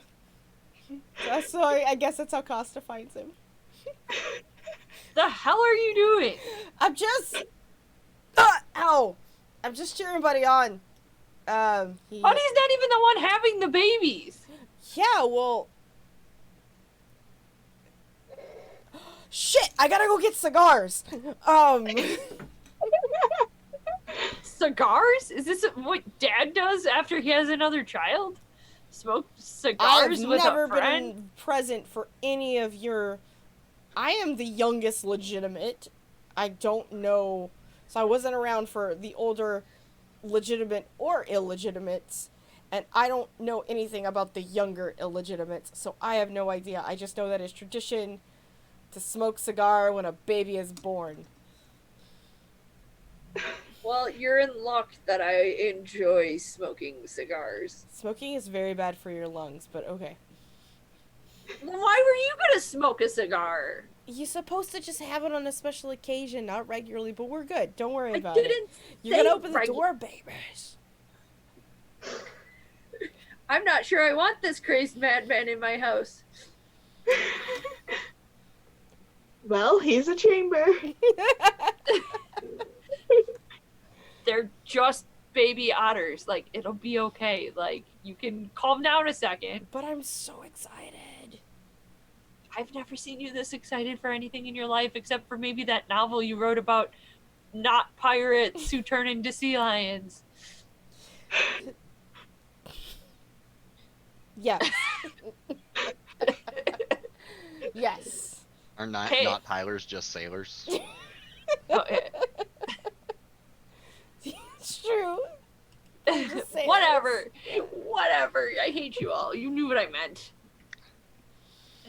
So I guess that's how Costa finds him. The hell are you doing? I'm just ow! I'm just cheering Buddy on. Buddy's not even the one having the babies. Yeah, well... Shit! I gotta go get cigars! Cigars? Is this what Dad does after he has another child? Smoke I've cigars with never a friend? been present for any of your... I am the youngest legitimate. I don't know... So I wasn't around for the older legitimate or illegitimates. And I don't know anything about the younger illegitimates, so I have no idea. I just know that it's tradition to smoke cigar when a baby is born. Well, you're in luck that I enjoy smoking cigars. Smoking is very bad for your lungs, but okay. Why were you gonna smoke a cigar? You're supposed to just have it on a special occasion, not regularly, but we're good. Don't worry I about didn't it. You're say gonna open the regu- door, babies. I'm not sure I want this crazed madman in my house. Well, he's a chamber. They're just baby otters. Like, it'll be okay. Like, you can calm down a second. But I'm so excited. I've never seen you this excited for anything in your life except for maybe that novel you wrote about not pirates who turn into sea lions. Yes. Yes. Are not Hey. not pilers just sailors? Oh, It's true. Just say whatever. Whatever. I hate you all. You knew what I meant.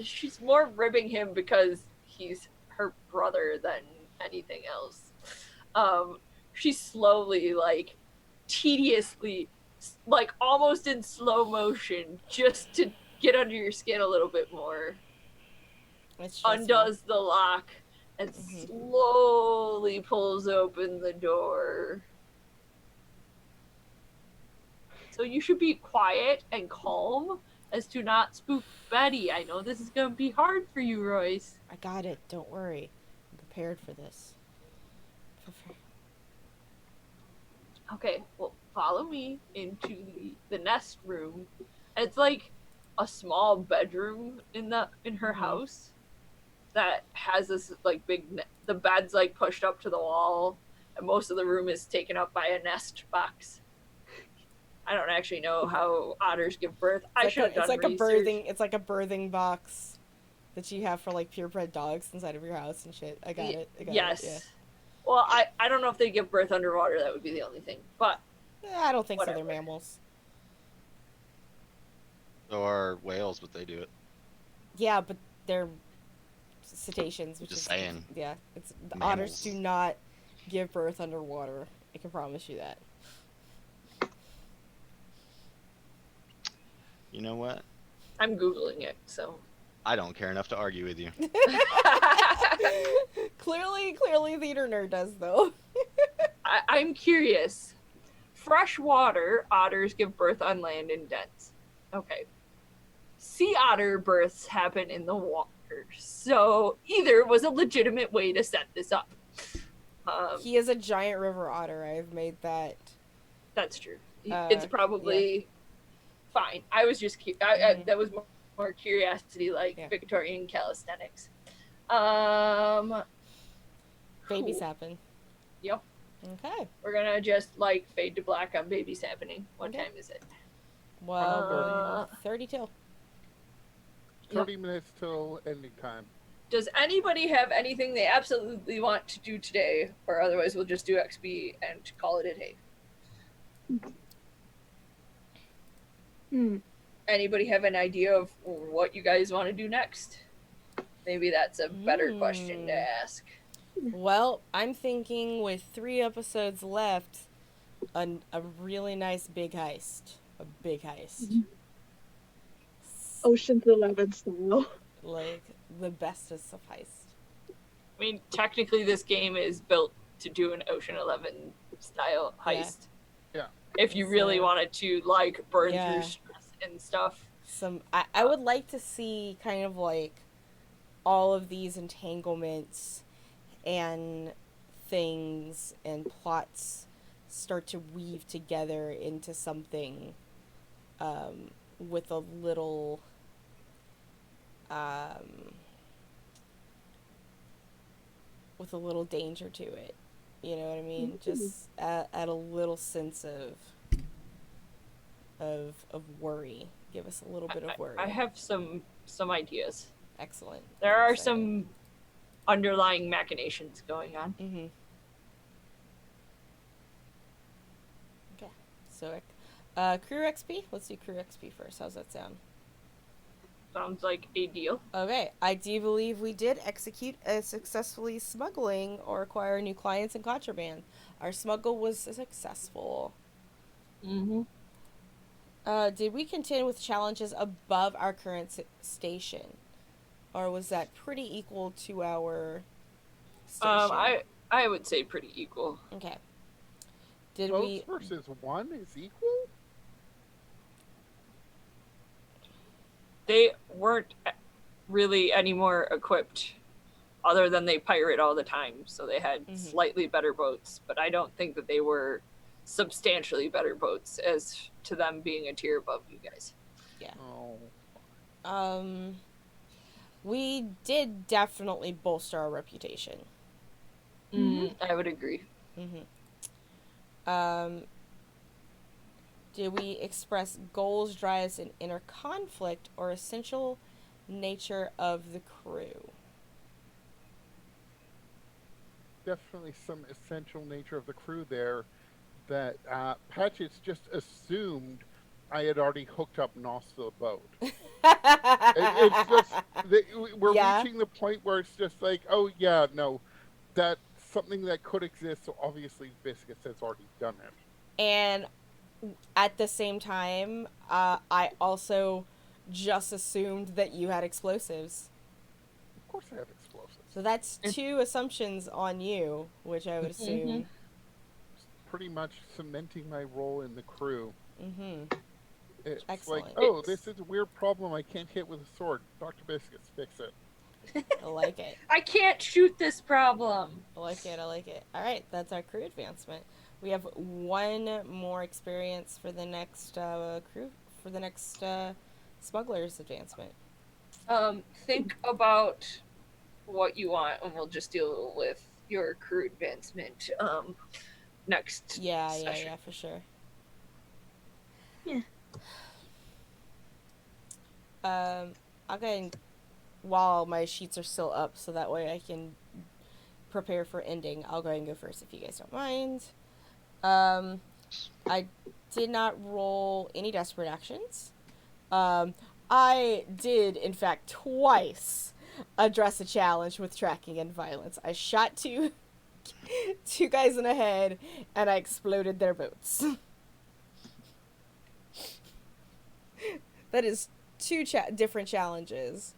She's more ribbing him because he's her brother than anything else. She slowly, like, tediously, like, almost in slow motion, just to get under your skin a little bit more, It's stressful. undoes the lock and Mhm. slowly pulls open the door. So you should be quiet and calm as to not spook Betty. I know this is going to be hard for you, Royce. I got it. Don't worry. I'm prepared for this. Okay, well, follow me into the nest room. And it's like a small bedroom in her Mhm. house that has this like the bed's like pushed up to the wall, and most of the room is taken up by a nest box. I don't actually know how otters give birth. I should have done research. It's like a birthing box that you have for like purebred dogs inside of your house and shit. I got it. Yes. Yeah. Well, I don't know if they give birth underwater. That would be the only thing. But I don't think so. Whatever. They're mammals. So are whales, but they do it. Yeah, but they're cetaceans, which Just is saying. Yeah, it's the Mammals. otters do not give birth underwater. I can promise you that. You know what? I'm Googling it, so. I don't care enough to argue with you. Clearly, theater nerd does though. I'm curious. Freshwater otters give birth on land in dens. Okay. Sea otter births happen in the water. So either was a legitimate way to set this up. He is a giant river otter. I've made that. That's true. It's probably fine. I was just that was more curiosity, like Victorian calisthenics. Babies Cool. happen. Yep. Okay. We're gonna just like fade to black on babies happening. What time is it? Well, 32. 30 minutes till ending time. Does anybody have anything they absolutely want to do today, or otherwise we'll just do XP and call it a day? Anybody have an idea of what you guys want to do next? Maybe that's a better question to ask. Well, I'm thinking with 3 episodes left, a really nice big heist. A big heist. Ocean's 11 style. Like, the bestest of heist. I mean, technically this game is built to do an Ocean 11 style heist. Yeah. If you really wanted to, like, burn through stress and stuff. I would like to see kind of like all of these entanglements and things and plots start to weave together into something with a little danger to it. You know what I mean? Just add a little sense of worry. Give us a little bit of worry. I have some ideas. Excellent. There are some underlying machinations going on. Mm-hmm. Okay. So, crew XP? Let's do crew XP first. How's that sound? Sounds like a deal. Okay. I do believe we did execute a successfully smuggling or acquire new clients and contraband. Our smuggle was successful. Mm-hmm. Did we contend with challenges above our current station? Or was that pretty equal to our station? I would say pretty equal. Okay. Did Boats we... versus 1 is equal? They weren't really any more equipped other than they pirate all the time. So they had slightly better boats, but I don't think that they were substantially better boats as to them being a tier above you guys. Yeah. Oh. We did definitely bolster our reputation. I would agree. Did we express goals, drives, and inner conflict or essential nature of the crew? definitely some essential nature of the crew there that Patches just assumed I had already hooked up Nos to the boat. It's just we're Yeah, reaching the point where it's just like, oh yeah, no, that's something that could exist. So obviously, Viscus has already done it. and at the same time, I also just assumed that you had explosives. Of course, I have explosives. So that's two assumptions on you, which I would assume. Pretty much cementing my role in the crew. Mm-hmm. It's Excellent. like, oh, this is a weird problem I can't hit with a sword. Dr. Biscuits, fix it. I like it. I can't shoot this problem. I like it. I like it. All right, that's our crew advancement. We have one more experience for the next crew, for the next smuggler's advancement. Think about what you want, and we'll just deal with your crew advancement next Yeah, session. for sure. Yeah. I'll go ahead and, while my sheets are still up, so that way I can prepare for ending. I'll go ahead and go first if you guys don't mind. I did not roll any desperate actions. I did, in fact, twice address a challenge with tracking and violence. I shot two guys in the head, and I exploded their boats. That is two different challenges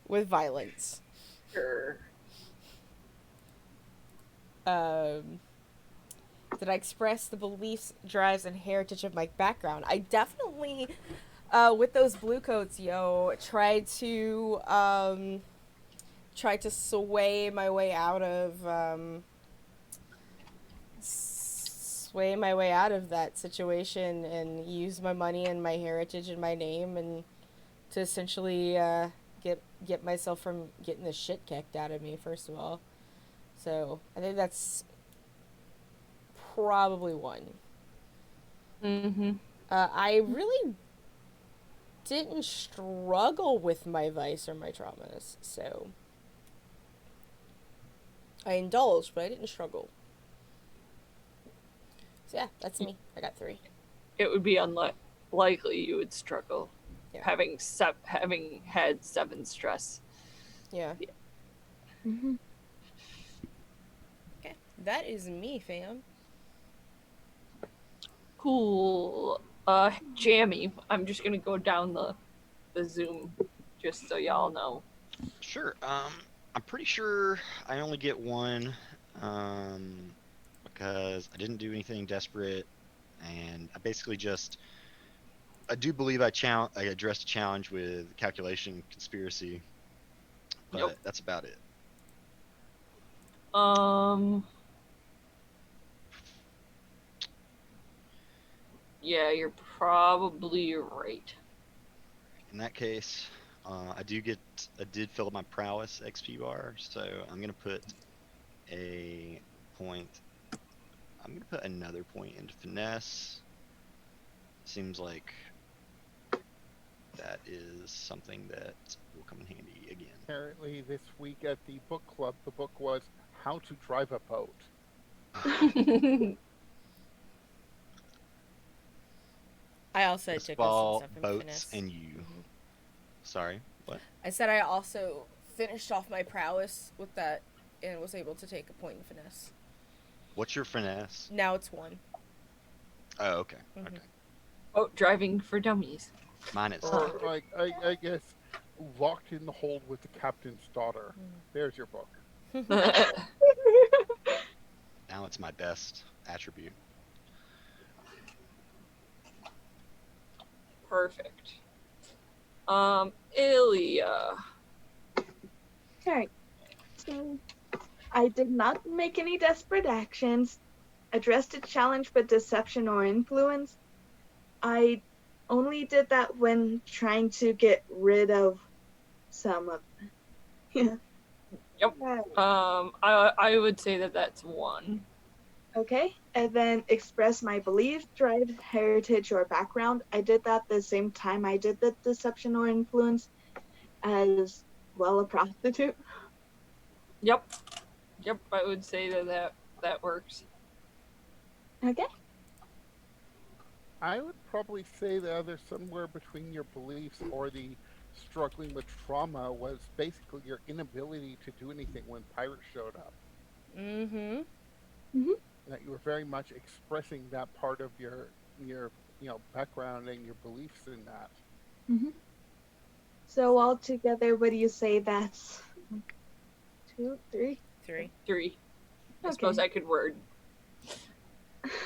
with violence. Sure. Did I express the beliefs, drives, and heritage of my background? I definitely, with those blue coats, tried to sway my way out of that situation and use my money and my heritage and my name and to essentially get myself from getting the shit kicked out of me, first of all. So I think that's probably one. Mm-hmm. I really didn't struggle with my vice or my traumas, so I indulged, but I didn't struggle. So yeah, that's me. I got 3. It would be unlikely you would struggle, Yeah. having had 7 stress. Yeah. Mm-hmm. Okay, that is me, fam. Cool. Jammy, I'm just gonna go down the Zoom, just so y'all know. Sure. I'm pretty sure I only get one, because I didn't do anything desperate, and I basically I do believe I addressed a challenge with calculation conspiracy, but Yep. that's about it. Yeah, you're probably right. In that case, I did fill up my prowess XP bar, so I'm gonna put a point. I'm gonna put another point into finesse. Seems like that is something that will come in handy again. Apparently, this week at the book club, the book was How to Drive a Boat. I also took some Ball, stuff from boats, finesse. and you. Sorry, what? I said I also finished off my prowess with that and was able to take a point in finesse. What's your finesse? Now it's 1. Oh, okay. Mhm. Okay. Boat driving for dummies. Mine is. Or, like, I guess, locked in the hold with the captain's daughter. There's your book. Now it's my best attribute. Perfect. Ilya. Alright. So, I did not make any desperate actions, addressed a challenge with deception or influence. I only did that when trying to get rid of some of them. Yeah. Yep. I would say that that's 1. Okay. And then express my belief, drive, heritage, or background. I did that the same time I did the deception or influence, as well a prostitute. Yep. Yep, I would say that works. Okay. I would probably say that either somewhere between your beliefs or the struggling with trauma was basically your inability to do anything when pirates showed up. Mm-hmm. That you were very much expressing that part of your background and your beliefs in that. So altogether, what do you say that's 1, 2, 3? 3. 3. I Okay. suppose I could word.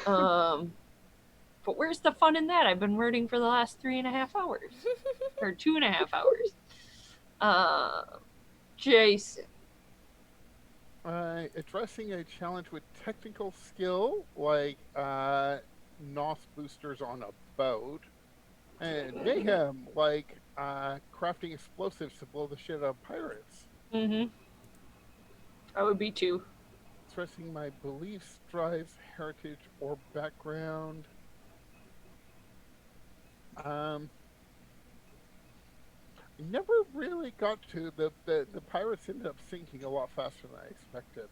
But where's the fun in that? I've been wording for the last 3.5 hours. Or 2.5 hours. Jason. Addressing a challenge with technical skill, like NOS boosters on a boat, and mayhem, like crafting explosives to blow the shit out of pirates. Mm-hmm. I would be 2. Expressing my beliefs, drives, heritage, or background. Never really got to the pirates ended up sinking a lot faster than I expected.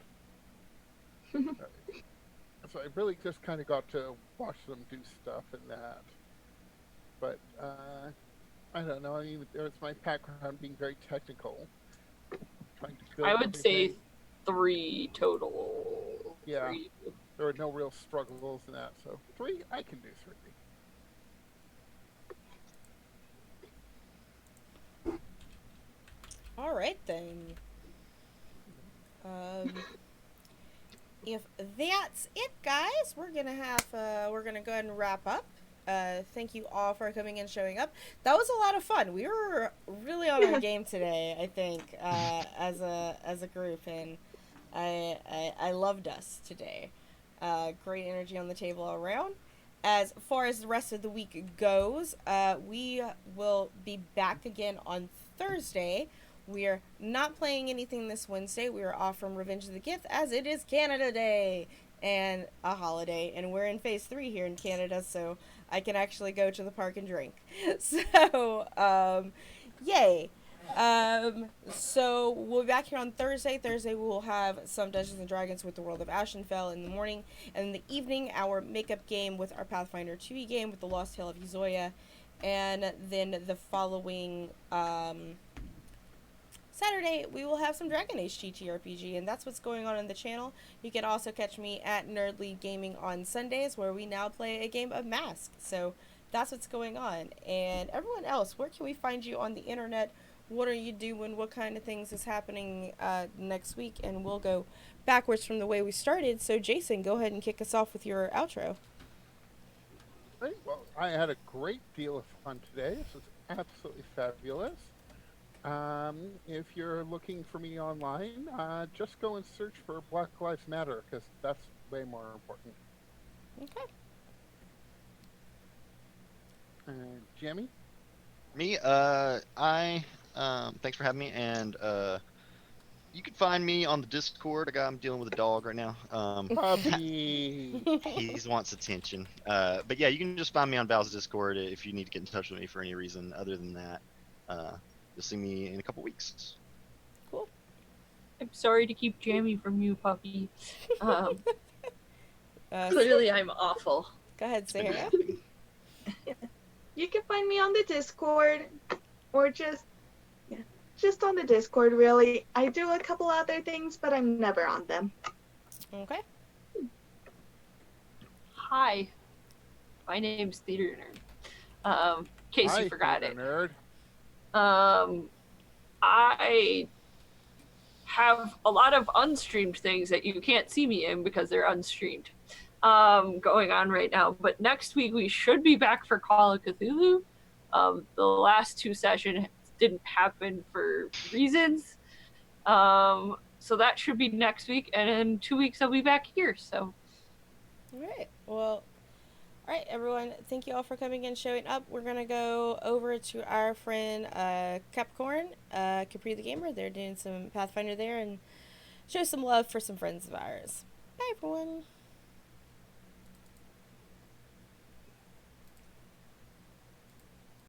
So I really just kind of got to watch them do stuff in that. But I don't know. I mean, there's my background being very technical. Trying to build I would everything. say 3 total. Yeah. 3. There were no real struggles in that, so 3, I can do 3. All right then. If that's it, guys, we're gonna go ahead and wrap up. Thank you all for coming and showing up. That was a lot of fun. We were really on our game today, I think, as a group, and I loved us today. Great energy on the table all around. As far as the rest of the week goes, we will be back again on Thursday. We are not playing anything this Wednesday. We are off from Revenge of the Gith as it is Canada Day and a holiday, and we're in phase 3 here in Canada, so I can actually go to the park and drink. So, yay. So we'll be back here on Thursday. Thursday we'll have some Dungeons and Dragons with the World of Ashenfell in the morning, and in the evening our makeup game with our Pathfinder 2e game with the Lost Tale of Euzoya, and then the following Saturday, we will have some Dragon Age TTRPG, and that's what's going on the channel. You can also catch me at Nerdly Gaming on Sundays, where we now play a game of Mask. So that's what's going on. And everyone else, where can we find you on the internet? What are you doing? What kind of things is happening next week? And we'll go backwards from the way we started. So Jason, go ahead and kick us off with your outro. Right, well, I had a great deal of fun today. This was absolutely fabulous. If you're looking for me online, just go and search for Black Lives Matter, because that's way more important. Okay. Jamie? Me, thanks for having me, and you can find me on the Discord. I'm dealing with a dog right now. Puppy! He wants attention. But yeah, you can just find me on Val's Discord if you need to get in touch with me for any reason. Other than that, you'll see me in a couple weeks. Cool. I'm sorry to keep Jamie from you, puppy. Clearly I'm awful. Go ahead, Sarah. You can find me on the Discord, or just on the Discord, really. I do a couple other things, but I'm never on them. Okay. Hi, my name's Theater Nerd. In case Hi, you forgot Theater it. Nerd. I have a lot of unstreamed things that you can't see me in because they're unstreamed going on right now. But next week we should be back for Call of Cthulhu. The last 2 sessions didn't happen for reasons. So that should be next week, and in 2 weeks I'll be back here. So, all right. Well, all right, everyone. Thank you all for coming and showing up. We're gonna go over to our friend Capricorn, Capri the Gamer. They're doing some Pathfinder there, and show some love for some friends of ours. Bye, everyone.